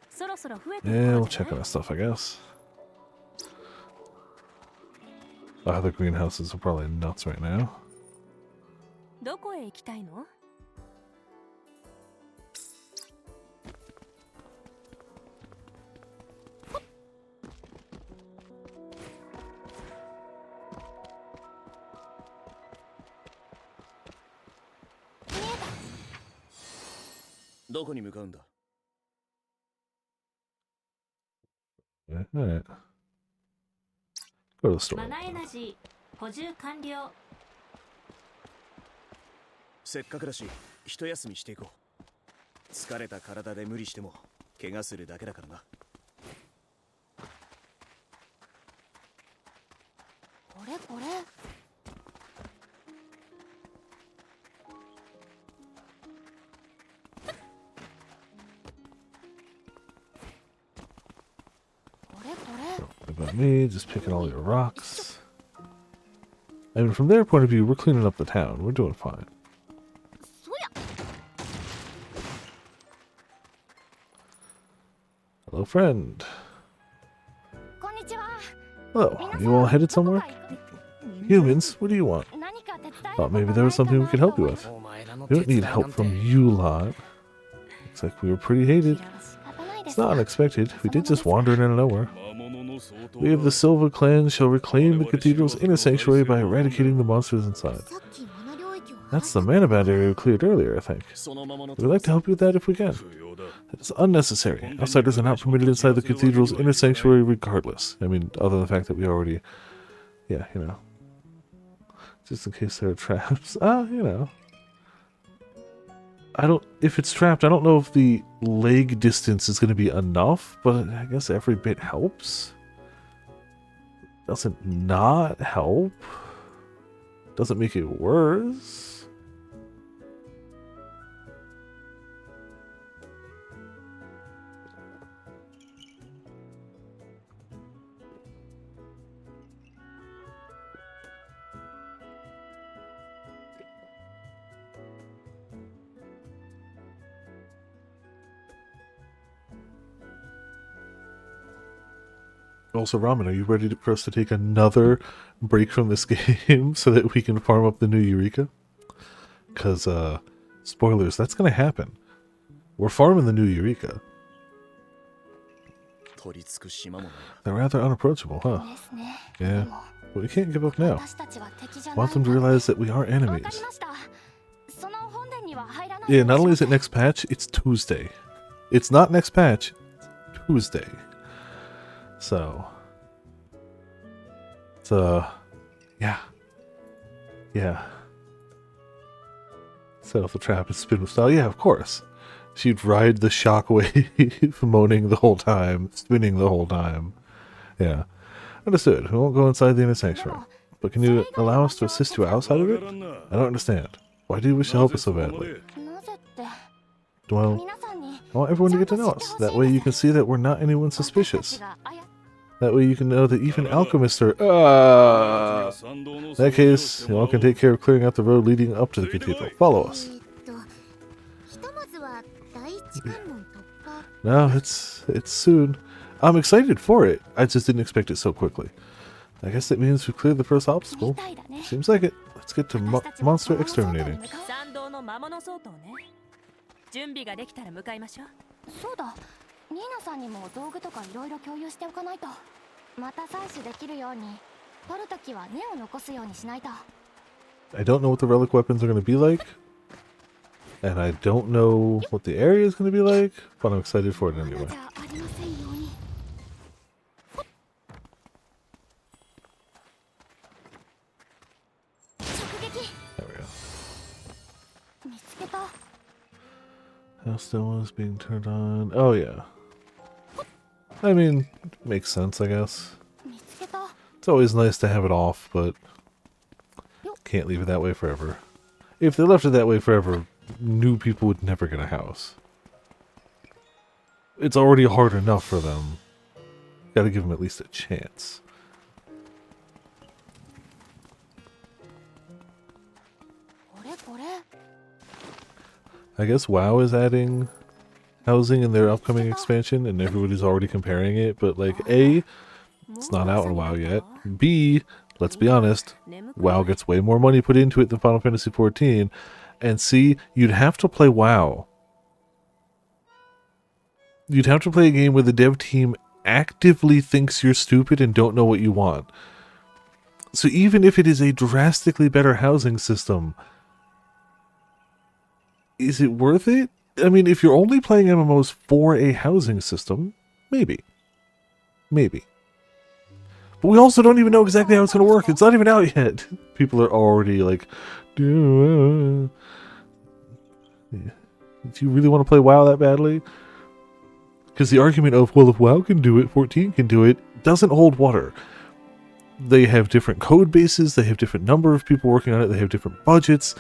そろそろ増えて Yeah, る we'll 頃じゃ check な on い that stuff, I guess. The greenhouses are probably nuts right now. どこへ行きたいの こどこに向かうんだ？ Alright. Go to the store. マナエナジー補充完了。せっかくだし一休みしていこう。疲れた体で無理しても怪我するだけだからな。これこれ。これこれ。 What about me? Just picking all your rocks. I mean, from their point of view, we're cleaning up the town. We're doing fine. そや。 Hello, friend. こんにちは。 Hello. 皆さん You all headed どこ somewhere? か行く？ Humans, what do you want? 何か手伝える Thought こと maybe there was something we could help you with. お前らの We 手 don't 伝い need なん help て from you lot. Looks like we were pretty hated. 仕方ないで It's す not が unexpected. We did just wander in out of nowhere. We of the Silva clan shall reclaim the cathedral's inner sanctuary by eradicating the monsters inside. さっきマナ領域を That's the Manabound area we cleared earlier, I think. そのままの We'd like to help you with that if we can. That is unnecessary. Outsiders are not permitted inside the cathedral's inner sanctuary regardless. I mean, other than the fact that we already... Yeah, you know. Just in case there are traps. You know. I don't... If it's trapped, I don't know if the leg distance is going to be enough, but I guess every bit helps. Doesn't not help. Doesn't make it worse. Also, Ramen, are you ready for us to take another break from this game so that we can farm up the new Eureka? Because, spoilers, that's going to happen. We're farming the new Eureka. 取り付く島もない。 They're rather unapproachable, huh? ですね。 Yeah. でも But we can't give up now. 私たちは敵じゃない Want them to realize that we are わか enemies. りました。その本殿には入らない Yeah, not only is it next patch, it's Tuesday. It's not next patch, it's Tuesday. So... It's, yeah. Yeah. Set off the trap and spin with style. Yeah, of course. She'd ride the shockwave, moaning the whole time, spinning the whole time. Yeah. Understood. We won't go inside the inner sanctuary. But can you allow us to assist you outside of it? I don't understand. Why do you wish to help us so badly? なぜって Well, 皆さんに I want everyone to get to know us. That way you can see that we're not anyone 私た suspicious. ちがあや That way you can know that even alchemists are... In that case, you all can take care of clearing out the road leading up to the cathedral. Follow us. ひとまずは第一関門突破 No, it's soon. I'm excited for it. I just didn't expect it so quickly. I guess that means we've cleared the first み obstacle. たいだね Seems like it. Let's get to 私たちも monster 魔物相当に exterminating. 向かう参道の魔物相当ね。準備ができたら向かいましょう。そうだニーナさんにも道具とかいろいろ共有しておかないとまた採取できるように取るときは根を残すようにしないと I don't know what the relic weapons are going to be like. And I don't know what the area is going to be like. But I'm excited for it 罠 anyway. じゃありませんように直撃 There we go. 見つけた House is being turned on. Oh, yeah. I mean, makes sense, I guess. 見つけた It's always nice to have it off, but can't leave it that way forever. If they left it that way forever, new people would never get a house. It's already hard enough for them. Gotta give them at least a chance. I guess WoW is adding housing in their upcoming expansion, and everybody's already comparing it, but like, A, it's not out in WoW yet. B, let's be honest, WoW gets way more money put into it than Final Fantasy XIV. And C, you'd have to play WoW. You'd have to play a game where the dev team actively thinks you're stupid and don't know what you want. So even if it is a drastically better housing system, is it worth it? I mean, if you're only playing MMOs for a housing system, maybe. Maybe. But we also don't even know exactly how it's going to work. It's not even out yet. People are already like, do you really want to play WoW that badly? Because the argument of, well, if WoW can do it, 14 can do it, doesn't hold water. They have different code bases, they have different number of people working on it, they have different budgets.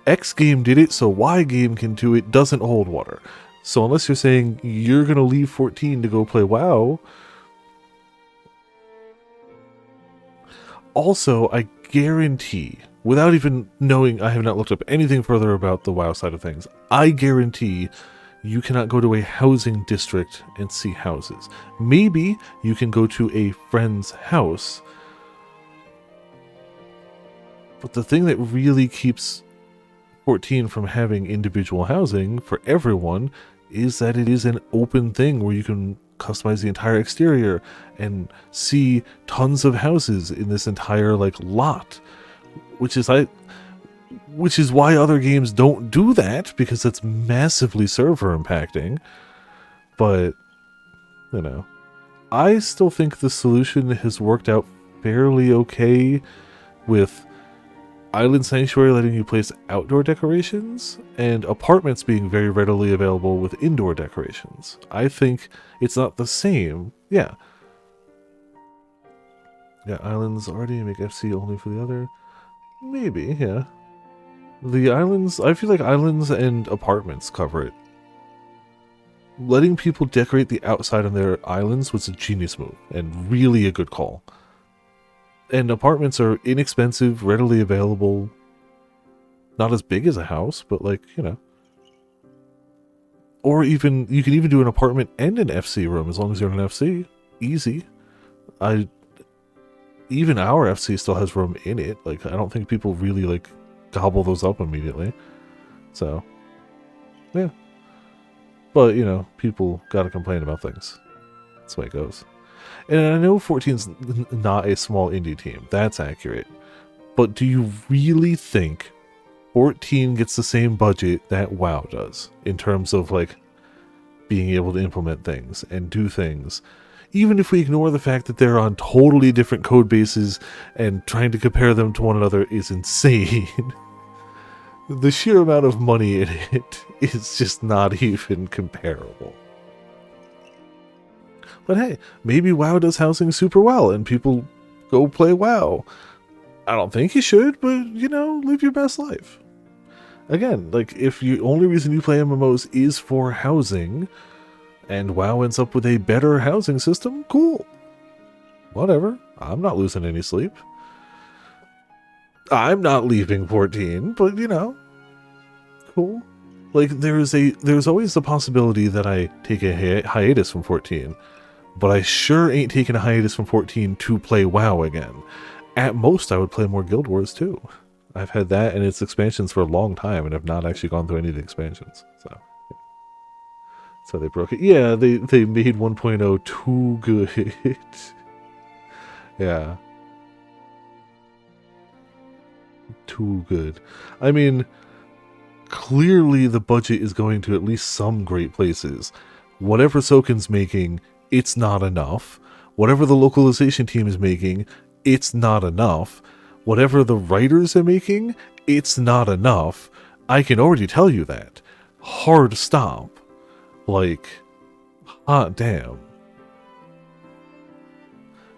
X game did it, so Y game can do it, doesn't hold water. So unless you're saying you're going to leave 14 to go play WoW... Also, I guarantee, without even knowing, I have not looked up anything further about the WoW side of things, I guarantee you cannot go to a housing district and see houses. Maybe you can go to a friend's house. But the thing that really keeps 14 from having individual housing for everyone is that it is an open thing where you can customize the entire exterior and see tons of houses in this entire like lot, which is why other games don't do that, because it's massively server impacting. But you know, I still think the solution has worked out fairly okay, with Island Sanctuary letting you place outdoor decorations, and apartments being very readily available with indoor decorations. I think it's not the same. Yeah. Yeah, islands already make FC only for the other. Maybe, yeah. The islands, I feel like islands and apartments cover it. Letting people decorate the outside on their islands was a genius move, and really a good call. And apartments are inexpensive, readily available. Not as big as a house, but like, you know. Or even, you can even do an apartment and an FC room as long as you're in an FC. Easy. Even our FC still has room in it. Like, I don't think people really, like, gobble those up immediately. So, yeah. But, you know, people gotta complain about things. That's the way it goes. And I know 14's not a small indie team. That's accurate. But do you really think 14 gets the same budget that WoW does in terms of like being able to implement things and do things? Even if we ignore the fact that they're on totally different code bases and trying to compare them to one another is insane. The sheer amount of money in it is just not even comparable. But hey, maybe WoW does housing super well and people go play WoW. I don't think you should, but, you know, live your best life. Again, like, if the only reason you play MMOs is for housing, and WoW ends up with a better housing system, cool. Whatever. I'm not losing any sleep. I'm not leaving 14, but, you know, cool. Like, there's always the possibility that I take a hiatus from 14. But I sure ain't taking a hiatus from 14 to play WoW again. At most, I would play more Guild Wars too. I've had that and its expansions for a long time, and have not actually gone through any of the expansions. So they broke it. Yeah, they made 1.0 too good. Yeah. Too good. I mean, clearly the budget is going to at least some great places. Whatever Soken's making, it's not enough. Whatever the localization team is making, it's not enough. Whatever the writers are making, it's not enough. I can already tell you that. Hard stop. Like, hot damn.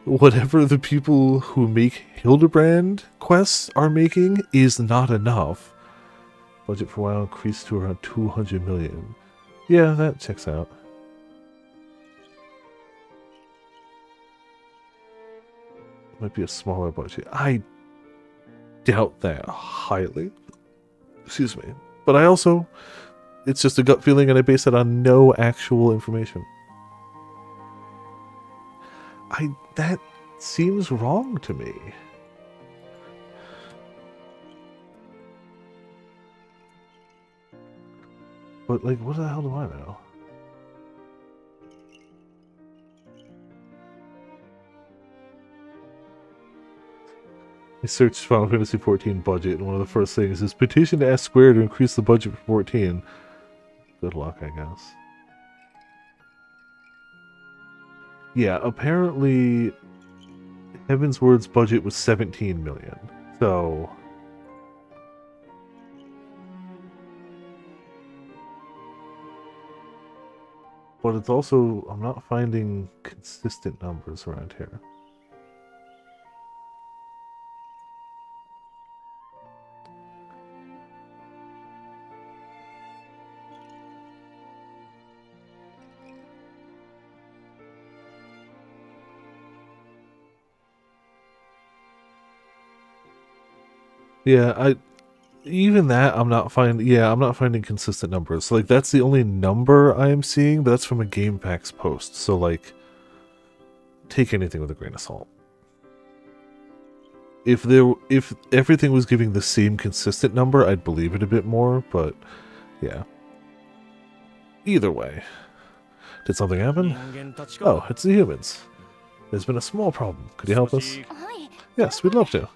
Whatever the people who make Hildebrand quests are making is not enough. Budget for WoW increased to around 200 million. Yeah, that checks out. Might be a smaller budget. I doubt that highly. Excuse me. But I also, it's just a gut feeling and I base it on no actual information. That seems wrong to me. But like, what the hell do I know? I searched Final Fantasy XIV budget, and one of the first things is petition to ask Square to increase the budget for 14. Good luck, I guess. Yeah, apparently Heaven's Word's budget was 17 million. So but it's also, I'm not finding consistent numbers around here. Yeah, even that I'm not finding consistent numbers. Like that's the only number I am seeing, but that's from a GamePax post. So like take anything with a grain of salt. If everything was giving the same consistent number, I'd believe it a bit more, but yeah. Either way. Did something happen? Oh, it's the humans. There's been a small problem. Could you help us? はい。 Yes, we'd love to.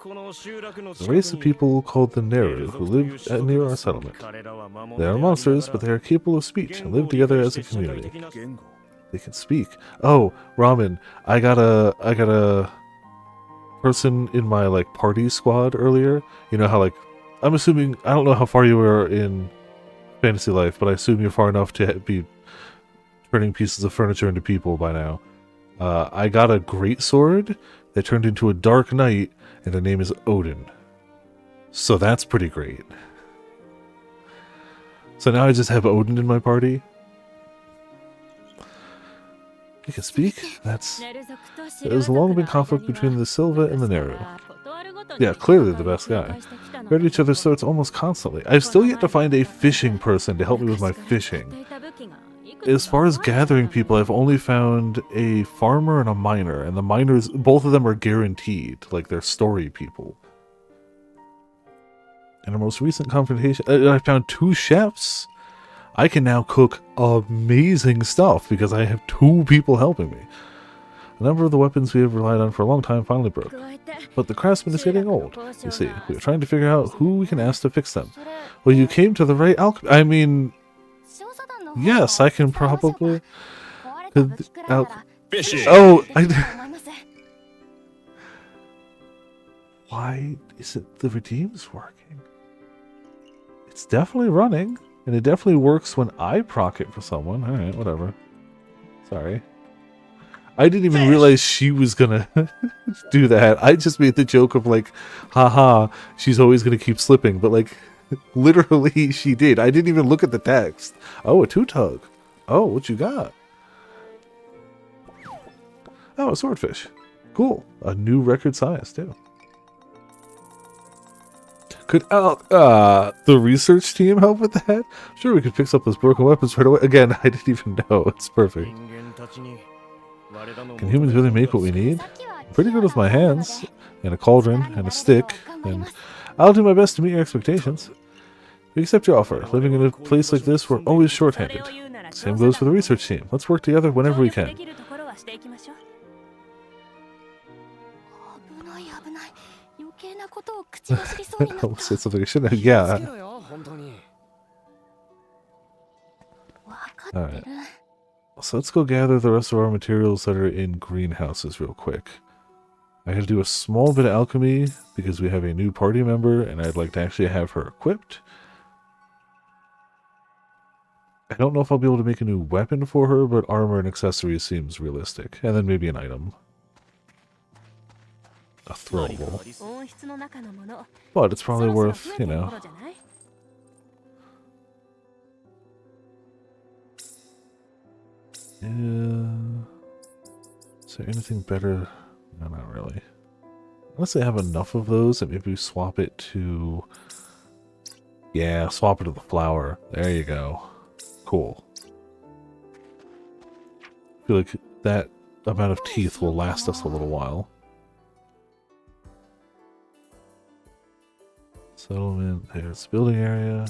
The race of people called the Neru who live near our settlement. They are monsters, but they are capable of speech and live together as a community. They can speak. Oh, Ramen, I got a person in my like party squad earlier. You know how like I'm assuming, I don't know how far you are in Fantasy Life, but I assume you're far enough to be turning pieces of furniture into people by now. I got a great sword that turned into a dark knight, and her name is Odin. So that's pretty great. So now I just have Odin in my party. You can speak? There's long been conflict between the Silva and the Neru. Yeah, clearly the best guy. We're at each other's throats almost constantly. I've still yet to find a fishing person to help me with my fishing. As far as gathering people, I've only found a farmer and a miner, and the miners, both of them are guaranteed, like they're story people. In our most recent confrontation, I found 2 chefs. I can now cook amazing stuff because I have 2 people helping me. A number of the weapons we have relied on for a long time finally broke. But the craftsman is getting old. You see, we are trying to figure out who we can ask to fix them. Well, you came to the right I mean, yes, I can probably... Oh, Why isn't the Redeems working? It's definitely running, and it definitely works when I proc it for someone. Alright, whatever. Sorry. I didn't even realize she was gonna do that. I just made the joke of like, haha, she's always gonna keep slipping, but like, literally she did. I didn't even look at the text. Oh, a 2-tug. Oh, what you got? Oh, a swordfish. Cool. A new record size, too. Could the research team help with that? Sure, we could fix up those broken weapons right away. Again, I didn't even know. It's perfect. Can humans really make what we need? I'm pretty good with my hands, and a cauldron, and a stick, and I'll do my best to meet your expectations. We accept your offer. Living in a place like this, we're always short-handed. Same goes for the research team. Let's work together whenever we can. I almost said something I shouldn't have. Yeah. Alright. So let's go gather the rest of our materials that are in greenhouses real quick. I gotta do a small bit of alchemy because we have a new party member and I'd like to actually have her equipped. I don't know if I'll be able to make a new weapon for her, but armor and accessories seems realistic. And then maybe an item. A throwable. But it's probably worth, you know. Is there anything better? No, not really. Unless they have enough of those, that maybe we swap it to... Yeah, swap it to the flower. There you go. Cool. I feel like that amount of teeth will last us a little while. Settlement, there's building area.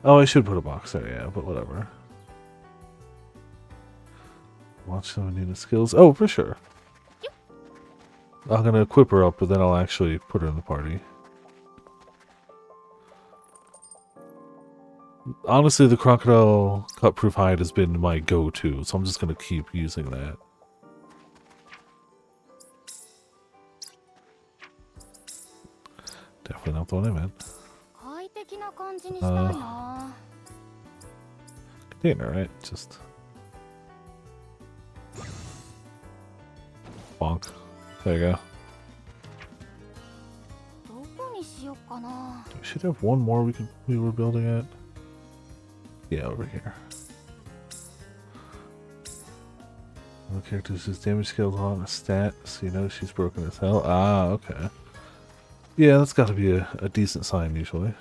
Oh, I should put a box there, yeah, but whatever. Watch some needed skills. Oh, for sure. I'm gonna equip her up, but then I'll actually put her in the party. Honestly, the crocodile cut-proof hide has been my go-to, so I'm just gonna keep using that. Definitely not the one I meant. 快適な感じにしたいな。 Container, right? Just bonk. There you go. どこにしようかな。 We should have one more we were building at. Yeah, over here. The character's damage scale on a stat, so you know she's broken as hell. Ah, okay. Yeah, that's got to be a decent sign usually.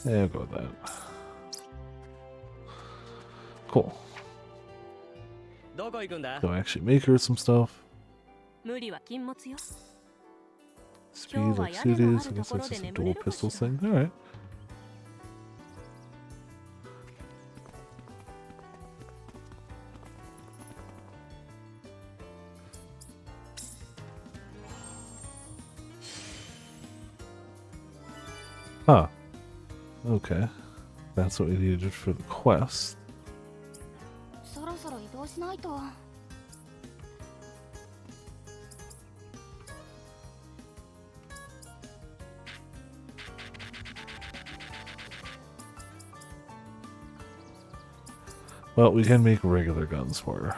Yeah, I'll go with that. Cool. どこ行くんだ？ So actually make her some stuff. 無理は禁物よ。 Speed like cities. I guess that's just a dual pistols thing. Alright. Huh. Okay. That's what we needed for the quest. そろそろ移動しないと。 Well, we can make regular guns for her.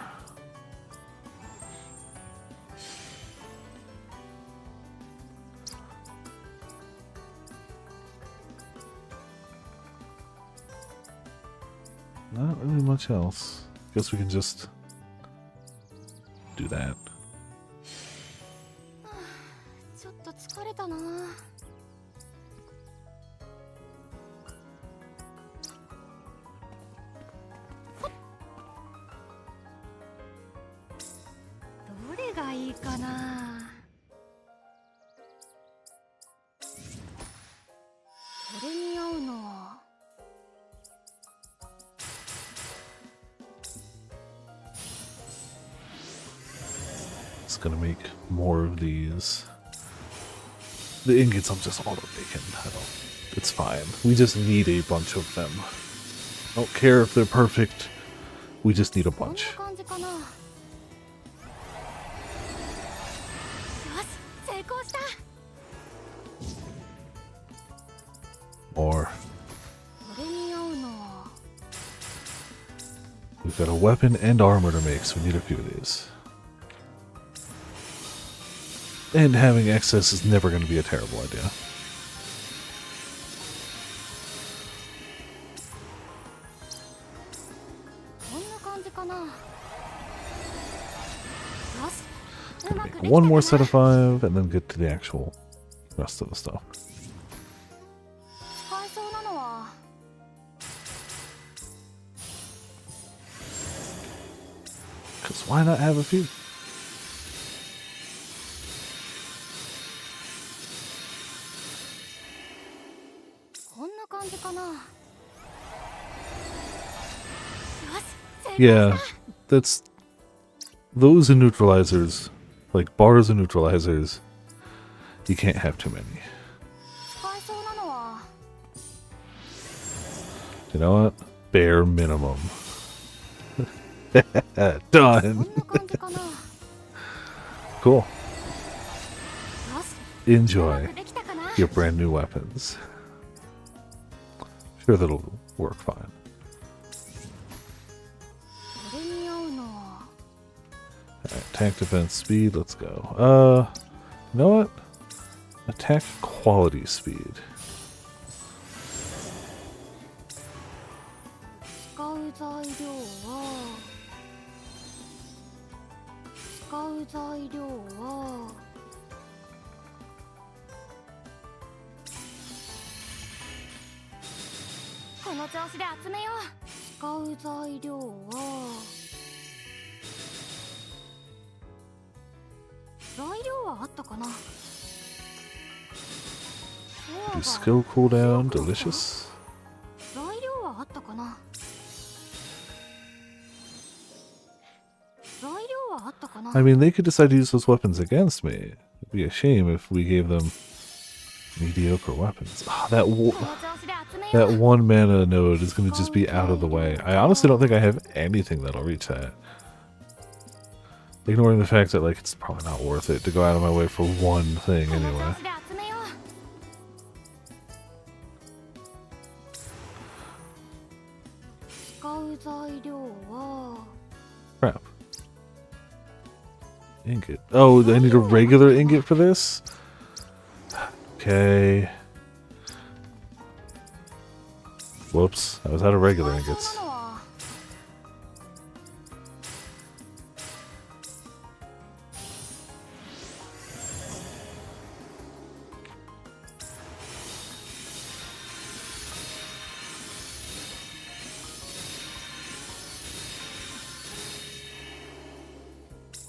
Not really much else. Guess we can just do that. ちょっと疲れたな。 どれがいいかな。これに合うのは。 It's gonna make more of these. The ingots I'm just auto making. It's fine. We just need a bunch of them. I don't care if they're perfect. We just need a こんな bunch. 感じかな。よし、成功した。 Or これに合うのは。 we've got a weapon and armor to make, so we need a few of these. And having excess is never going to be a terrible idea. こんな感じかな。よし、うまくできたか Make な。 one more set of 5 and then get to the actual rest of the stuff. 使えそうなのは。 Because why not have a few? こんな感じかな。よし、成功した。 Yeah, that's... Those and neutralizers, like bars and neutralizers, you can't have too many. 使えそうなのは。 You know what? Bare minimum. こ Done! んな感じかな。よ Cool. し、うま Enjoy くできたかな。 your brand new weapons. Sure, that'll work fine. これに合うのは。 Alright, attack, defense, speed, let's go. You know what? Attack quality speed. 使う材料は。使う材料は。 この調子で集めよう。使う材料は。材料はあったかな。Do skill cooldown, delicious. 材料はあったかな。材料はあったかな。 I mean, they could decide to use those weapons against me. It'd be a shame if we gave them mediocre weapons. Ah, that この調子で集めよ that 1 mana node is going to just be out of the way. I honestly don't think I have anything that'll reach that. Ignoring the fact that, like, it's probably not worth it to go out of my way for one thing この anyway. 調子で集めよう。使う材料は Crap. Ingot. Oh, I need a regular ingot for this? Okay. Whoops. I was out of regular そん ingots. なのは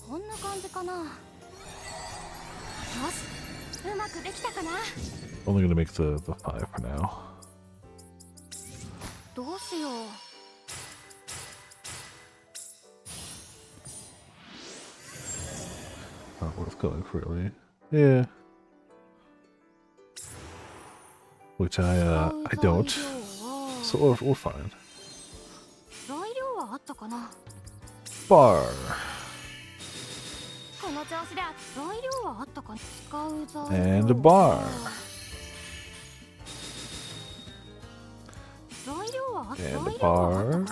こんな感じかな。よし、うまくできたかな。 Only gonna make the 5 for now. どうしよう。 Not worth going for, really. Yeah. Which I don't. 使う材料は So we're fine. 材料はあったかな。 Bar. この調子で材料はあったかな。使う材料 And a bar. 材料はあった And a 材料はあった bar. かな。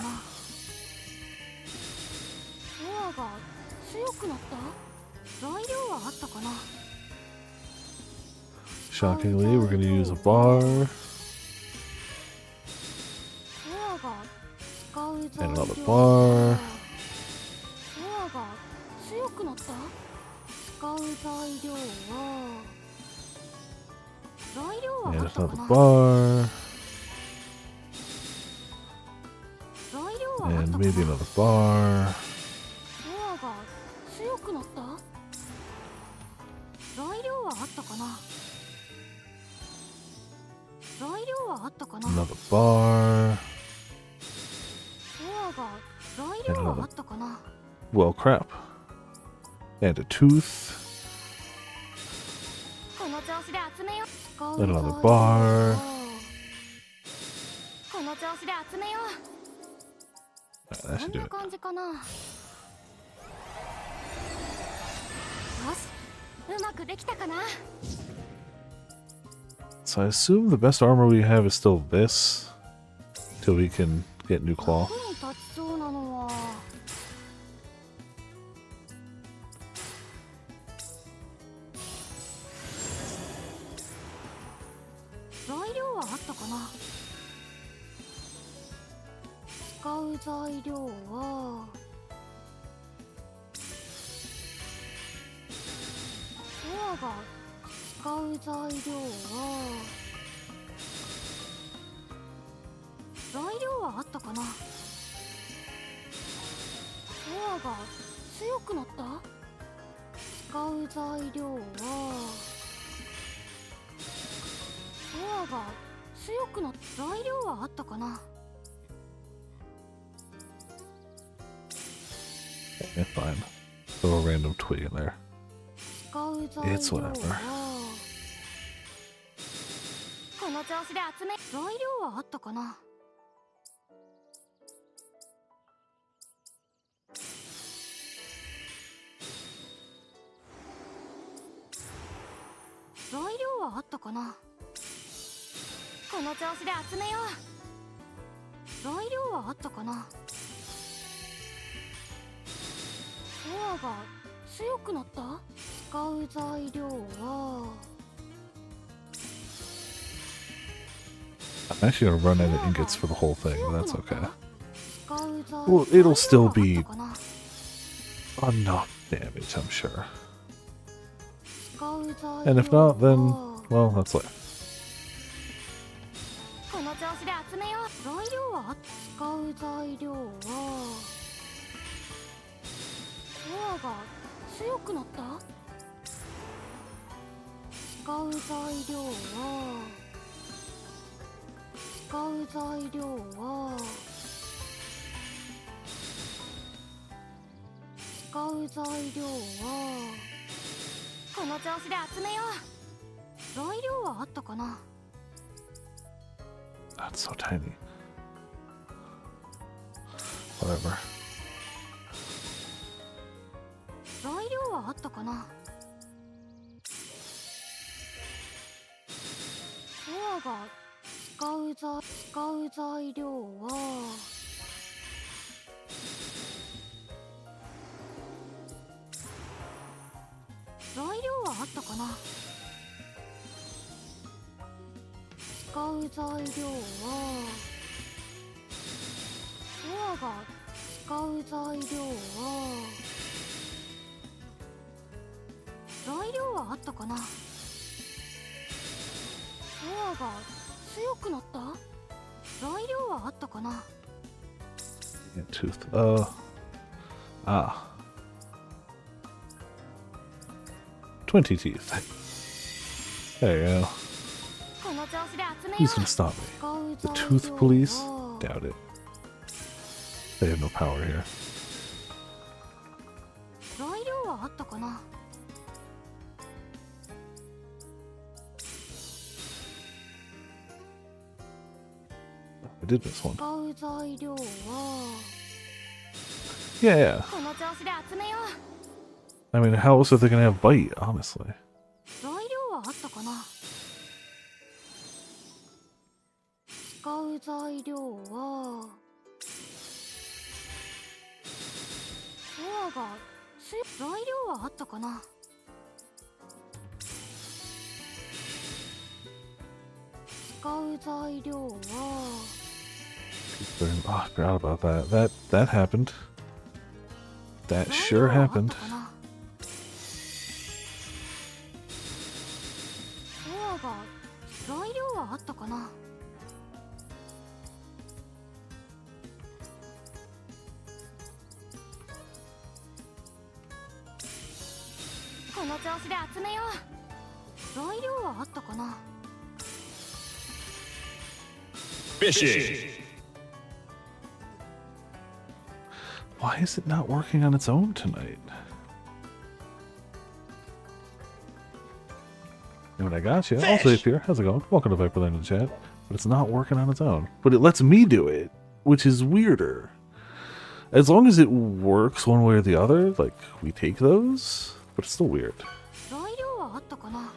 ドアが強くなった。材料はあったかな。 Shockingly, we're gonna use a bar. ドアが使う材 And 料 another bar. ドアが強くなった。使う材料は材料は And あったか another な。 bar. 材料はあった And か maybe な。 another bar. ドアが強くなった。材料はあったかな。材料はあったかな。 Another bar. ドアが材料はあったかな。 Well, crap. And a tooth. この調子で集めよう。使う And 材 another 料 bar. はこの調子で集めよう。 Alright, that こ should ん do な it. 感じかな。よし、うまくできたかな。 So I assume the best armor we have is still this. Till we can get new claw. 役に立ちそうなのは材料はあったかな。使う材料はドアが使う材料は材料はあったかな。ドアが強くなった。使う材料はドアが強くなった材料はあったかな。 Yeah, fine. Throw a random twig in there. 使う材料 It's は whatever. この調子で集め材料はあったかな。材料はあったかな。この調子で集めよう。材料はあったかな。ドアが強くなった。使う材料は I'm actually gonna run out of ingots for the whole thing, but that's okay. 使う材 Well, it'll still 材 be 料はあったかな。 enough damage, I'm sure. 使う材 And if not, 料 then, は well, that's life. この調子で集めよう。材料はあ使う材料はドアが強くなった。使う材料は使う材料は使う材料はこの調子で集めよう。材料はあったかな。 That's so tiny. Whatever. 材料はあったかな。コアが使う材料は材料はあったかな。使う材料はコアが使う材料は材料はあったかな。コアが強くなった。材料はあったかな。 Yeah, tooth. Ah. 20 teeth. There you go. この調子で集めよ Who's gonna stop me? The tooth police? Doubt it. They have no power here. 材料はあったかな。 I did miss one. 使う材料は Yeah, yeah. この調子で集めよう。 I mean, how else are they gonna have bite, honestly? 材料はあったかな。使う材料はコアが材料はあったかな。使う材料は Oh, I forgot about that. That happened. That sure 材料はあっ happened. たかな。コアが材料はあったかな。この調子で集めよう。材料はあったかな。 Fishing! Why is it not working on its own tonight? And I got you. Also, here. How's it going? Welcome to Viperland in the chat. But it's not working on its own. But it lets me do it, which is weirder. As long as it works one way or the other, like, we take those, but it's still weird. 材料はあったかな。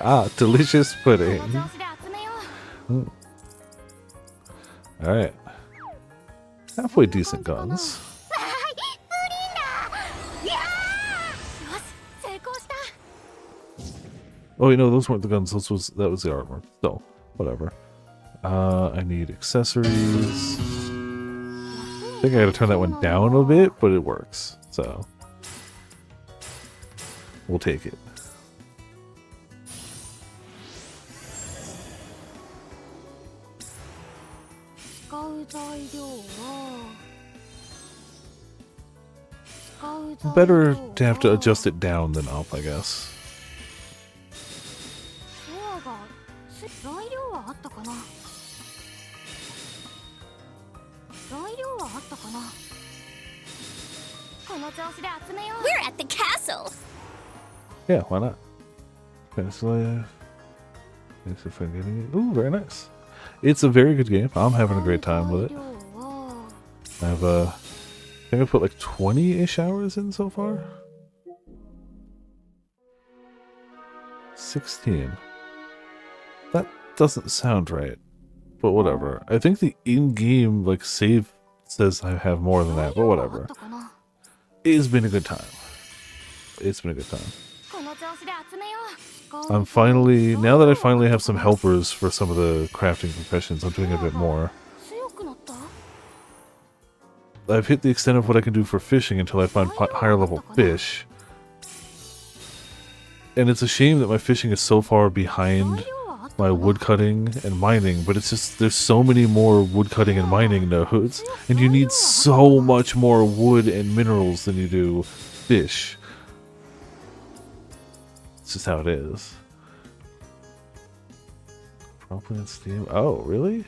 Ah, delicious この pudding. 調子で集めよう。 Alright. Halfway decent guns. よし、成功した。 Oh, wait, no, those weren't the guns. That was the armor. So, whatever. I need accessories. I think I gotta turn that one down a bit, but it works. So, we'll take it. 使う材料は使う材料は Better to have to adjust it down than up, I guess. コアが材料はあったかな。材料はあったかな。この調子で集めよう。 We're at the castle. Yeah, why not? Finish life. Thanks for getting it. Ooh, very nice. It's a very good game. I'm having a great time with it. 材料は I've I think I've put like 20-ish hours in so far. 16. That doesn't sound right, but whatever. I think the in-game like save says I have more than that, but あっ whatever. たかな。 It's been a good time. It's been a good time. この調子で集めよう。 I'm finally, now that I finally have some helpers for some of the crafting professions, I'm doing a bit more. 強くなった。 I've hit the extent of what I can do for fishing until I find higher level fish. And it's a shame that my fishing is so far behind 材料はあった my woodcutting and mining, but it's just, there's so many more woodcutting and mining nodes, and you need so much more wood and minerals than you do fish. It's just how it is. Probably on Steam. Oh, really?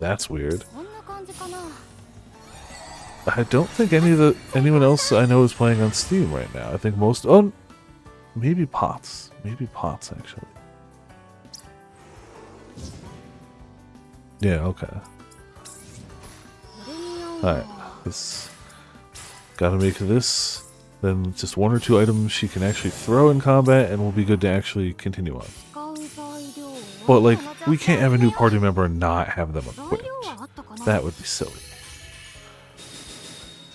That's weird. こんな感じかな。 I don't think anyone else I know is playing on Steam right now. I think most. Oh, maybe Pots. Maybe Pots actually. Yeah. Okay. これに合うの All right. This. Gotta make this. Then just 1 or 2 items she can actually throw in combat, and we'll be good to actually continue on. 使う材料は But like, we can't have a new party member and not have them 材 equipped. 料はあったかな。 That would be silly.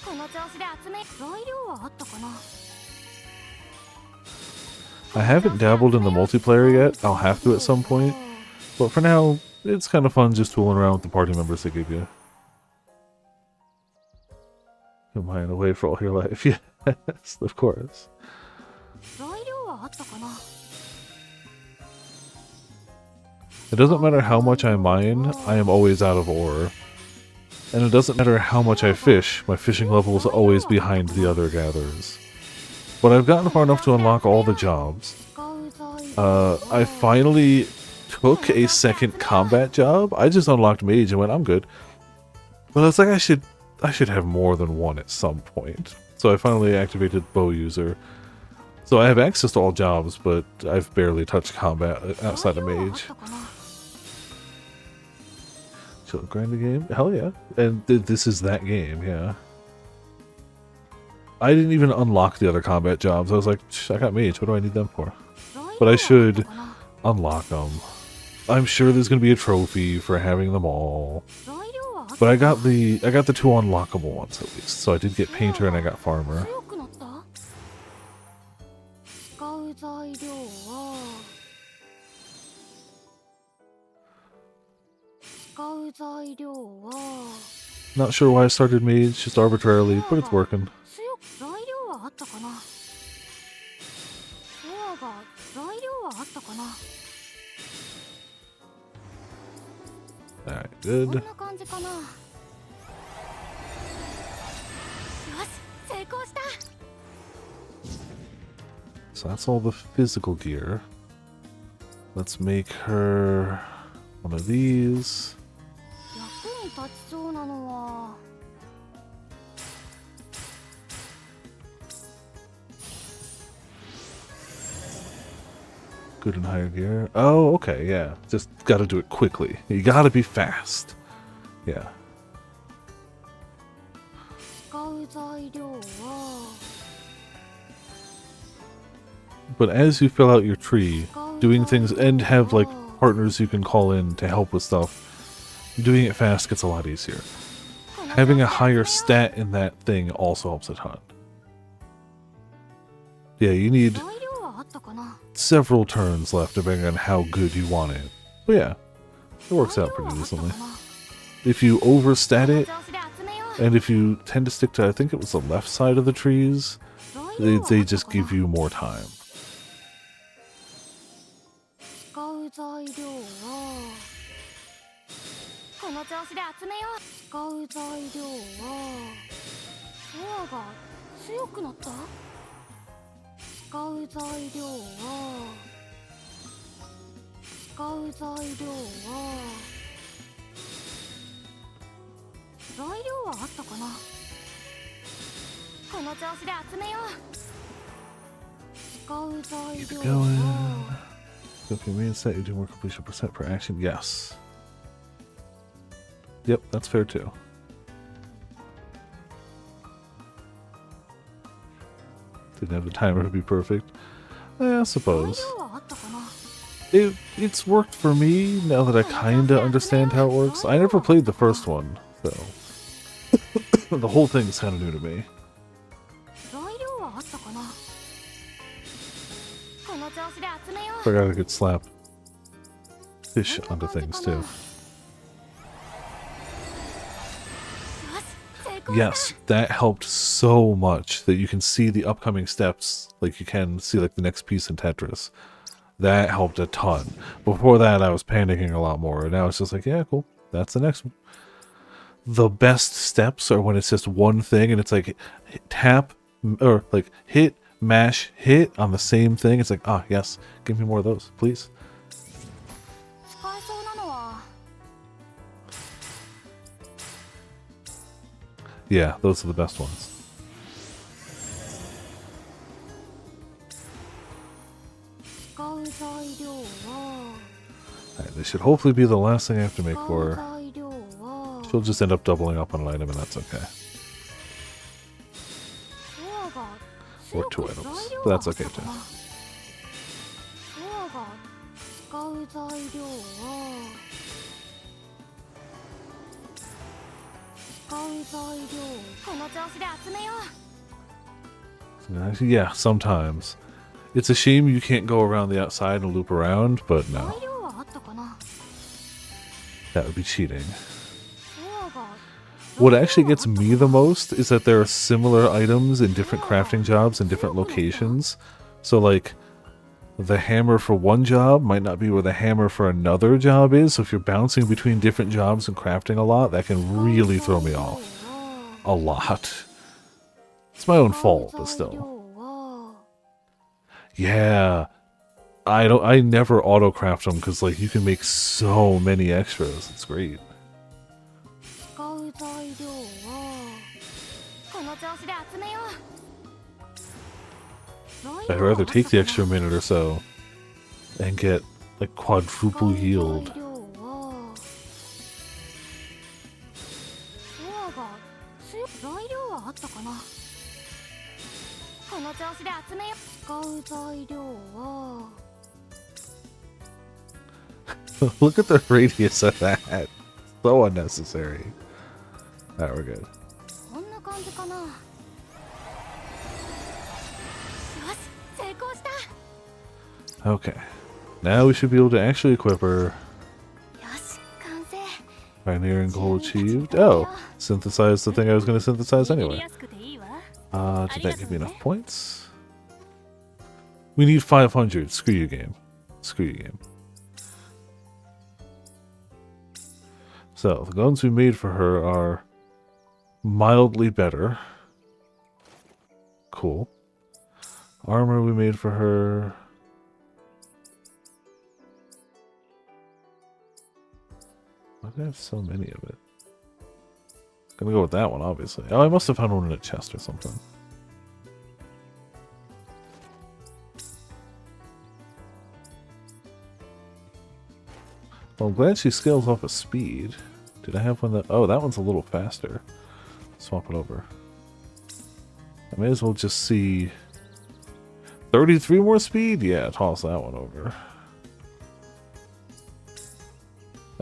この調子で集め材料はあったかな。 I haven't dabbled in the multiplayer yet. I'll have to at some point. But for now, it's kind of fun just tooling around with the party members they give you. Am I away for all your life? Yes, of course. 材料はあったかな。 It doesn't matter how much I mine, I am always out of ore. And it doesn't matter how much I fish, my fishing level is always behind the other gatherers. But I've gotten far enough to unlock all the jobs. 使う材料 I finally took a second combat job. I just unlocked mage and went, I'm good. But I was like, I should have more than one at some point. So I finally activated bow user. So I have access to all jobs, but I've barely touched combat outside of 材料はあっ mage. たかな。 Chill grind the game? Hell yeah. And this is that game, yeah. I didn't even unlock the other combat jobs. I was like, I got mage, what do I need them for? 材料 But I はあった should かな。 unlock them. I'm sure there's gonna be a trophy for having them all. 材料はあった But I got the 2 unlockable ones at least. So I did get painter and I got farmer. 強くなった。使う材料は使う材料は Not sure why I started mage, just arbitrarily, but it's working. 強く材料はあったかな。ソアが材料はあったかな。 Alright, こん good. な感じかな。よし、成功した。 So that's all the physical gear. Let's make her one of these. 役に立ちそうなのは Good and higher gear. Oh, okay, yeah. Just gotta do it quickly. You gotta be fast. Yeah. 使う材料は But as you fill out your tree, doing things and have like partners you can call in to help with stuff, doing it fast gets a lot easier. Having a higher stat in that thing also helps a ton. Yeah, you need 材料はあったかな。 several turns left depending on how good you want it. But yeah, it works 材 out 料は pretty あったか decently. な。 If you overstat この it, 調子で集めよう。 and if you tend to stick to, I think it was the left side of the trees, 材料はあったか they な。 just give you more time. 使う材料はこの調子で集めよう。使う材料はソアが強くなった。使う材料は使う材料は材料はあったかな。この調子で集めよう。使う材 Keep 料 it going. は Okay, reinstate, you do more completion percent per action. Yes. Yep, that's fair too. Didn't have the timer to be perfect. I 材 suppose. 料はあったかな。 It's worked for me now that I kinda understand how it works. I never played the first one, so the whole thing is kinda new to me. 材料はあったかな。この調子で集めよう。 Forgot I could slap fish onto things too. よし、成功。 Yes, that helped so much that you can see the upcoming steps, like you can see like the next piece in Tetris. That helped a ton. Before that, I was panicking a lot more, and now it's just like, yeah, cool. That's the next one. The best steps are when it's just one thing, and it's like tap or like hit, mash hit on the same thing. It's like, ah, yes, give me more of those, please. 使えそうなのは Yeah, those are the best ones. 使う材料は Alright, this should hopefully be the last thing I have to make 使う for her. 材料は She'll just end up doubling up on an item, and that's okay. ソアが Or 強 two く items, 材料 but が that's あった okay か too. なソアが使う材料は使う材料この調子で集めよう Yeah, sometimes. It's a shame you can't go around the outside and loop around, but 材 no, 料はあったかな that would be cheating. ソアが What actually gets me the most is that there are similar items in different crafting jobs in different locations. So, like, the hammer for one job might not be where the hammer for another job is. So if you're bouncing between different jobs and crafting a lot, that can really throw me off. A lot. It's my own fault, but 材料 still. は Yeah. I never auto craft them because, like, you can make so many extras. It's great. 使う材料はこの調子で集めよう I'd rather take the extra minute or so and get, like, quadruple yield. 材料はソアが強い材料はあったかなこの調子で集めよう使う材料は Look at the radius of that. So unnecessary. Alright, we're good. こんな感じかなよし成功した Okay. Now we should be able to actually equip her. よし完成 Pioneering goal achieved. Oh, synthesize the thing I was going to synthesize 握り anyway. やすくていいわ Did that give me enough points? We need 500. Screw you, game. Screw you, game. So, the guns we made for her are mildly better. Cool. Armor we made for her. Why do I have so many of it? Gonna go with that one, obviously. Oh, I must have found one in a chest or something. Well, I'm glad she scales off of speed. Did I have one that... Oh, that one's a little faster. Swap it over. I may as well just see... 33 more speed? Yeah, toss that one over.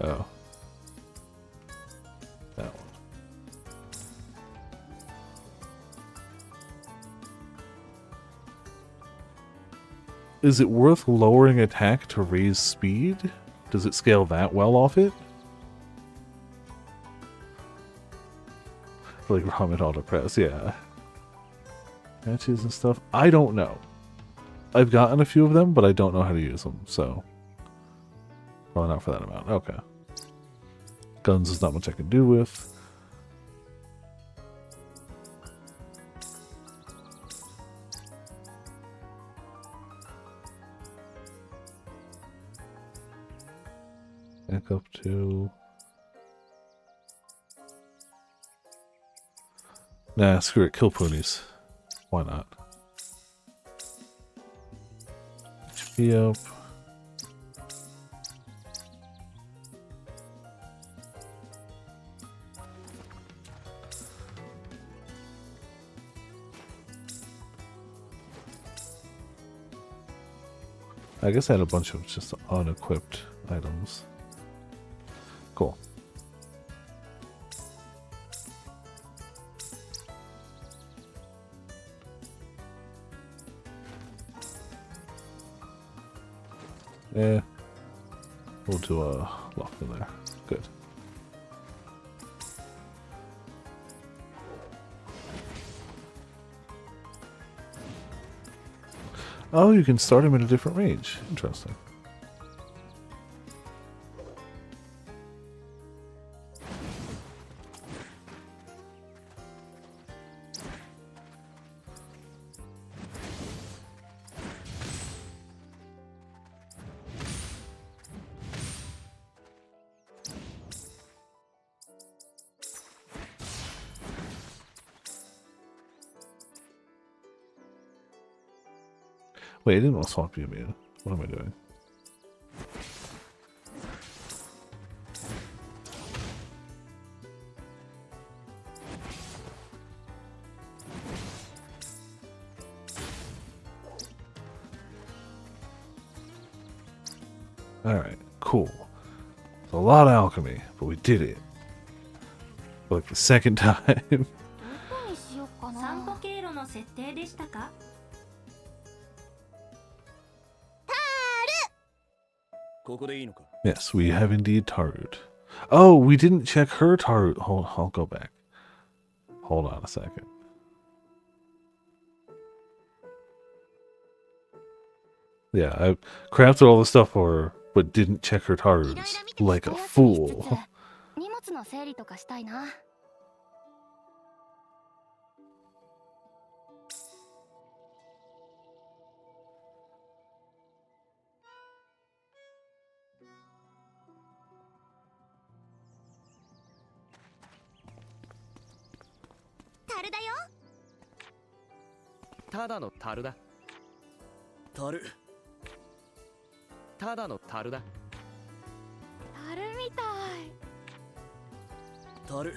Oh. That one. Is it worth lowering attack to raise speed? Does it scale that well off it? Like ramen auto press, yeah. Matches and stuff. I don't know. I've gotten a few of them, but I don't know how to use them, so probably not for that amount. Okay. Guns is not much I can do with. Back up to... Nah, screw it. Kill ponies. Why not? HP up. I guess I had a bunch of just unequipped items. Cool. Yeah. We'll do a lock in there. Good. Oh, you can start him at a different range. Interesting. Wait, I didn't want to swap Yumia. What am I doing? Alright, cool. It's a lot of alchemy, but we did it. For like the second time. どこにしようか散歩な。経路の設定でしたか？ここでいいのか？ Yes, we have indeed Tarut. Oh, we didn't check her Tarut. Hold, I'll go back. Hold on a second. Yeah, I crafted all the stuff for her, but didn't check her いろいろ Taruts 見て like a 一休みしつつ fool. 荷物の整理とかしたいな。樽だよ。ただの樽だ。樽。ただの樽だ。樽みたい。樽。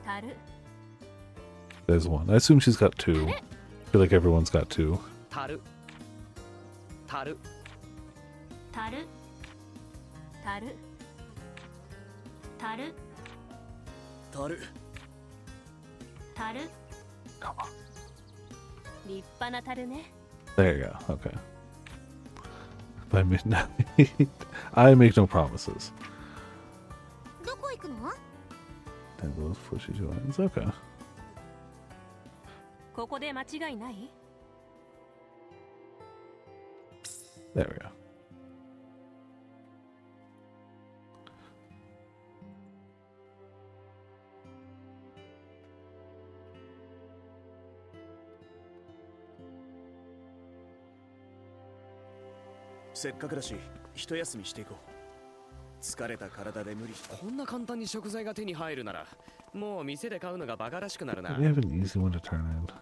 樽。 There's one. I assume she's got two. I feel like everyone's got two. 樽。樽。樽。樽。樽。樽。樽。 Come on. 立派な樽ね。 There you go. Okay. By midnight, I make no promises. どこ行くの？ And those pushy joins. Okay. ここで間違いない？ There we go.「せっかくだし一休みしていこう。疲れた体で無理して。こんな簡単に食材が手に入るなら、もう店で買うのがバカらしくなるな。 We have an easy one to turn in. ど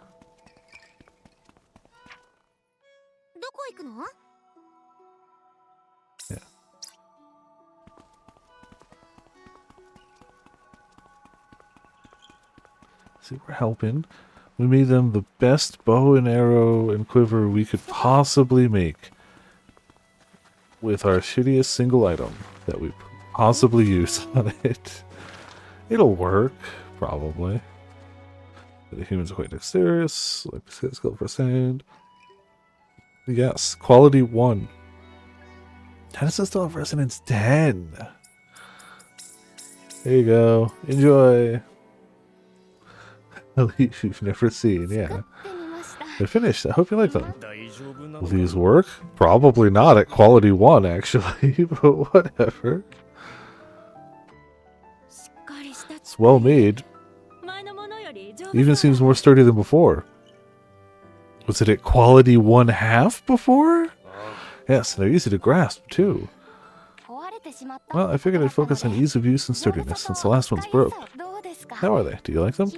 こ行くの？ Yeah. See, we're helping. We made them the best bow and arrow and quiver we could possibly make with our shittiest single item that we possibly use on it. It'll work, probably. The humans are quite dexterous, like the skill for sand. Yes, quality 1. How does this still have resonance 10? There you go. Enjoy. A leaf you've never seen, 作っ yeah. てみました。 They're finished. I hope you like them. 大丈夫な Will のか？ these work? Probably not at quality 1, actually, but whatever. しっかりした。 It's well made. 前のものより丈夫 Even そう seems more sturdy than before. Was it at quality 1/2 before? Yes, they're easy to grasp, too. 壊れてしまった。 Well, I figured I'd focus on ease of use and sturdiness since the last one's broke. どうですか？ How are they? Do you like them?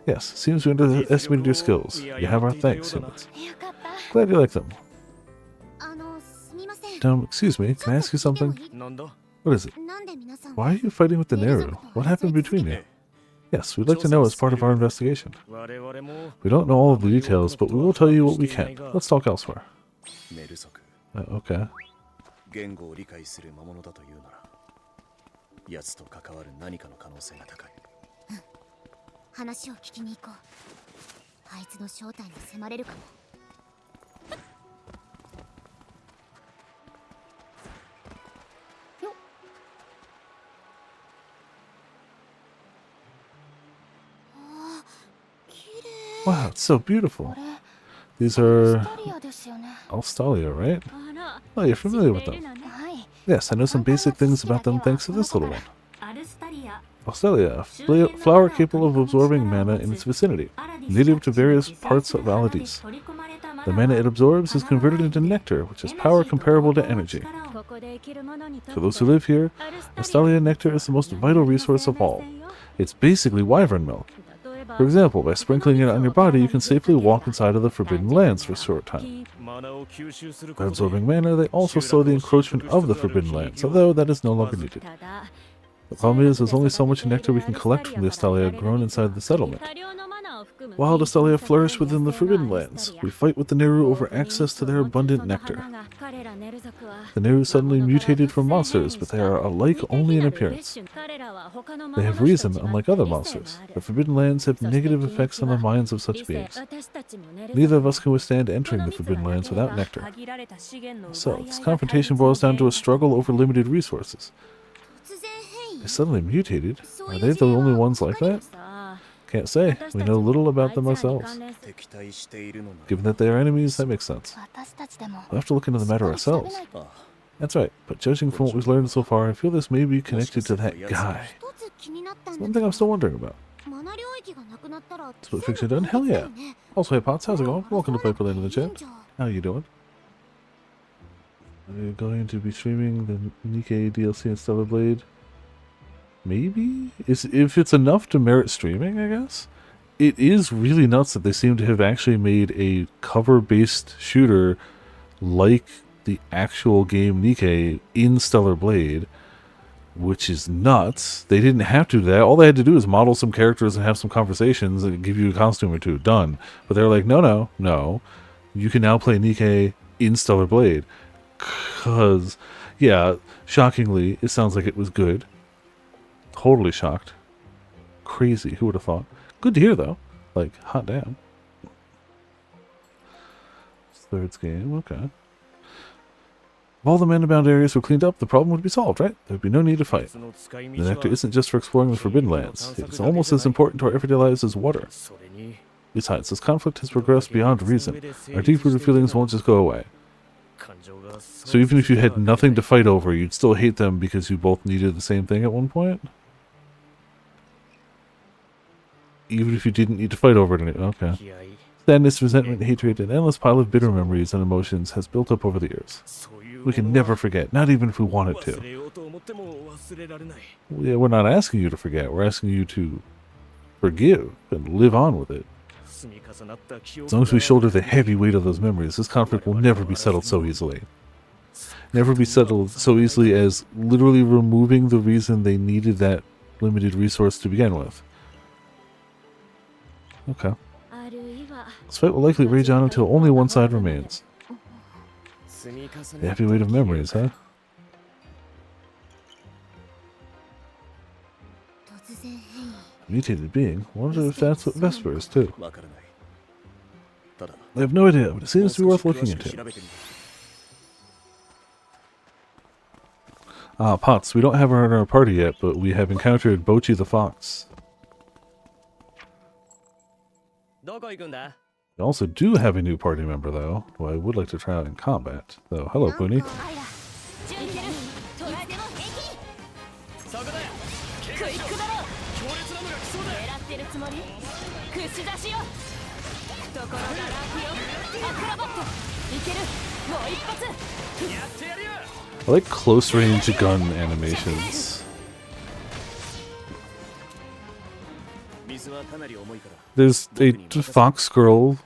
Yes, seems we underestimated your skills. You have our thanks, humans. よかった。 Glad you like them. すみません。 Excuse me, can I ask you something? なんだ？ What is it? なんで皆さん Why are you fighting with the Neru? What happened between you? Yes, we'd like to know as part of our investigation. 我々も We don't know all of the details, but we will tell you what we can. Let's talk elsewhere. メルソク Okay. 言語を理解する魔物だというなら、奴と関わる何かの可能性が高い。話を聞きに行こう。あいつの正体に迫れるかも。よっ。あー、綺麗。 Wow, it's so beautiful. これ These ス are タリアですよね。 Alstalia, right? あら Oh, you're familiar with 知ってい them. るのね。はい。 Yes, I know some basic things about them thanks to this little one. アルスタリア Alstalia, flower capable of absorbing mana in its vicinity, native to various parts of Alades. The mana it absorbs is converted into nectar, which has power comparable to energy. ここで生きる者にとって For those who live here, アルスタリア Alstalia nectar is the most vital resource of all. It's basically wyvern milk. 例えば For example, by sprinkling it on your body, you can safely walk inside of the Forbidden Lands for a short time. マナを吸収する By ことで absorbing mana, they also slow the encroachment of the Forbidden Lands, although that is no longer needed. ただ The problem is, there's only so much nectar we can collect from the Atelier grown inside the settlement. 多量のマナを含む Wild Atelier flourish within the Forbidden Lands. We fight with the Neru over access to their abundant nectar. 彼らネル族は The Neru suddenly mutated from monsters, but they are alike only in appearance. 彼らは他の They have reason, unlike other monsters. The Forbidden Lands have negative effects on the minds of such beings. 私たちもネル Neither of us can withstand entering the Forbidden Lands without nectar. 限られた資源の So, 奪い合い this が confrontation boils down to a struggle over limited resources. 突然変異 They suddenly mutated? そう Are いう they 事 the 例は only ones like 他にも that? さあ Can't say. We know little about them あいつらに ourselves. 関連する 敵対しているのな Given that they are enemies, that makes sense. 私たちでも We'll have to look into the matter しっかり調べ ourselves. ないとあ That's right, but judging from what we've learned so far, I feel this may be connected to that guy. 一つ気になったん It's だ one け thing ど I'm still wondering about. マナ領域がなくなったら Split fiction done? Hell yeah. Also, hey Potts, how's it going? Welcome to Piper Lane in the chat. How you doing? Are you going to be streaming the Nikkei DLC and Stellar Blade? Maybe? If it's enough to merit streaming, I guess? It is really nuts that they seem to have actually made a cover-based shooter like the actual game Nikkei in Stellar Blade, which is nuts. They didn't have to do that. All they had to do is model some characters and have some conversations and give you a costume or two. Done. But they were like, no. You can now play Nikkei in Stellar Blade. Because, yeah, shockingly, it sounds like it was good. Totally shocked. Crazy. Who would have thought? Good to hear, though. Like, hot damn. Third game, okay. If all the mana-bound areas were cleaned up, the problem would be solved, right? There would be no need to fight. その使い The 道は nectar isn't just for exploring the Forbidden Lands. It's almost as important to our everyday lives as water. それに Besides, this conflict has progressed beyond reason. Our deep-rooted feelings won't just go away. 感情が So even if you had nothing to fight over, you'd still hate them because you both needed the same thing at one point? Even if you didn't need to fight over it. Okay. 気合い Sadness, resentment, hatred, an endless pile of bitter memories and emotions has built up over the years. そういう We can ものは never forget, not even if we wanted 忘 to. れようと思っても忘れられない Yeah, we're not asking you to forget, we're asking you to forgive and live on with it. 積み重なった記 As 憶 long as we が shoulder the heavy weight of those memories, this conflict will never be settled so easily. Never be settled so easily as literally removing the reason they needed that limited resource to begin with. Okay. あるいは This fight will likely rage on until only one side remains. 積み重 The ね heavy weight of memories, huh? 突然変異 Mutated being. Wonder if that's what Vesper is too. わからないただ I have no idea, but it もう seems to be 少 worth し詳 looking しく into. 調べてみる Ah, Potts, we don't have her in our party yet, but we have encountered Bochi the Fox. どこ行くんだ We also do have a new party member, though, who I would like to try out in combat. So, hello, Puni. アイラ準備でトライでも平気そこだクイックだろ強烈なのが来そうだ狙ってるつもり串出しよ懐が楽よアクロバットいけるもう一発やってやるよ I like close range gun animations. 水はかなり重いから There's a fox girl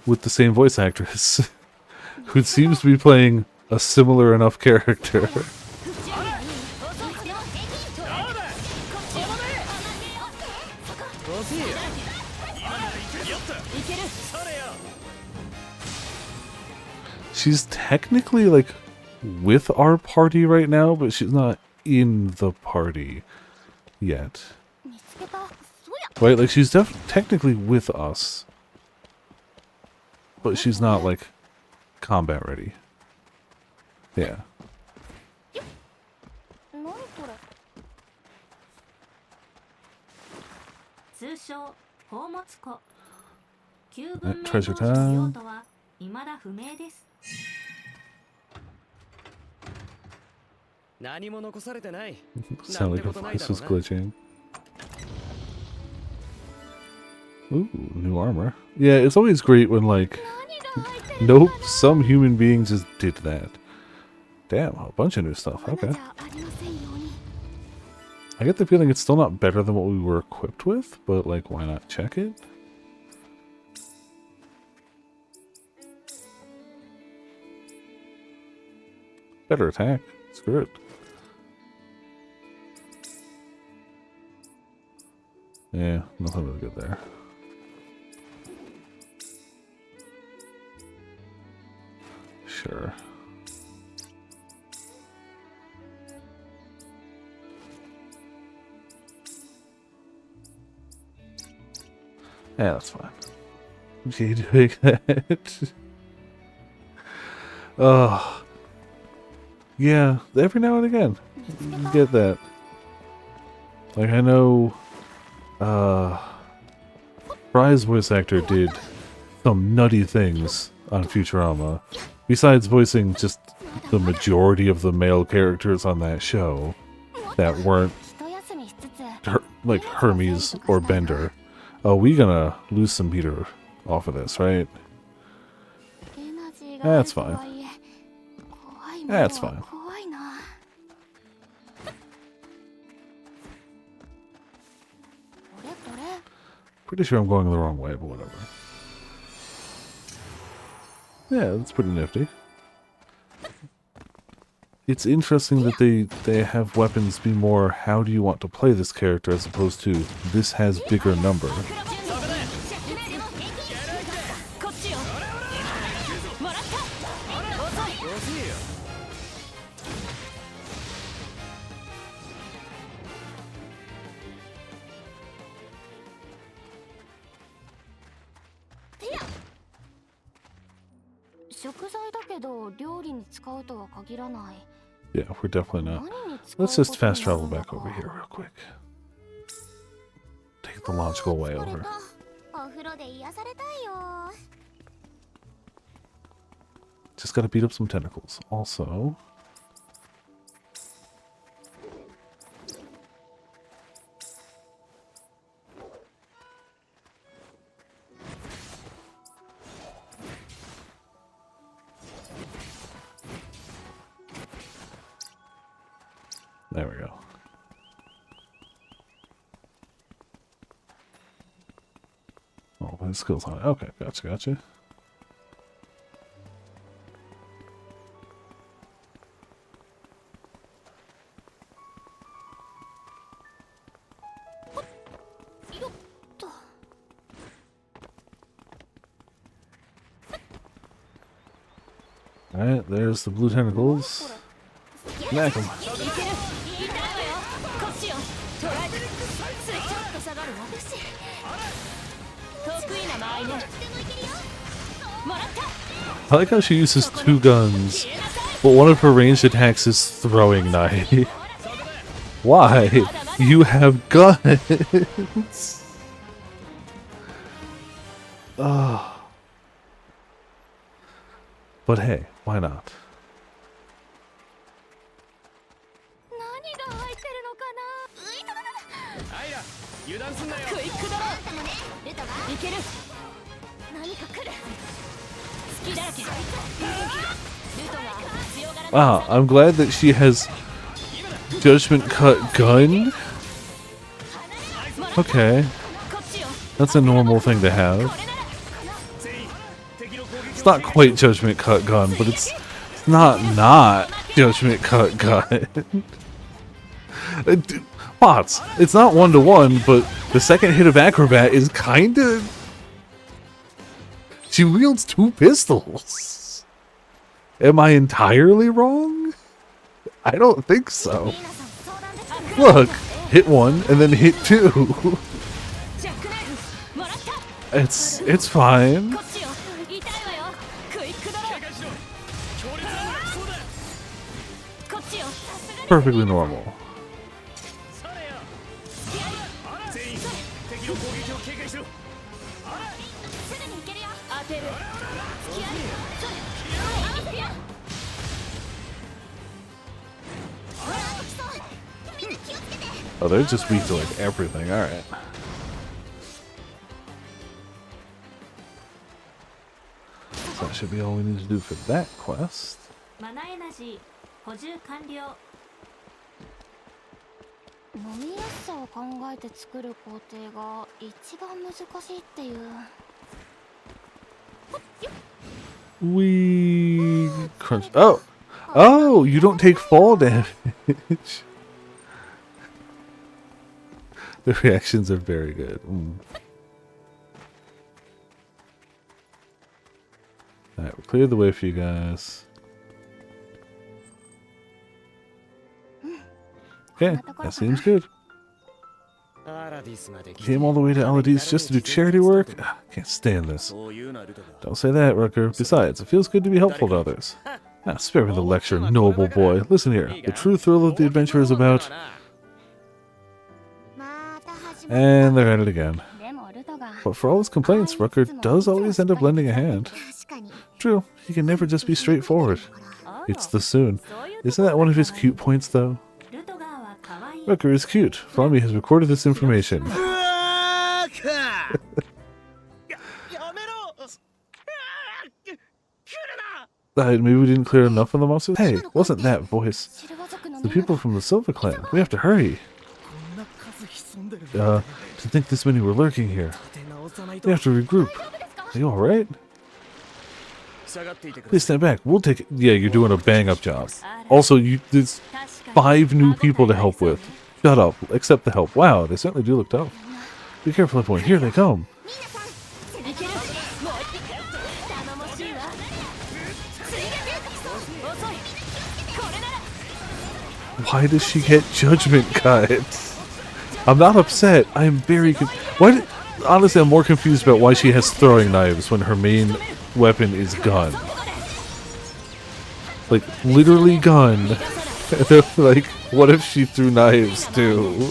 with the same voice actress who seems to be playing a similar enough character. どうだ惜しいよ今ならいけるよっといけるそれよ She's technically like with our party right now, but she's not in the party yet. 見つけたそうや Right? Like she's technically with us, but she's not like combat ready. Yeah. 何これ通称宝物庫旧文明 treasure 当時の time 用途は未だ不明です。何も残されてない Sound like her voice was glitching. Ooh, new armor. Yeah, it's always great when like, nope, some human beings just did that. Damn, a bunch of new stuff. 罠 Okay. じゃありませんように I get the feeling it's still not better than what we were equipped with, but like, why not check it? Better attack. Screw it. Yeah, nothing really good there. Sure. Yeah, that's fine. You doing that? Oh. Yeah, every now and again. You get that. Like, I know Fry's voice actor did some nutty things on Futurama. Besides voicing just the majority of the male characters on that show that weren't like Hermes or Bender. Oh, we gonna lose some meter off of this, right? That's fine. That's fine. Pretty sure I'm going the wrong way, but whatever. Yeah, that's pretty nifty. It's interesting that they have weapons be more, how do you want to play this character, as opposed to, this has bigger number. Yeah, we're definitely not. Let's just fast travel back over here real quick. Take the logical way over. Just gotta beat up some tentacles. Also... There we go. Oh, my skills on it. Okay, gotcha. Alright, there's the blue tentacles. Smack them. I like how she uses two guns, but one of her ranged attacks is throwing knife. Why? You have guns! Oh. But hey, why not? Wow, I'm glad that she has Judgment Cut gun. Okay. That's a normal thing to have. It's not quite Judgment Cut gun, but it's not Judgment Cut gun. Bots, it's not 1-to-1, but the second hit of Acrobat is kinda... She wields two pistols. Am I entirely wrong? I don't think so. Look, hit one and then hit two. It's fine. Perfectly normal. Oh, they're just weak to like everything. Alright. So that should be all we need to do for that quest. 飲みやすさを考えて作る工程が一番難しいっていう。 We crunch. Oh, oh! You don't take fall damage. The reactions are very good. Alright, we cleared the way for you guys. Okay, that seems good. Came all the way to Aladice just to do charity work? Ah, can't stand this. Don't say that, Rucker. Besides, it feels good to be helpful to others. Now, spare me the lecture, noble boy. Listen here. The true thrill of the adventure is about... And they're at it again. But for all his complaints, Rucker does always end up lending a hand. True, he can never just be straightforward. It's the soon. Isn't that one of his cute points, though? Rucker is cute. Flummy has recorded this information. Maybe we didn't clear enough of the monsters? Hey, wasn't that voice? The people from the Silver Clan. We have to hurry. To think this many were lurking here. We have to regroup. Are you alright? Please stand back. We'll take it. Yeah, you're doing a bang-up job. Also, there's 5 new people to help with. Shut up. Accept the help. Wow, they certainly do look tough. Be careful, everyone. Here they come. Why does she get judgment cut? I'm not upset. I am very honestly, I'm more confused about why she has throwing knives when her main weapon is gun. Like, literally gun. Like, what if she threw knives too?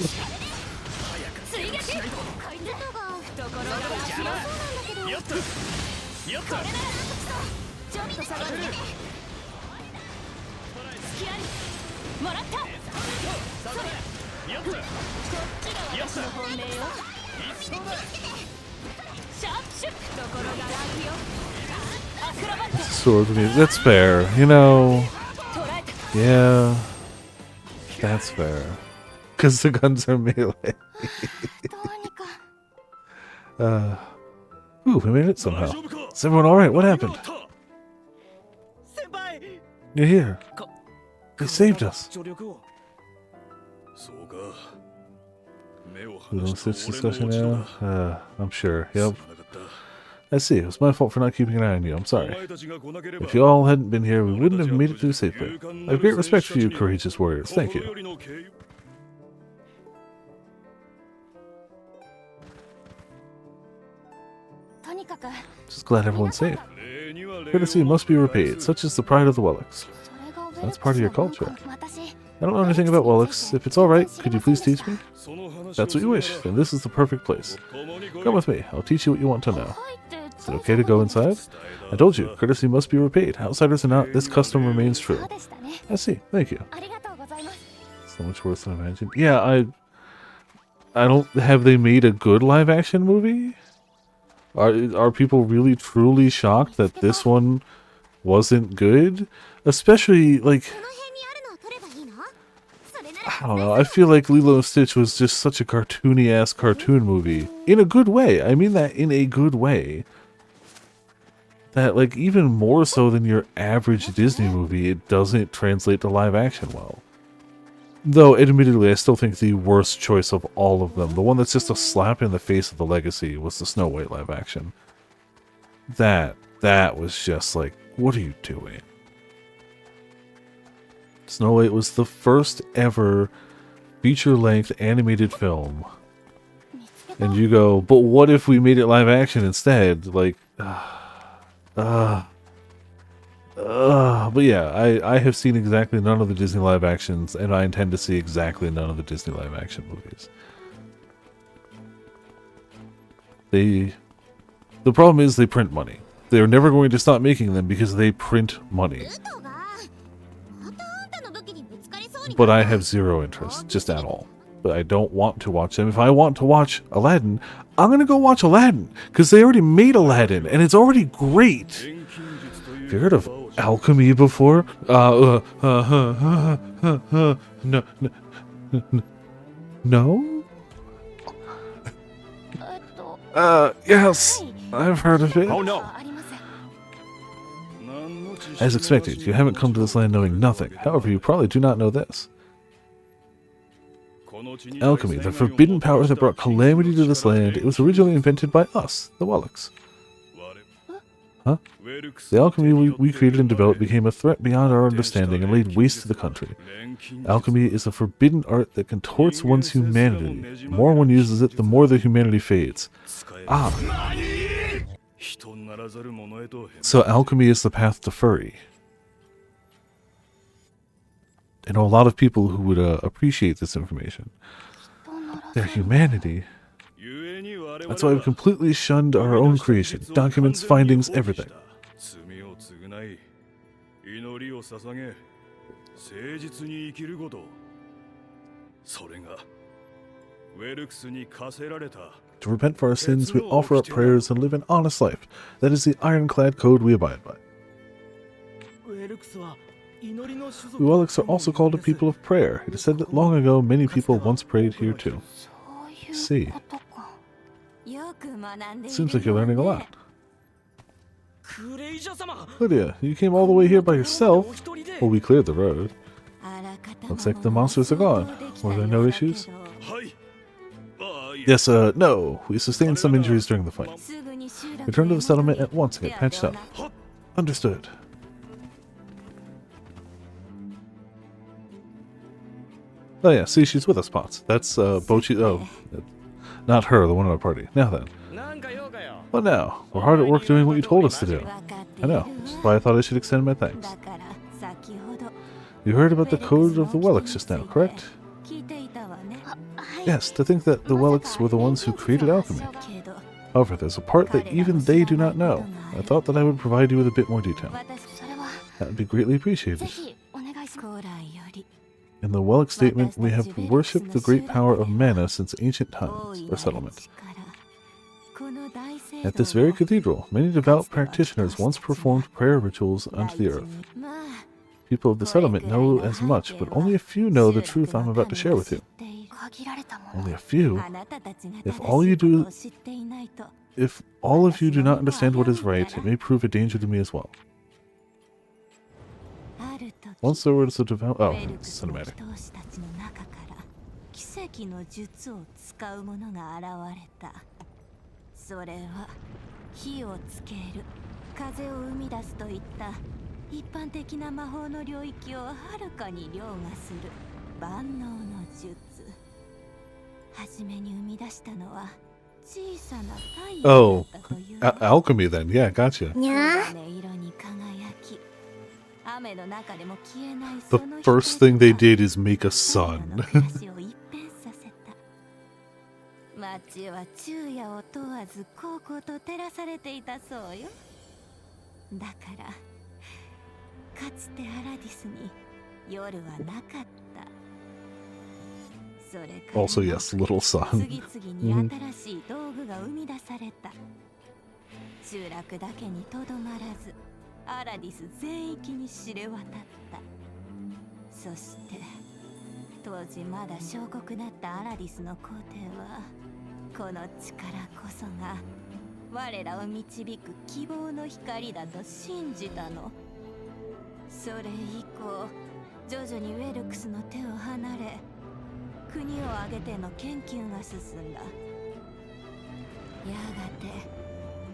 Sword with me. That's fair, you know. Yeah, that's fair. Because the guns are melee. Ooh, we made it somehow. Is everyone alright? What happened? You're here. They saved us. We don't switch discussion now? I'm sure. Yep. I see. It was my fault for not keeping an eye on you. I'm sorry. If you all hadn't been here, we wouldn't have made it through safely. I have great respect for you, courageous warriors. Thank you. Just glad everyone's safe. Courtesy must be repaid. Such is the pride of the Wellix. That's part of your culture. I don't know anything about Wellix. If it's alright, could you please teach me? That's what you wish, then this is the perfect place. Come with me. I'll teach you what you want to know. Is it okay to go inside? I told you, courtesy must be repaid. Outsiders or not, this custom remains true. I see. Thank you. So much worse than I imagined. Yeah, I don't... Have they made a good live-action movie? Are people really truly shocked that this one wasn't good? Especially, like... I don't know, I feel like Lilo and Stitch was just such a cartoony-ass cartoon movie. In a good way. I mean that in a good way. That, like, even more so than your average Disney movie, it doesn't translate to live action well. Though, admittedly, I still think the worst choice of all of them, the one that's just a slap in the face of the legacy, was the Snow White live action. That was just like, what are you doing? Snow White was the first ever feature-length animated film. And you go, but what if we made it live action instead? Like, but yeah, I have seen exactly none of the Disney live actions, and I intend to see exactly none of the Disney live action movies. The problem is they print money. They're never going to stop making them because they print money. But I have zero interest, just at all. But I don't want to watch them. If I want to watch Aladdin, I'm going to go watch Aladdin, because they already made Aladdin, and it's already great. Have you heard of alchemy before? No. No? と Yes! I've heard of it. Oh no! あります As expected, you haven't come to this land knowing nothing. However, you probably do not know this. Alchemy, the forbidden power that brought calamity to this land, it was originally invented by us, the Wallachs. Huh? The alchemy we created and developed became a threat beyond our understanding and laid waste to the country. Alchemy is a forbidden art that contorts one's humanity. The more one uses it, the more the humanity fades. Ah. So alchemy is the path to furry. I know a lot of people who would appreciate this information. Their humanity. That's why we've completely shunned our own creation. Documents, findings, everything. To repent for our sins, we offer up prayers and live an honest life. That is the ironclad code we abide by. We Wallachs are also called a people of prayer. It is said that long ago, many people once prayed here too. See. Seems like you're learning a lot. Lydia, you came all the way here by yourself? Well, we cleared the road. Looks like the monsters are gone. Were there no issues? Yes, no. We sustained some injuries during the fight. Return to the settlement at once and get patched up. Understood. Oh yeah, see, she's with us, Potts. That's, Bochi... Oh, not her, the one in our party. Now then. What now? We're hard at work doing what you told us to do. I know. That's why I thought I should extend my thanks. You heard about the code of the Wallachs just now, correct? Yes, to think that the Wallachs were the ones who created alchemy. However, there's a part that even they do not know. I thought that I would provide you with a bit more detail. That would be greatly appreciated. ぜひお願いします In the Wallach statement, we have worshipped the great power of mana since ancient times, or settlement. At this very cathedral, many devout practitioners once performed prayer rituals unto the earth. People of the settlement know as much, but only a few know the truth I'm about to share with you. Only a few? If all of you do not understand what is right, it may prove a danger to me as well. Once there was a devout... Oh, it's cinematic. 奇跡の術を使う者が現れた。それは火をつける、風を生み出すといった一般的な魔法の領域をはるかに凌駕する万能の術。はじめに生み出したのは小さな太陽だったという。Alchemy then, yeah, gotcha. にゃー The first thing they did is make a sun. 街は昼夜を問わずこうこうと照らされていたそうよ。だからかつてアラディスに夜はなかった。それから Also, yes, little sun. 次々に新しい道具が生み出された。集落だけにとどまらずアラディス全域に知れ渡った。そして当時まだ小国だったアラディスの皇帝はこの力こそが我らを導く希望の光だと信じたの。それ以降徐々にウェルクスの手を離れ国を挙げての研究が進んだ。やがて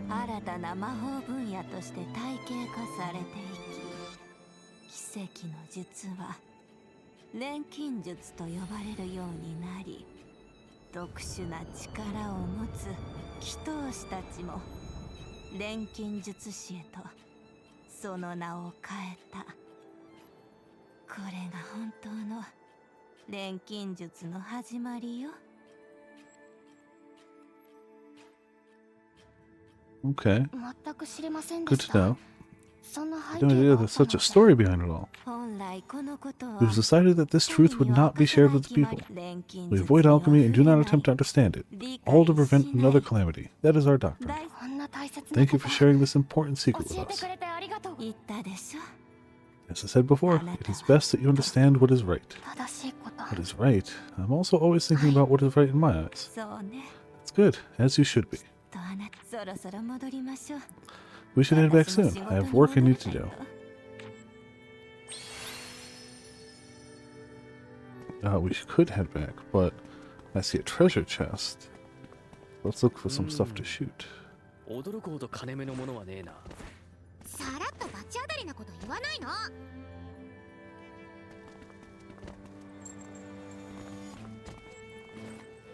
新たな魔法分野として体系化されていき、奇跡の術は錬金術と呼ばれるようになり、特殊な力を持つ祈祷師たちも錬金術師へとその名を変えた。これが本当の錬金術の始まりよ。Okay. 全く知りませんで Good し to た know. そんな背 No 景 idea があ there's った such a の story behind it all. 本来このことは It was decided that this truth would not be shared with the people. We avoid alchemy and do not attempt to understand it, all to prevent another calamity. That is our doctrine. こんな大切な Thank you こと for sharing this important secret 教 with えて us. くれてありがとう。言ったでしょ。 As I said before, it is best that you understand what is right. 正しいこと What is right? I'm also always thinking about what is right in my eyes. そうね。 It's good, as you should be. とあなた、そろそろ戻りましょう。 We should head back 私も soon. 仕 I 事 have に work I 戻 need ら to ない do. と。 We could head back, but I see a treasure chest. Let's look for some stuff to shoot. 驚くほど金目のものはねえな。さらっと罰当たりなこと言わないの。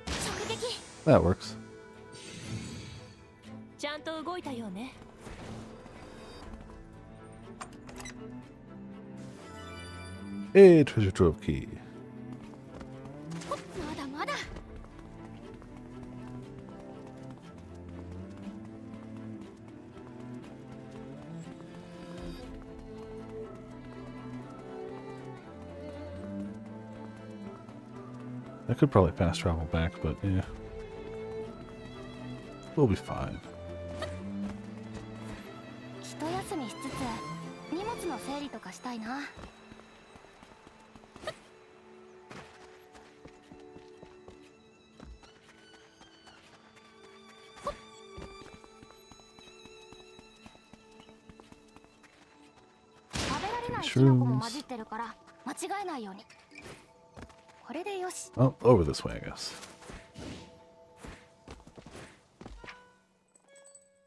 直撃。 That works. ちゃんと動いたようね。 Hey, treasure trove key. まだまだ。 I could probably fast travel back, but yeah. We'll be fine. 一休みしつつ荷物の整理とかしたいな。食べられないキノコも混じってるから間違えないように。これでよし。 Oh, over this way, I guess.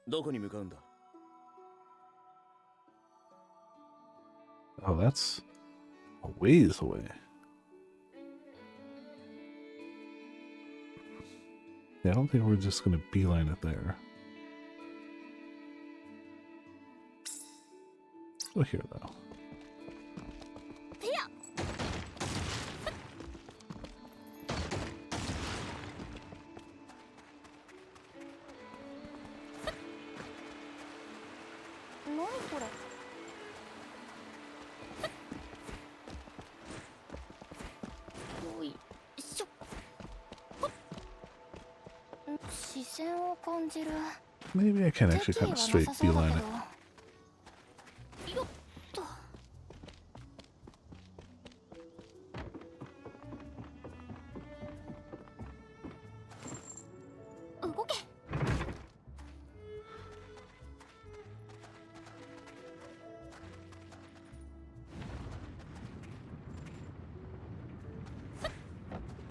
どこに向かうんだ？ Oh, that's a ways away. Yeah, I don't think we're just gonna beeline it there. Oh, here though. 何これ。よいしょ。ほっ。視線を感じる。 Maybe I can actually kind of straight beeline it. よっと。 動け。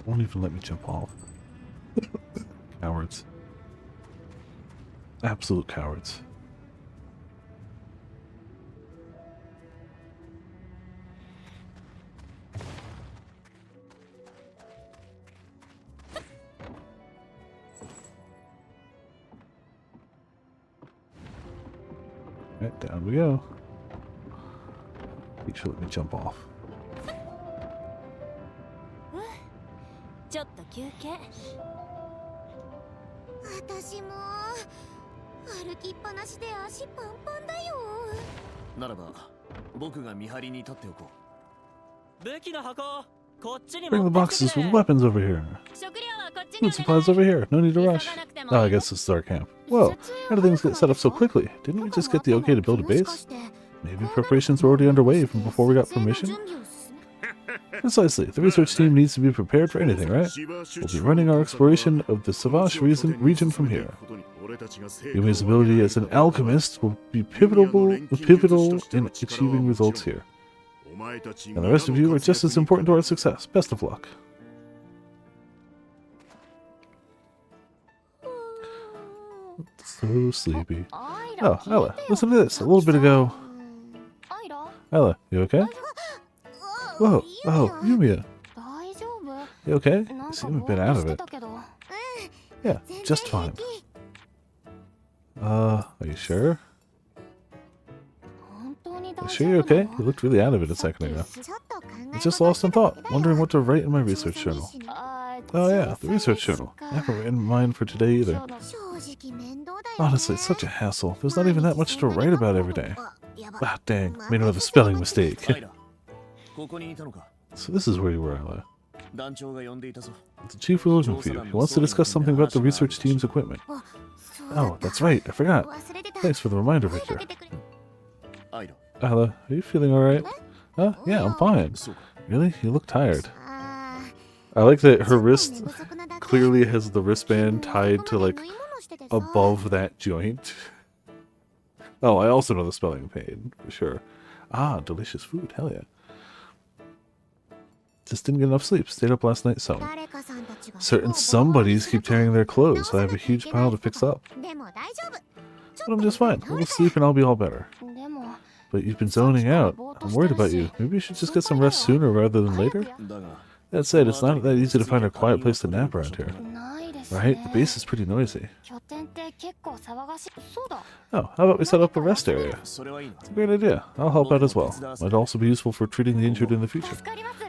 Won't even let me jump off. Cowards. Absolute cowards. Right, down we go. Make sure let me jump off. ちょっと休憩。私も歩きっぱなしで足パンパンだよ。ならば僕が見張りに立っておこう。武器の箱、こっちに Bring 持 the ってきて boxes く with れ。 weapons over here. 食料はこっちに Food supplies over here. No need to rush. Oh, I guess this is our camp. Whoa, how did things get set up so quickly? Didn't we just get the okay to build a base? Maybe preparations were already underway from before we got permission? Precisely. The research team needs to be prepared for anything, right? We'll be running our exploration of the Savage region from here. Yumi's ability as an alchemist will be pivotal in achieving results here. And the rest of you are just as important to our success. Best of luck. So sleepy. Oh, Ella, listen to this. A little bit ago. アイラ、 Ella, you okay? Whoa, oh, Yumia. 大丈夫？ You okay? な You んか seem ぼ a ー bit っと out し of て it. たけど。 Yeah, just fine. Are you sure? 本当に大 You 丈 sure you're 夫な okay? の？ You looked really out of it a second ago. ちょっと考え I just lost in thought, wondering what to write in my research journal. あー Oh yeah, the research journal. I haven't written mine for today either. 正直面倒だよね。 Honestly, it's such a hassle. There's not even that much to write about every day. Ah, dang, made another spelling mistake. アイラ、ここにいたのか。 So this is where you were, Ella. 団長が呼んでいたぞ。 The chief was looking for you. He wants to discuss something about the research team's equipment. あ、そうだ Oh, った。 that's right. I forgot. 忘れてた。 Thanks for the reminder, 声か Victor. けてくれ。アイラ、 Ella, are you feeling alright? Yeah, I'm fine. そうか。 Really? You look tired. あ I like that her wrist clearly has the wristband tied to like above that joint. Oh, I also know the spelling pain for sure. Ah, delicious food. Hell yeah. Just didn't get enough sleep. Stayed up last night sewing. Certain somebodies keep tearing their clothes, so I have a huge pile to fix up. But I'm just fine. We'll sleep and I'll be all better. But you've been zoning out. I'm worried about you. Maybe you should just get some rest sooner rather than later? That said, it's not that easy to find a quiet place to nap around here. Right? The base is pretty noisy. Oh, how about we set up a rest area? It's a great idea. I'll help out as well. Might also be useful for treating the injured in the future.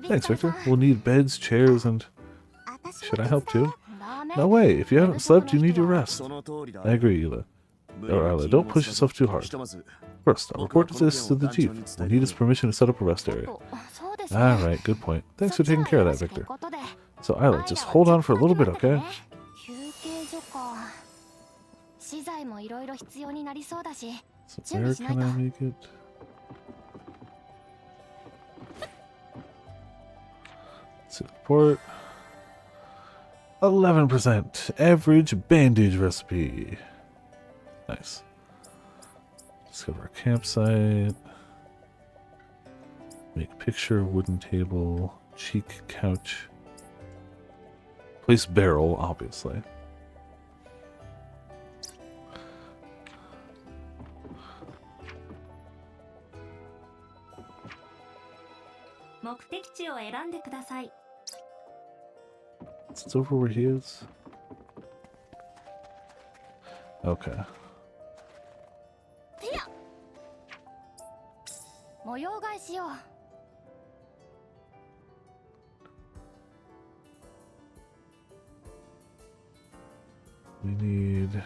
Thanks, Victor. We'll need beds, chairs, and... Should I help too? No way. If you haven't slept, you need your rest. I agree, Ila. Or Isla, don't push yourself too hard. First, I'll report this to the chief. I need his permission to set up a rest area. Alright, good point. Thanks for taking care of that, Victor. So, Isla, just hold on for a little bit, okay? So where can I make it? Support. 11%. Average bandage recipe. Nice. Discover a campsite. Make picture, wooden table, cheek couch. Place barrel, obviously. It's over where he is. Okay. We need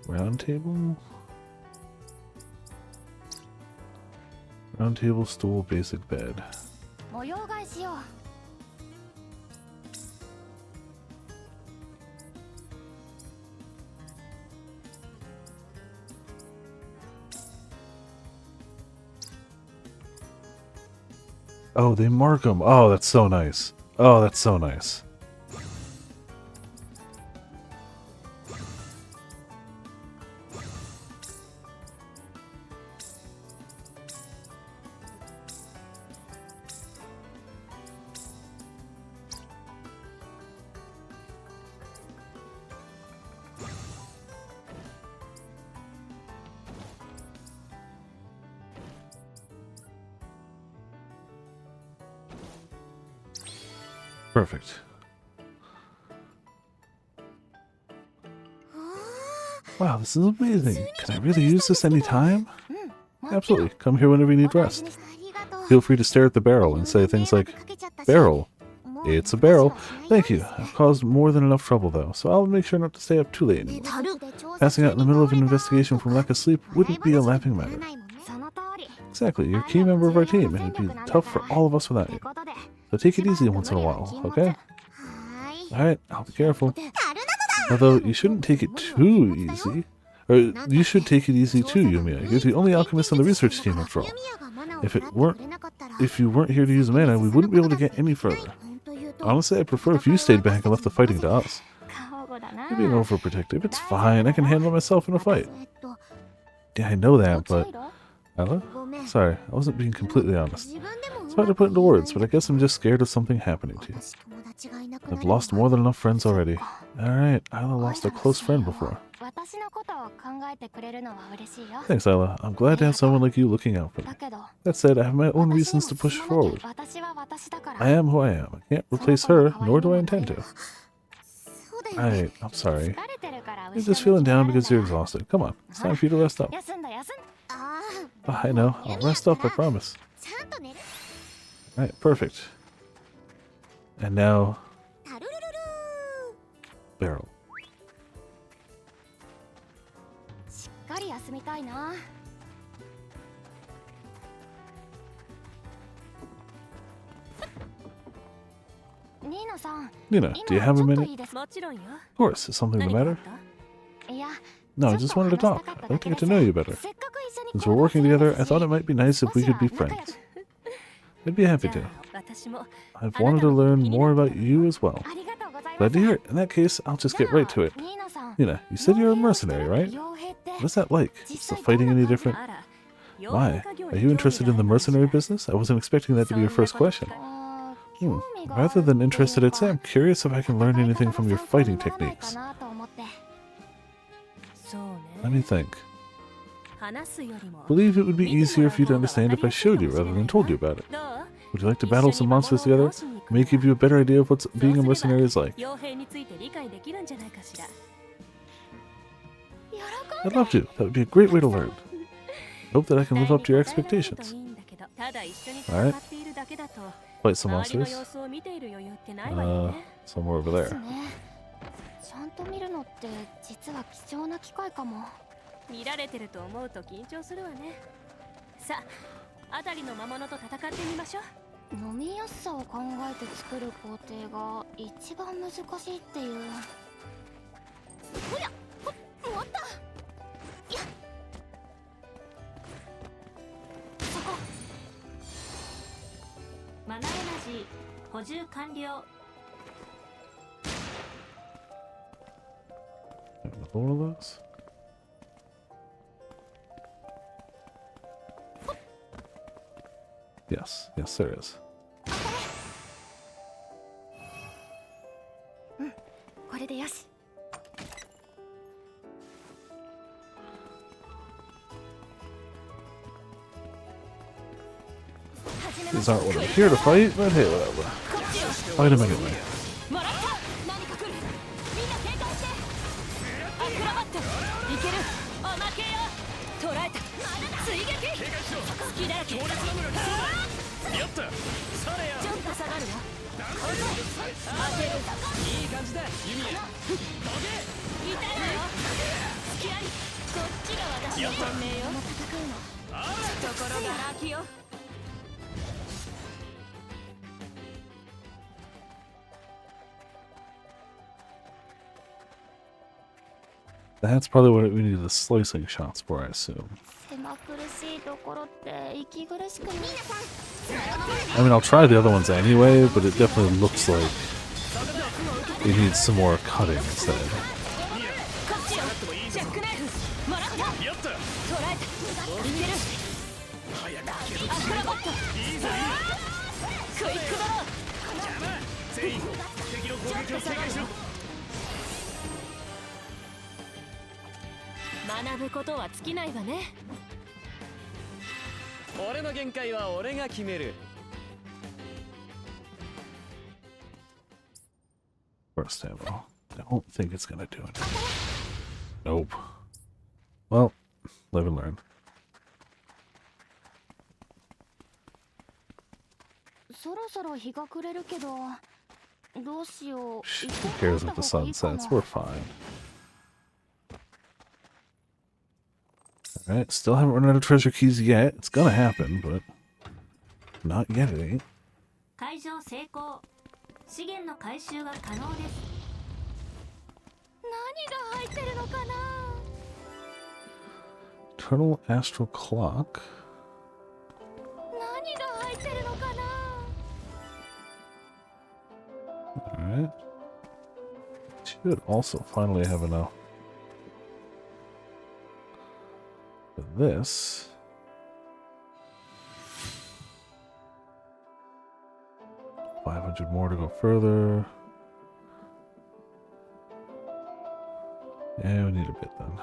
round table. Round table, stool, basic bed. Oh, they mark them. Oh, that's so nice. Oh, that's so nice. Perfect. Wow, this is amazing. Can I really use this anytime? Absolutely. Come here whenever you need rest. Feel free to stare at the barrel and say things like, "Barrel. It's a barrel. Thank you. I've caused more than enough trouble, though, so I'll make sure not to stay up too late anymore. Passing out in the middle of an investigation from lack of sleep wouldn't be a laughing matter." Exactly. You're a key member of our team, and it'd be tough for all of us without you. So take it easy once in a while, okay? Alright, I'll be careful. Although, you shouldn't take it too easy. Or, you should take it easy too, Yumia. You're the only alchemist on the research team, after all. If you weren't here to use mana, we wouldn't be able to get any further. Honestly, I'd prefer if you stayed back and left the fighting to us. You're being overprotective. It's fine. I can handle myself in a fight. Yeah, I know that, but... Ella? Sorry, I wasn't being completely honest. It's hard to put into words, but I guess I'm just scared of something happening to you. I've lost more than enough friends already. Alright, Isla lost a close friend before. Thanks, Isla. I'm glad to have someone like you looking out for me. That said, I have my own reasons to push forward. I am who I am. I can't replace her, nor do I intend to. I'm sorry. You're just feeling down because you're exhausted. Come on, it's time for you to rest up. Oh, I know. I'll rest up, I promise. Alright, perfect. And now... barrel. Nina, do you have a minute? Of course. Is something the matter? No, I just wanted to talk. I'd like to get to know you better. Since we're working together, I thought it might be nice if we could be friends. I'd be happy to. 私も I've wanted to learn more about you as well. ありがとうございます。 Glad to hear it. In that case, I'll just get right to it. ニーナさん、 Yuna, you said you're a mercenary, right? 傭兵って What is that like? Is the fighting any different? あら Why? Are you interested in the mercenary business? I wasn't expecting that to be your first question. あー興味がある Rather than interested, I'd say っ I'm curious if I can learn anything from your fighting ていうか techniques. 参考にならないかなと思って。そう Let ね me think. 話すよりも I believe it would be easier for you to understand if I showed you rather than told you about it. どう Would you like to battle some monsters together? It may give you a better idea of what being a mercenary is like. 傭兵について理解できるんじゃないかしら I'd love to. That would be a great way to learn. I hope that I can live up to your expectations. ただ一緒に戦っているだけだと Fight some 周りの monsters. 様子を見ている余裕ってないわよね Somewhere over です there. ね。ちゃんと見るのって実は貴重な機会かも。見られてると思うと緊張するわねさああたりの魔物と戦ってみましょう飲みやすさを考えて作る工程が一番難しいっていう。おや、終わった。いや、そこ。マナエナジー補充完了 One of those? Yes, yes, there is. これでよし。 These aren't what I'm here to fight, but hey, whatever. Fight them anyway. もらった何か来るみんな警戒してアクロバットいけるおまけよ捕らえた追撃隙だらけ強烈なのが来そうだやったされやちょっと下がるよ当てるいい感じだユミヤ痛いわよ付き合いこっちが私の本命よところがラキよ That's probably what we need the slicing shots for, I assume. 狭苦しいところって息苦しくない。 I mean, I'll try the other ones anyway, but it definitely looks like it needs some more cutting instead. こっちよジャックナイフもらったやった捕らえたいけるアクロバットいいぞクイックドロー全員敵の攻撃を警戒しろ学ぶことは尽きないわね俺の限界は俺が決める First ammo. I don't think it's gonna do it. Nope. Well, live and learn. そろそろ日が暮れるけど、どうしよう。 Who cares if the sun sets? We're fine. Alright, still haven't run out of treasure keys yet. It's gonna happen, but not yet it ain't. 会場成功資源の回収が可能です何が入ってるのかな。 Eternal Astral Clock. 何が入ってるのかな。 Alright. Should also finally have enough for this. $500 more to go further. Yeah, we need a bit then.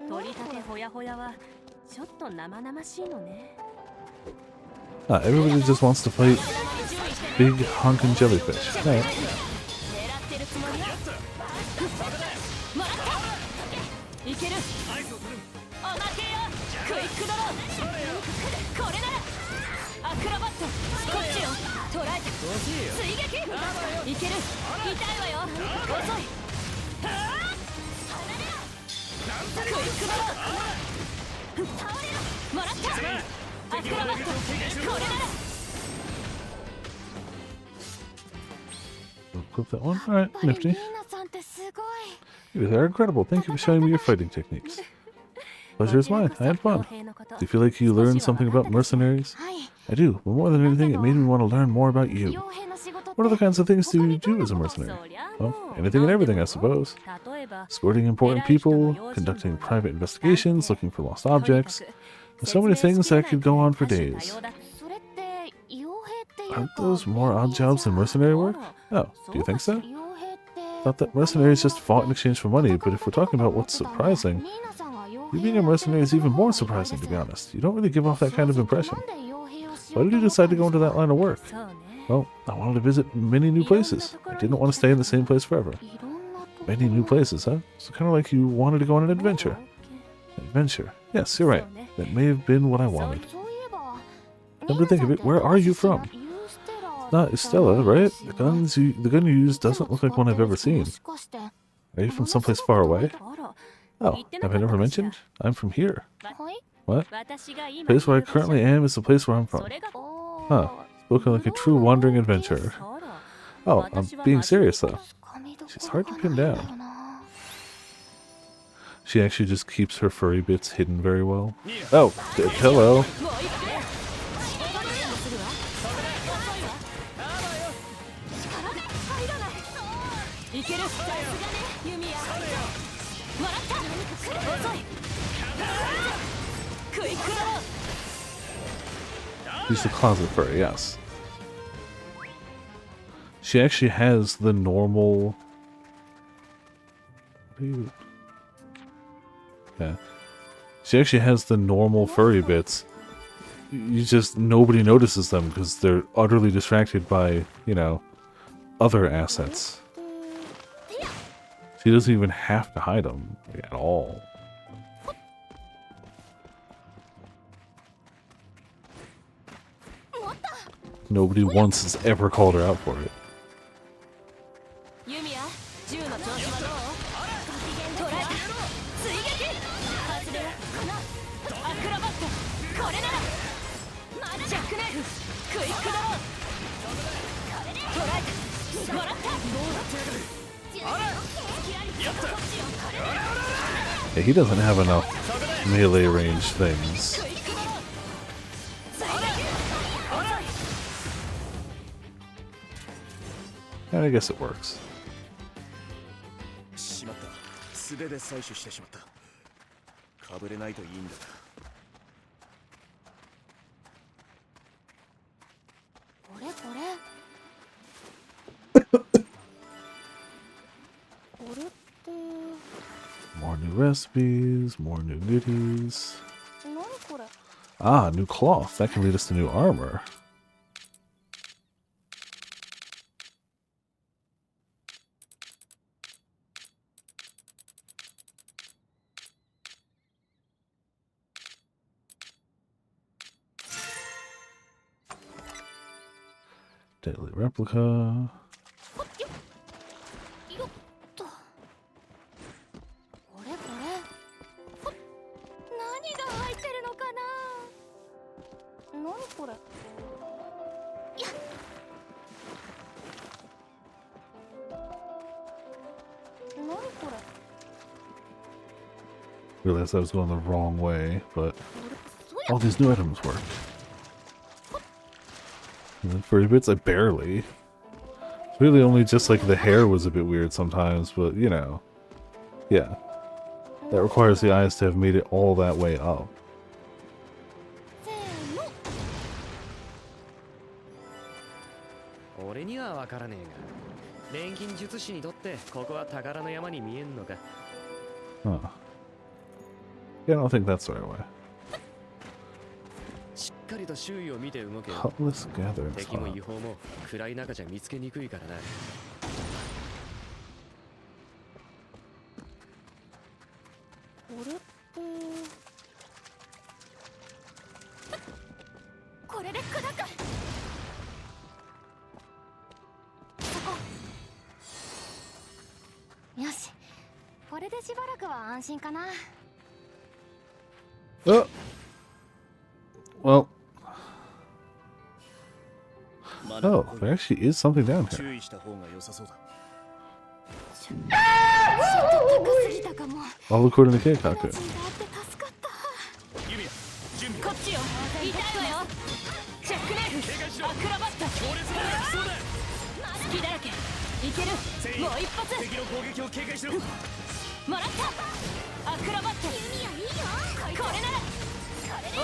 取り立てほやほやはちょっと生々しいのね Everybody just wants to fight big honking jellyfish. Alright. 狙ってるつもりよもらったいけるおまけよクイックドローこれならアクロバットこっちよ捕らえた追撃いける痛いわよ遅いクイックドローもらったアクロバットこれなら Equip that one. Alright, やっぱり nifty. ニーナさんってすごい。 You guys are incredible. Thank you for showing me your fighting techniques. Pleasure is mine. I had fun. Do you feel like you learned something about mercenaries? はい I do, but more than anything, it made me want to learn more about you. 傭兵の仕事って What other kinds of things do you do as a mercenary? Well, anything and everything, I suppose. Escorting important people, conducting private investigations, looking for lost objects. There's so many things that could go on for days. それって傭兵っていうか Aren't those more odd jobs than mercenary work? Oh, do you think so? 傭兵って Thought that mercenaries just fought in exchange for money, but if we're talking about what's surprising, ニーナさんが傭 you 兵 being a mercenary is even more surprising, to be honest. You don't really give off that kind of impression. なんで傭兵をしよ Why う did と you 思った decide to go into that line of work? そうね Well, I wanted to visit many new places. I didn't want to stay in the same place forever. いろんなとこ Many new places, huh? So kind of like you wanted to go on an adventure. Adventure. Yes, you're right. That may have been what I wanted. そういえば Come to think of it, where are you from? ユーステラ Not Estella, right? The gun you used doesn't look like one I've ever seen. もしかして Are you from someplace far away? あら Oh, have I never mentioned? I'm from here. はい What? 私が今 The place where I いる場所 currently am is the place where I'm そ from. れが Huh. Spoken like a true wandering adventurer. あら Oh, I'm being serious though. 髪どこ She's hard to pin がないん down. だよな She actually just keeps her furry bits hidden very well. Oh, hello. いけるさすがね弓矢もらった遅いクイックドロー She's the closet furry, yes. She actually has the normal... What are you... Yeah. She actually has the normal furry bits. You just... Nobody notices them because they're utterly distracted by, you know, other assets. She doesn't even have to hide them at all. Nobody once has ever called her out for it. 弓矢銃の調子はどうトライ追撃外れかなアクロバットこれならジャックナイフクイックドロートライもらった Yeah, he doesn't have enough melee range things. And I guess it works. しまった素手で採取してしまったかぶれないといいんだがこれこれこれって More new recipes, more new goodies. 何これ Ah, new cloth. That can lead us to new armor. Deadly replica. よっとこれこれほっ何が入ってるのかな何これやっ何これ Realized I was going the wrong way, but これそうや all these new items work. And then furry bits, I barely. It's really only just like the hair was a bit weird sometimes, but you know. Yeah. That requires the eyes to have made it all that way up. せーの俺には分からねえが錬金術師にとってここは宝の山に見えんのか Huh. Yeah, I don't think that's the right way. しっかりと周囲を見て動けよ Cutlass gathering 敵も spot. 違法も暗い中じゃ見つけにくいからなこれってこれで砕くそこよしこれでしばらくは安心かな Oh! Well, まだ oh, there actually is something down here. 注意した方が良さそうだ高すぎたかも All according to エナ Keikaku. ジーがあって助かったこっちよ。痛いわよ。チェックナイフ、アクロバット、強烈なのが来そうだ。隙だらけ。いける。もう一発。敵の攻撃を警戒しろ。もらった。アクロバット。弓矢いいよ。これなら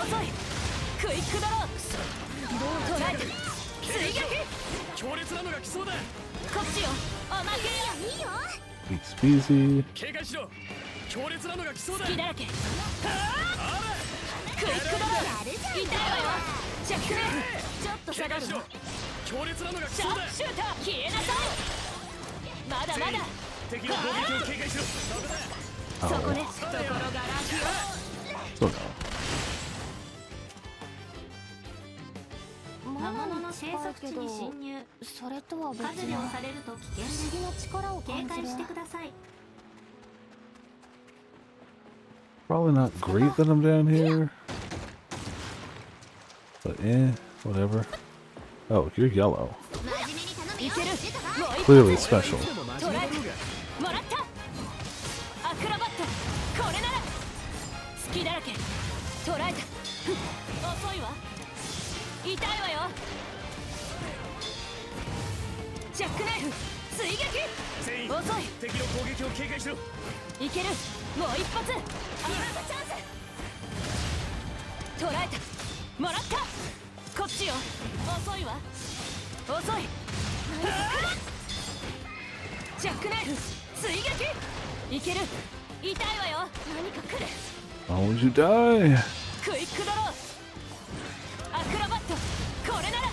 遅い。クイックドロー。捉えて追撃。強烈なのが来そうだ。こっちよ。おまけよ。いいよ。 Easy peasy. 警戒しろ。強烈なのが来そうだ。隙だらけ。クイックドロー。痛いわよ。チェックナイフ。ちょっと下がるの。強烈なのが来シャそうだ。ープシューター、消えなさい。まだまだ。敵の攻撃を警戒しろ。そこね。ところがラキよ。 So no. 魔物の生息地に侵入。それとは別に不思議な力を感じる。 Probably not great that I'm down here. But whatever. Oh, you're yellow. いける。もう一発。 Clearly special. 捉えた。もらった。アクロバット。これなら隙だらけ。捉えた。遅いわ。痛いわよ。ジャックナイフ。追撃。全員遅い。敵の攻撃を警戒しろ。いける。もう一発。あ、チャンス。捉えた。もらった。こっちよ。遅いわ。遅い。ジャックナイフ。追撃。いける。痛いわよ。何か来る。 Why would you die? クイックドロー。アクロバット。これなら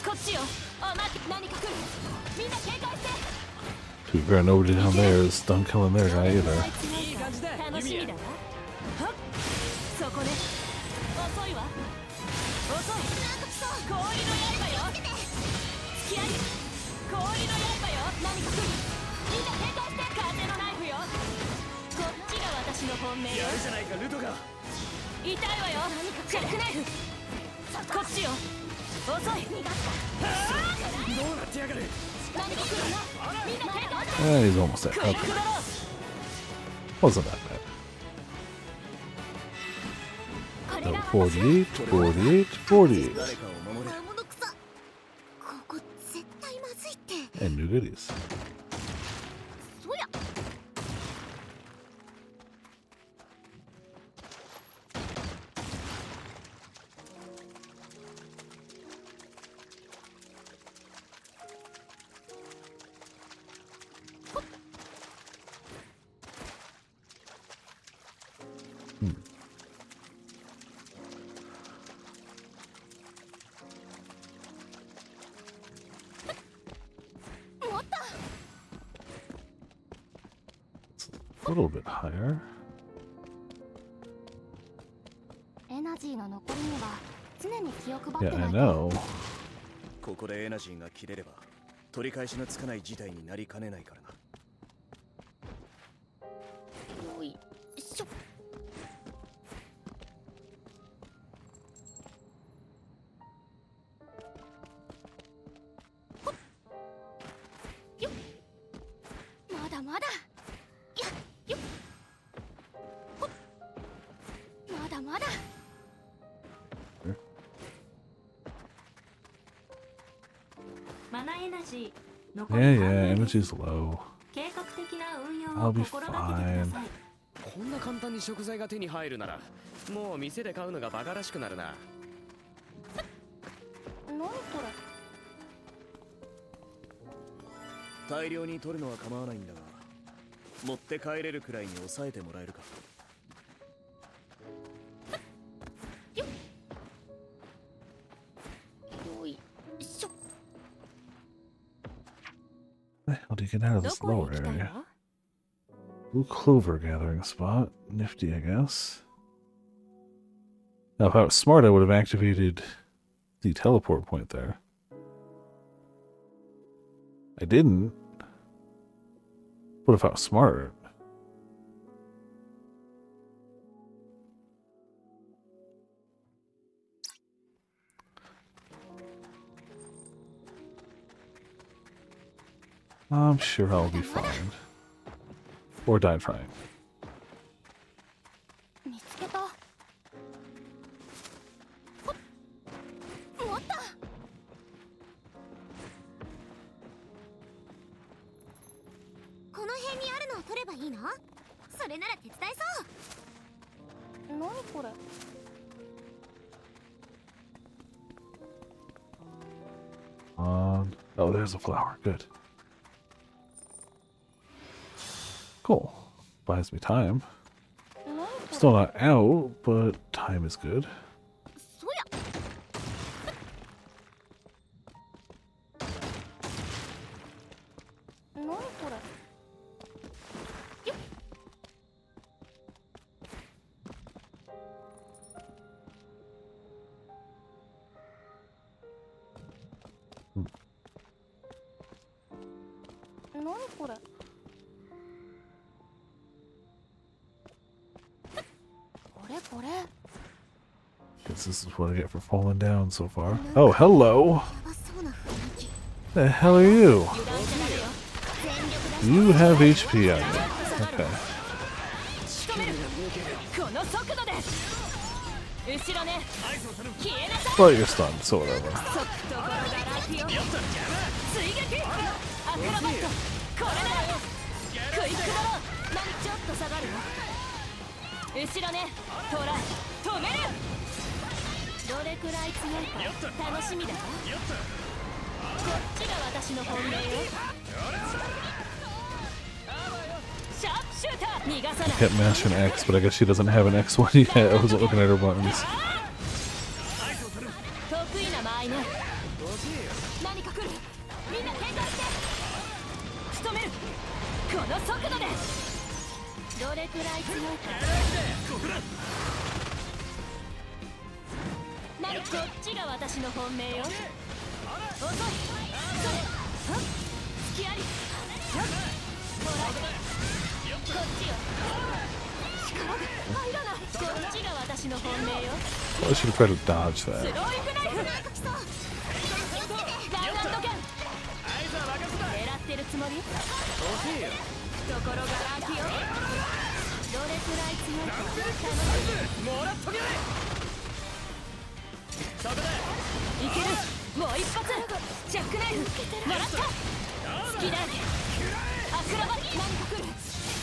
こっちよ。おまけ。何か来る。みんな警戒して。 To be fair, nobody down there is done killing their guy either. いい感じだ。楽しみだわ。はっ。そこね。遅いわ。遅い。氷の刃よ。突き上げ。氷の刃よ。何か来る。みんな警戒して。風のナイフよ。こっちが私の本命よ。やるじゃないかルトが。痛いわよ。ジャックナイフ。こっちよ。遅い。どうなってやがる。何か来る。みんな警戒して。 He's almost there. クイッ Okay. クドロー。 Wasn't that bad. So 48, 48, 48. 誰かを守れ。魔物草。ここ絶対まずいって。 And new goodies. そや。A little bit higher. エナジーの残りには常に気を配って Yeah, な I いと。 know. ここでエナジーが切れれば取り返しのつかない事態になりかねないからな。よいしょ。ほっよっ。まだまだ。やっよっ。ほっ。まだまだ。マナエナジー残 Yeah, り半 yeah, 分です energy's low. 計画的な運用 I'll を be 心がけてください。こんな簡単に食材が手に入るならもう店で買うのがバカらしくなるな。何それ。大量に取るのは構わないんだが、持って帰れるくらいに抑えてもらえるか。よいしょ。 How do you get out of ど this こへ lower 行きたい area? の？ Blue clover gathering spot. Nifty, I guess. Now, if I was smart, I would have activated the teleport point there. I didn't. What if I was smart? I'm sure I'll be fine. Or die trying. 辺にあるのを取ればいいの？それなら手伝えそう。何これ？Oh, there's a flower. Good. Cool. Buys me time. Still not out, but time is good. そや。何これ？よっ。何これ？これ。 Guess this is what I get for falling down so far. Oh, hello! やばそうな雰囲気。 The hell are you? You have HP on you. Okay. この速度で後ろね消えなさい But you're stunned, so whatever. 速度ガラキよ追撃アクロバットこれならクイックドロー何ちょっと下がる後ろねトライ止めるどれくらい強いか楽しみだわこっちが私の本命よシャープシューター逃がさない Kept mashing X, but I guess she doesn't have an X one yet. I wasn't looking at her buttons. 得意な間合いね何か来るみんな警戒して仕留めるこの速度でどれくらい強いか何こっちが私の本命よ遅いそれはっ隙ありほらこっちよ力が入らないこっちが私の本命よ Well, I should have tried to dodge スロー that. イングナイフガンガンドキャン狙ってるつもり懐がラキよどれくらい強いか楽しみもらっとけそこだいけるもう一発ジャックナイフもらった好きだアクロバット何か来る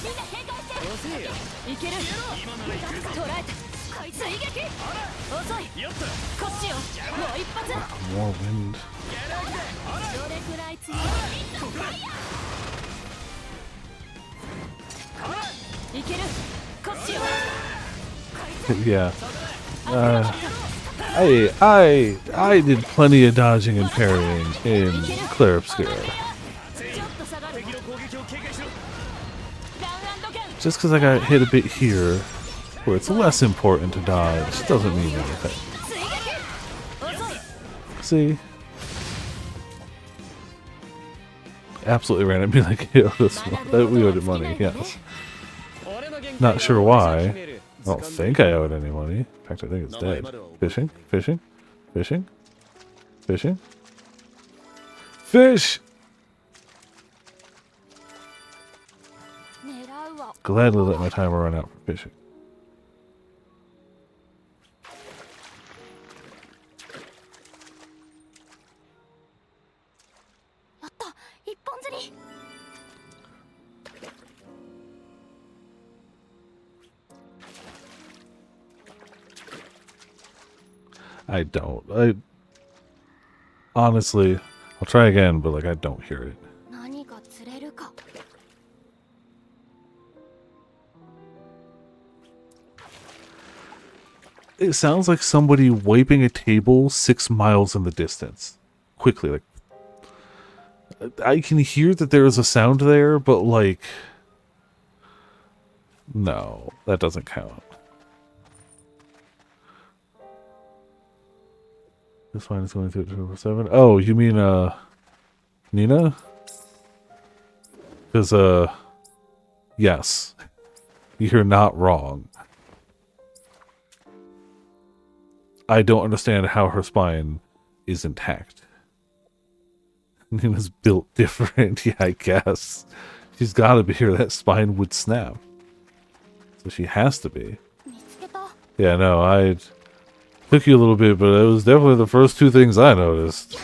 みんな警戒していける捉えた追撃遅いこっちよもう一発 More wind. どれくらい強いいけるこっちよ Yeah. I did plenty of dodging and parrying in Clear Obscura. ちょっと下がるガンドキャン Just because I got hit a bit here, where it's less important to dodge, doesn't mean anything. 追撃遅い See? Absolutely ran at me like he owed us that we owed him money, yes. Not sure why. I don't think I owed any money. In fact, I think it's dead. Fishing? Fishing? Fishing? Fishing? Fish! 狙うわ。 Gladly let my timer run out for fishing. やった一本釣り。 I don't. Honestly, I'll try again, but like I don't hear it. 何が釣れるか。 It sounds like somebody wiping a table 6 miles in the distance. Quickly, like I can hear that there is a sound there, but like no, that doesn't count. This line is going through 247. Oh, you mean Nina? Because yes. You're not wrong. I don't understand how her spine is intact. Nina's built different, yeah, I guess. She's gotta be here, that spine would snap. So she has to be. 見つけた。 Yeah, no, I took you a little bit, but it was definitely the first two things I noticed.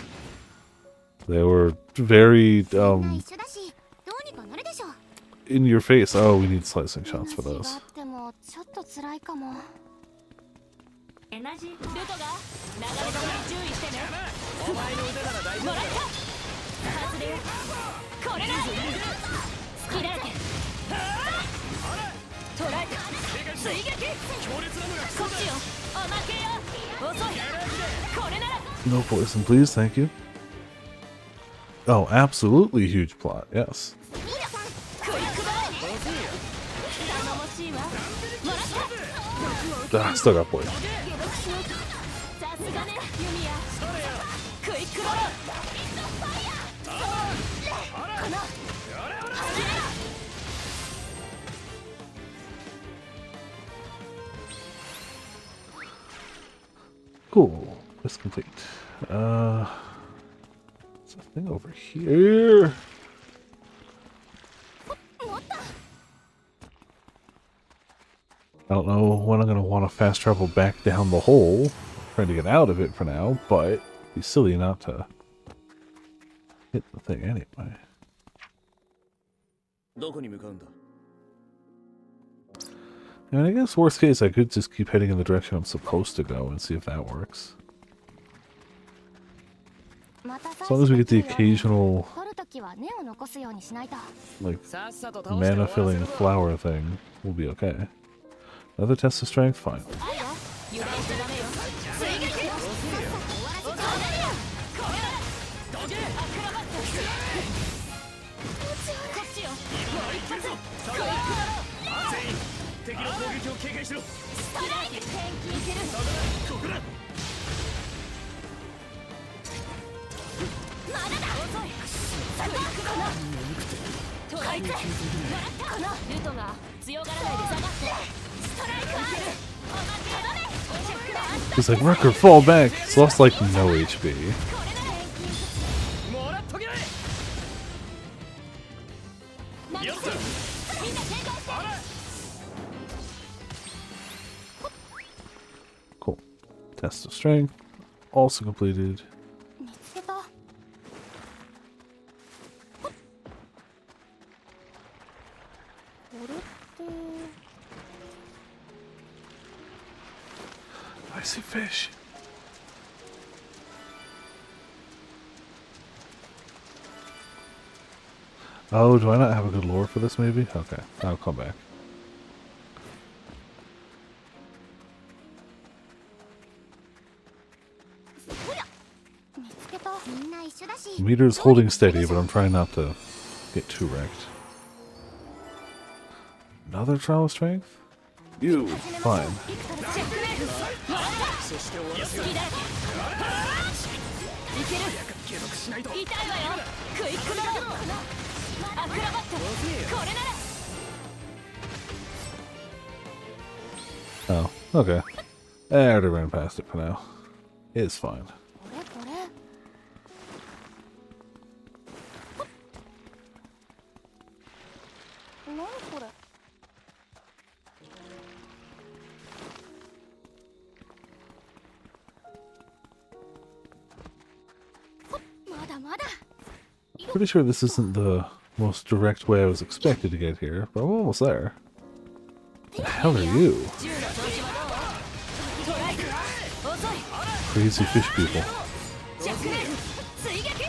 They were very, みんな一緒だし、どうにかなるでしょ。in your face. Oh, we need slicing shots for エナジーが those. あってもちょっと辛いかも。エナジールトが流れ込みに注意してね。お前の腕なら大丈夫だよ。もらった外れよ。これだ隙だらけ捉えた追撃強烈なのが来そうだ。こっちよおまけよ遅いこれなら No poison, please. Thank you. Oh, absolutely huge plot. Yes. クイックだ頼もしいわもらった Ah, still got poison. 解毒しようとさすがねユミヤクイックだこの Cool. Quest complete. There's a thing over here. I don't know when I'm going to want to fast travel back down the hole. Trying to get out of it for now, but it'd be silly not to hit the thing anyway. どこに向かうんだ I mean, I guess worst case, I could just keep heading in the direction I'm supposed to go and see if that works. また As long as we get the occasional, 取るときは根を残すようにしないと。 like, さっさと倒して終わ mana らせる filling ぞ。 flower thing, we'll be okay. Another test of strength? Fine. あいよ油断しちゃダメよ追撃終わらせちゃダメよこれだどけアクロバットこっちよもう一発クイックだろ全員敵の攻撃を警戒しろ。ストライク天気いけるここだ。まだだ遅いクイックだなトライクもらったこのルトが強がらないで下がってストライクあるおまけよねチェックだ He's like, Wrecker, fall back! It's lost like no HP. これだもらっとけ。何するみんな警戒して Cool. Test of strength. Also completed. 見つけた。これって I see fish. Oh, do I not have a good lure for this maybe? Okay, I'll come back. 見つけた。みんな一緒だし。 Meter's holding steady, but I'm trying not to get too wrecked. Another trial of strength? You, fine. チェックメイクもらったそして終わらせる好きだらけいける継続しないと。痛いわよクイックドローアクロバットこれなら Oh, okay. I already ran past it for now. It's fine. これこれ。何これ。まだまだ。 Pretty sure this isn't the most direct way I was expected to get here, but I'm almost there. The hell are you? 銃の調子はどうトライク遅い Crazy fish people. チェックメイク追撃ク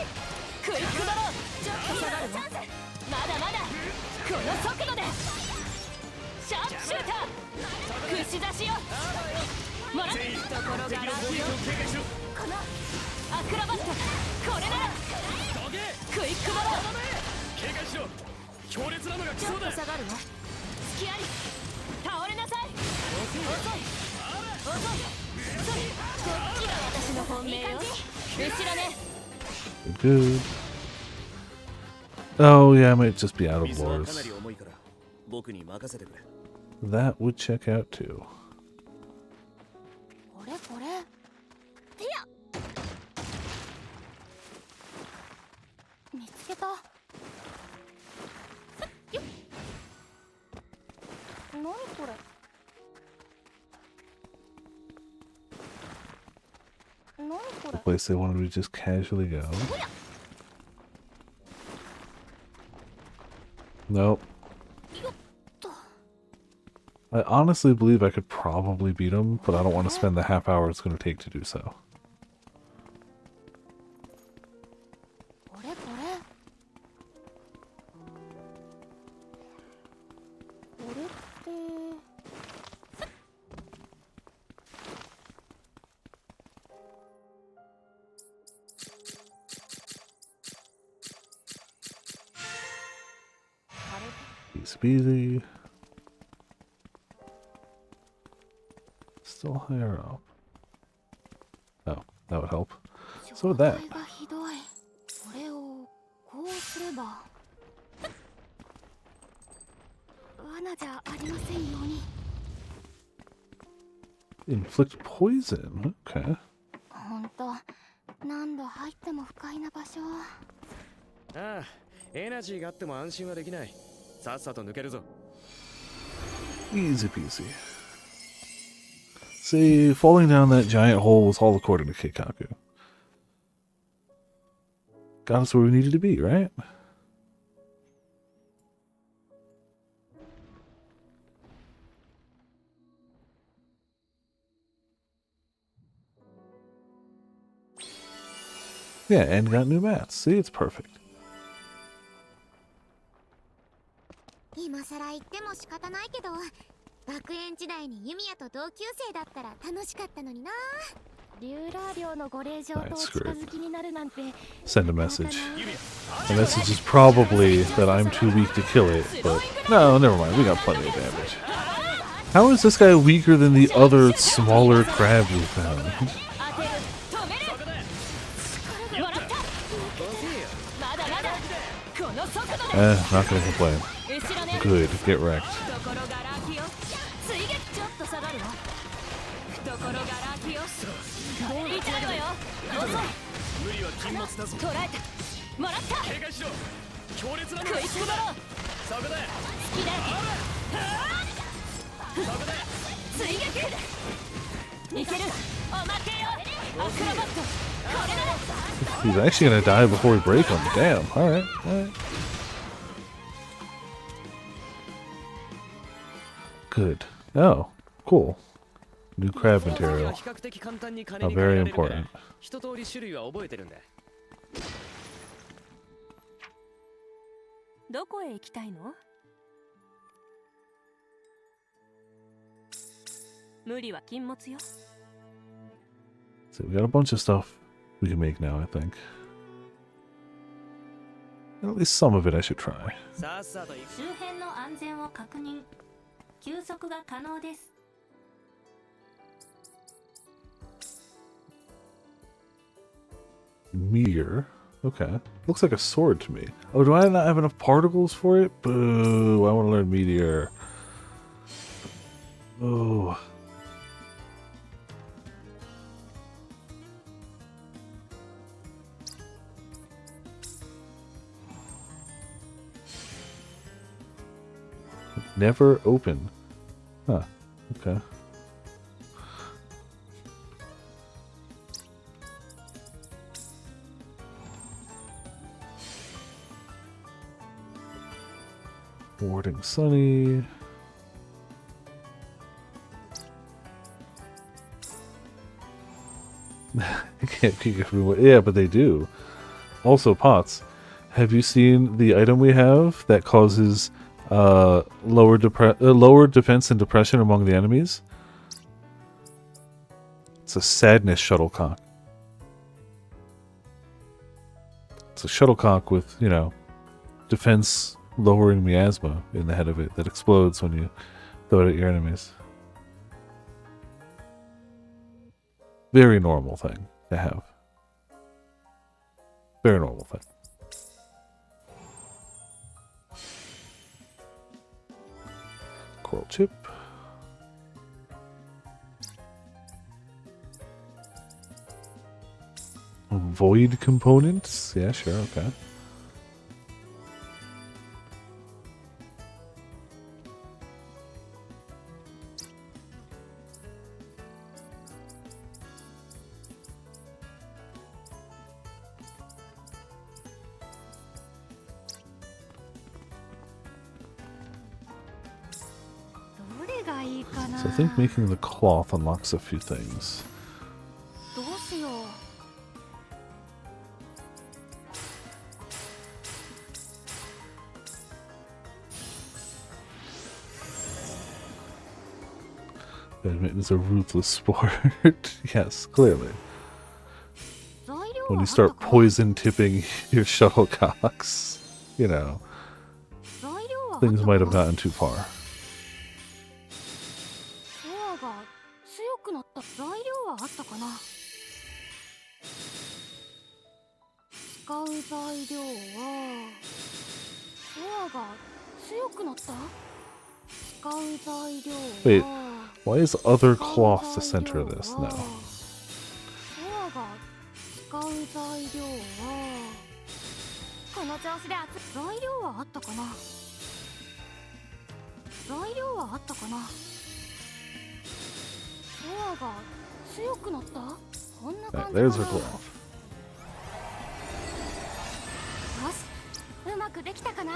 イックドローちょっと下がるのまだまだこの速度でシャープシューター串刺しよもらったところが楽よこのアクロバットこれならクイックドロー警戒しろ。強烈なのが来ちょっとそうだ。下がるの隙あり倒れなさい遅い遅いそれこっちが私の本命よ後ろね Good. Oh, yeah, I might just be out of 水はかな lures. り重いから僕に任せてくれ That would check out too. これこれ。てや。見つけた。よっ。何これ。何こ The れ。 place they wanted me to just casually go. Nope. I honestly believe I could probably beat him, but I don't want to spend the half hour it's going to take to do so. これこれこれって Easy peasy. Still higher up. Oh, that would help. So would that. 状態がひどい。これをこうすれば罠じゃありませんように。 Inflict poison. Okay. ほんと何度入っても不快な場所。ああ、エナジーがあっても安心はできない。さっさと抜けるぞ。 Easy peasy. See, falling down that giant hole was all according to Keikaku. Got us where we needed to be, right? Yeah, and got new mats. See, it's perfect. 今さら言っても仕方ないけど、学園時代に弓矢と同級生だったら楽しかったのにな。リューラー寮のご令嬢とお近づきになるなんて。 Send a message. The message is probably that I'm too weak to kill it, but no, never mind. We got plenty of damage. How is this guy weaker than the other smaller crab we found? まだまだこの速度 Not gonna complain. 後ろね Good, get wrecked. 懐がら空きよ追撃ちょっと下がるわ懐がら空きよ痛いわよ遅い無理は禁物だぞ。捉えたもらった警戒しろ。強烈なの食いつくだろそこだ。好きだそこだ。追撃いけるおまけよアクロバットこれなら He's actually gonna die before we break him. Damn. Alright, alright. Good. Oh, cool. New crab 比 material. 較的簡単に金に Oh, 換えら very れるから important. 一通り種類は覚えてるんだ。どこへ行きたいの？無理は禁物よ。 So we got a bunch of stuff we can make now, I think. At least some of it I should try. さっさと行く。周辺の安全を確認。休息が可能です。 Meteor. Okay. Looks like a sword to me. Oh, do I not have enough particles for it? Boo. I want to learn Meteor. Oh. Never open. Huh. Okay. Warding Sunny. I can't kick everyone. Yeah, but they do. Also, Pots. Have you seen the item we have that causes lower defense and depression among the enemies? It's a sadness shuttlecock. It's a shuttlecock with, you know, defense lowering miasma in the head of it that explodes when you throw it at your enemies. Very normal thing to have. Very normal thing. Coral chip. Void components? Yeah, sure, okay. がいいかな。 So I think making the cloth unlocks a few things. どうしよう。 Badminton is a ruthless sport. Yes, clearly. 材料 When はあ you った start か。 poison tipping your shuttlecocks, you know, 材料はあったか things might have gotten too far. ドアが強くなった。材料はあったかな。使う材料はドアが強くなった。使う材料は Wait, why is other cloth the center of this now? ドアが使う材料はこの調子で材料はあったかな。材料はあったかな。ドアが強くなった。こんな Right, 感じか there's な。 her よ cloth. し、うまくできたかな。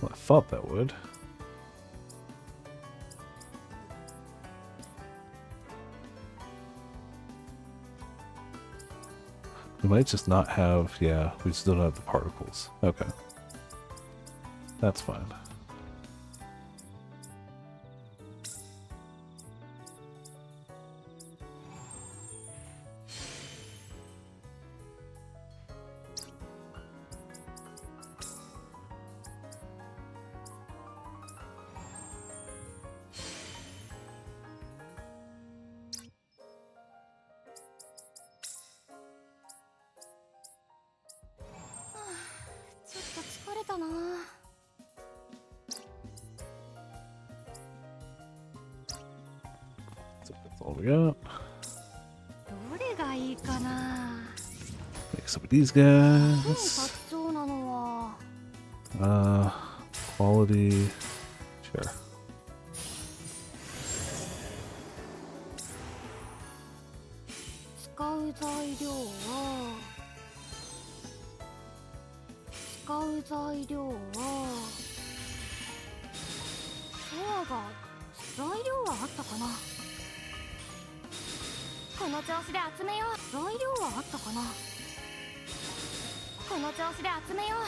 Well, I thought that would. We might just not have, yeah, we still don't have the particles. Okay. That's fine. So that's all we got. どれがいいかな。 Make some of these 特に guys. 特徴なのは Quality. Sure. 使う材料は使う材料はドアが材料はあったかな。この調子で集めよう。材料はあったかな。この調子で集めよう。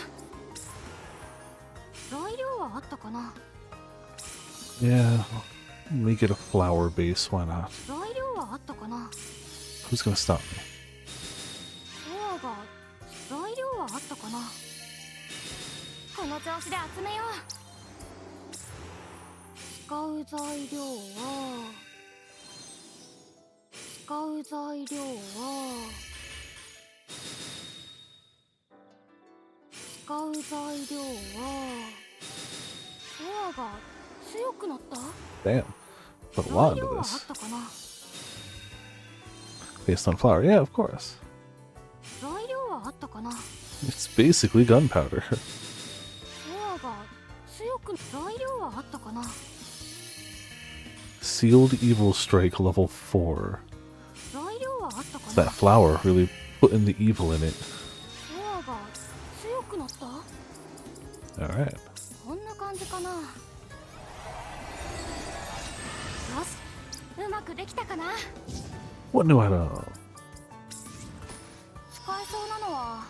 材料はあったかな。 Yeah. Make it a flower base. Why not? 材料はあったかな。 Who's gonna stop me? ドアが材料はあったかな。この調子で集めよう。使う材料は使う材料は使う材料はドアが強くなった。 Damn. Put a 材 lot 料 into はあっ this. たかな。 Based on flour. Yeah, of course. 材料はあったかな。 It's basically gunpowder. ドアが強く材料はあったかな。 Sealed Evil Strike level 4. 材料はあったか It's な。 that flour really putting the evil in it. ドアが強くなった。 Alright. こんな感じかな。よし、うまくできたかな。 What do I know? 使えそうなのは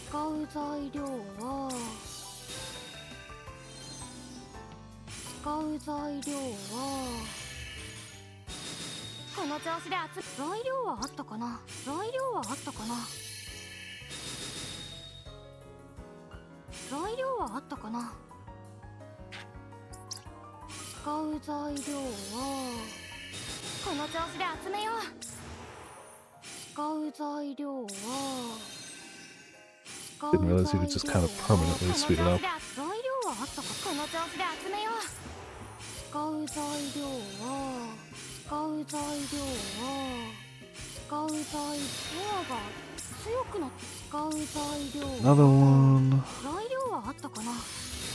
使う材料は使う材料はこの調子で材料はあったかな。材料はあったかな。材料はあったかな。使う材料はこの調子で集めよう。使う材料は Didn't realize you could just kind of permanently speed it up. 材料はあったか。この調子で集めよう。使う材料は使う材料は使う材料が強くなって使う材料 Another one. 材料はあったかな。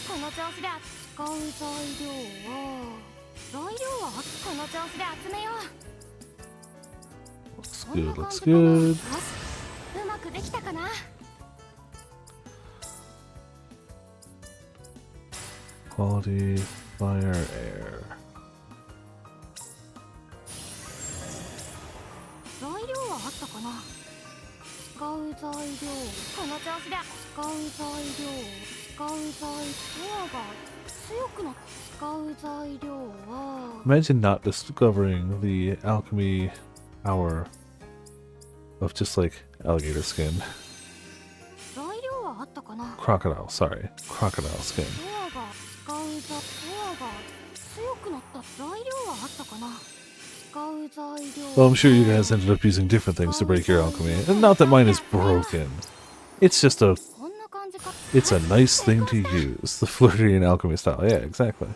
この調子で使う材料は材料はこの調子で集めよう。 Looks こんな good, 感 looks じかな。 good. よし、うまくできたかな。 Quality, fire, air. 材料はあったかな。使う材料この調子で使う材料使う材料が強くなって使う材料は Imagine not discovering the alchemy hour of just like alligator skin. 材料はあったかな。 Crocodile, sorry. Crocodile skin. ドアが使う材ドアが強くなった材料はあったかな。使う材料 Well, I'm sure you guys ended up using different things to break your alchemy. And not that mine is broken. It's just a... こんな感じか。 It's a nice thing to use. The Floridian alchemy style. Yeah, exactly.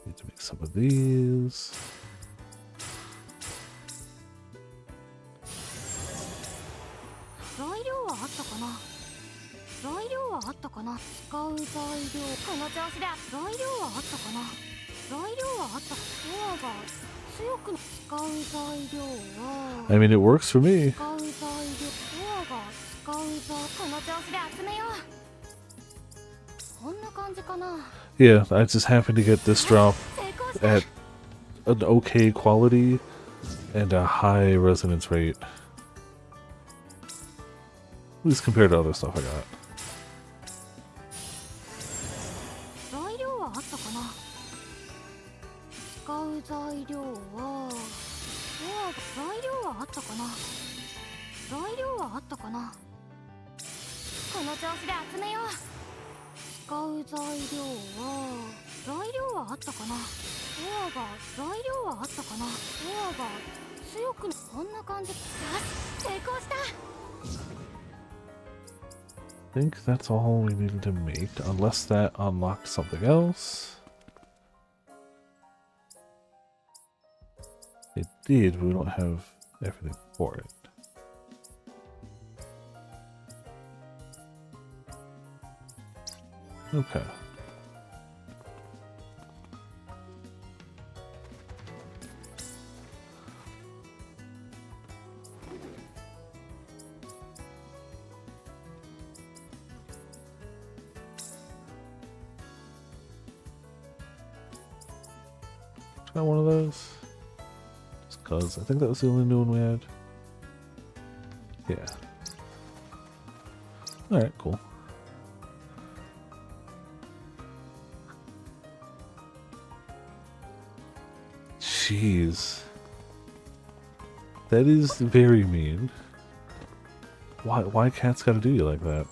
Need to make some of these. 材料はあったかな。材料はあったかな。使う材料この調子で材料はあったかな。材料はあった。ドアが強くな使う材料は I mean, it works for me. 使う材料ドアが使う材この調子で集めよう。こんな感じかな。 Yeah, I just happened to get this drop 成功した。 at an okay quality and a high resonance rate. At least compared to other stuff I got. 材料はあったかな。使う材料は材料はあったかな。材料はあったかな。この調子で集めよう。使う材料は材料はあったかな。ドアが材料はあったかな。ドアが強くこんな感じ。よし、成功した。 I think that's all we needed to make, unless that unlocked something else. It did, but we don't have everything for it. Okay. Got one of those? Just cause I think that was the only new one we had. Yeah. Alright, cool. Jeez. That is very mean. Why cats gotta do you like that?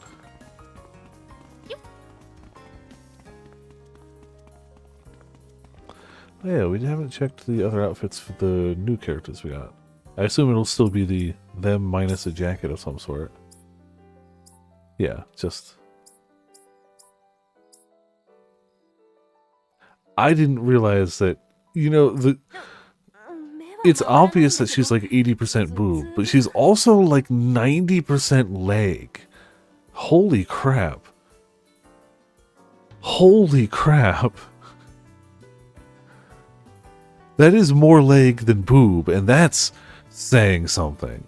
Oh, yeah, we haven't checked the other outfits for the new characters we got. I assume it'll still be the them minus a jacket of some sort. Yeah, just... I didn't realize that, you know, it's obvious that she's like 80% boob, but she's also like 90% leg. Holy crap. Holy crap. That is more leg than boob, and that's saying something.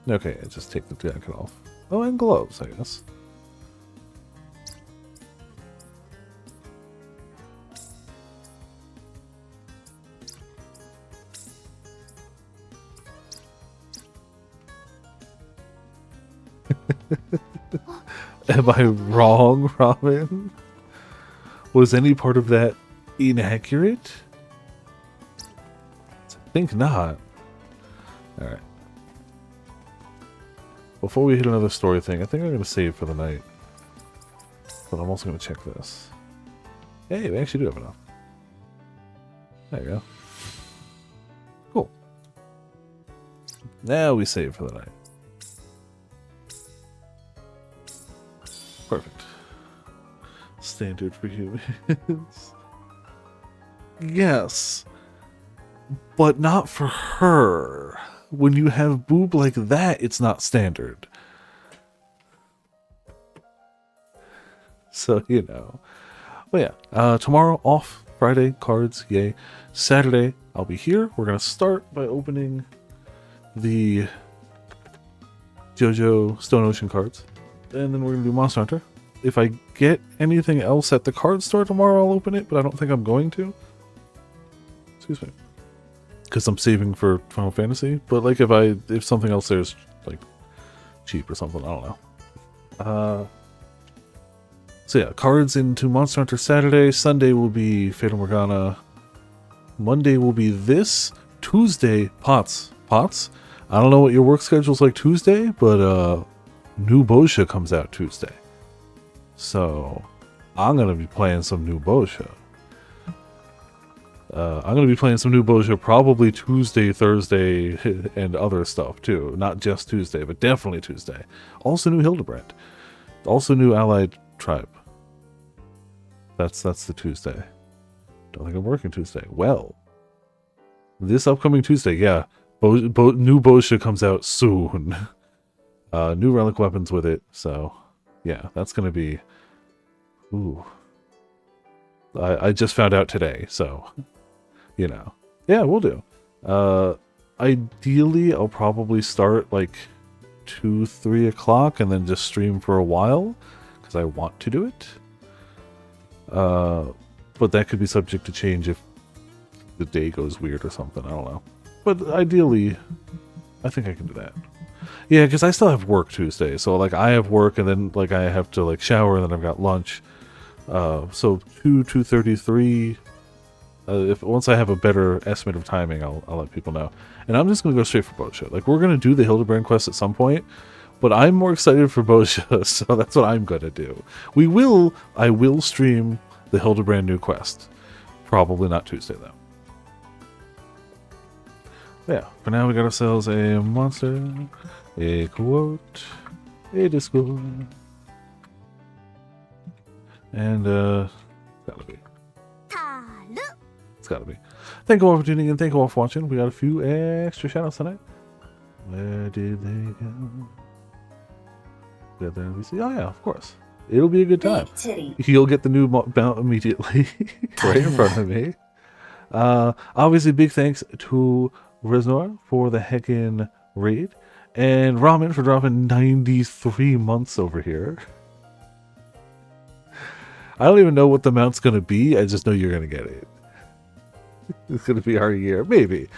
Okay, I just take the jacket off. Oh, and gloves, I guess. Am I wrong, Robin? Was any part of that inaccurate? I think not. Alright. Before we hit another story thing, I think I'm going to save for the night. But I'm also going to check this. Hey, we actually do have enough. There you go. Cool. Now we save for the night. Perfect. Standard for humans. Yes. but not for her. When you have boob like that, it's not standard. So, you know. But yeah, tomorrow off. Friday, cards, yay. Saturday, I'll be here. We're going to start by opening the JoJo Stone Ocean cards. And then we're going to do Monster Hunter. If I get anything else at the card store tomorrow, I'll open it, but I don't think I'm going to. Excuse me. Because I'm saving for Final Fantasy. But like if something else there's like cheap or something, I don't know. So yeah, cards into Monster Hunter Saturday. Sunday will be Fatal Morgana. Monday will be this. Tuesday, Pots. Pots? I don't know what your work schedule's like Tuesday, but new Bosha comes out Tuesday. So I'm going to be playing some new Bosha. I'm going to be playing some new Bosha probably Tuesday, Thursday, and other stuff too. Not just Tuesday, but definitely Tuesday. Also new Hildebrand. Also new Allied Tribe. That's the Tuesday. Don't think I'm working Tuesday. Well, this upcoming Tuesday, yeah. New Bosha comes out soon. New relic weapons with it. So, yeah, that's going to be... Ooh. I just found out today, so... You know. Yeah, we'll do. Ideally, I'll probably start like 2-3 o'clock and then just stream for a while. Because I want to do it. But that could be subject to change if the day goes weird or something. I don't know. But ideally, I think I can do that. Yeah, because I still have work Tuesday. So, like, I have work and then, like, I have to, like, shower and then I've got lunch. So, 2:33. Once I have a better estimate of timing, I'll let people know. And I'm just going to go straight for Bosha. Like, we're going to do the Hildebrand quest at some point. But I'm more excited for Bosha, so that's what I'm going to do. I will stream the Hildebrand new quest. Probably not Tuesday, though. Yeah, for now we got ourselves a monster, a quote, a Discord, and gotta be. It's gotta be. Thank you all for tuning in. Thank you all for watching. We got a few extra shoutouts tonight. Where did they go? Got the NBC. Oh yeah, of course. It'll be a good time. You'll get the new mount immediately, right in front of me. Obviously, big thanks to Reznor for the heckin' raid, and Ramen for dropping 93 months over here. I don't even know what the mount's gonna be. I just know you're gonna get it. It's gonna be our year, maybe.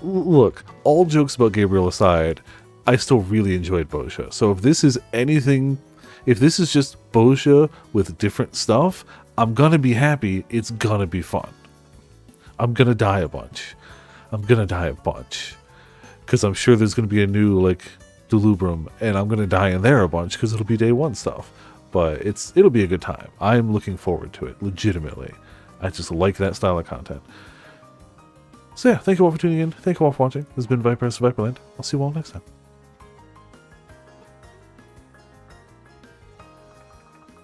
Look, all jokes about Gabriel aside, I still really enjoyed Bosha. So if this is anything, if this is just Bosha with different stuff, I'm gonna be happy. It's gonna be fun. I'm gonna die a bunch. Because I'm sure there's gonna be a new, like, Delubrum, and I'm gonna die in there a bunch because it'll be day one stuff. But it'll be a good time. I'm looking forward to it, legitimately. I just like that style of content. So yeah, thank you all for tuning in. Thank you all for watching. This has been Viper of Viperland. I'll see you all next time.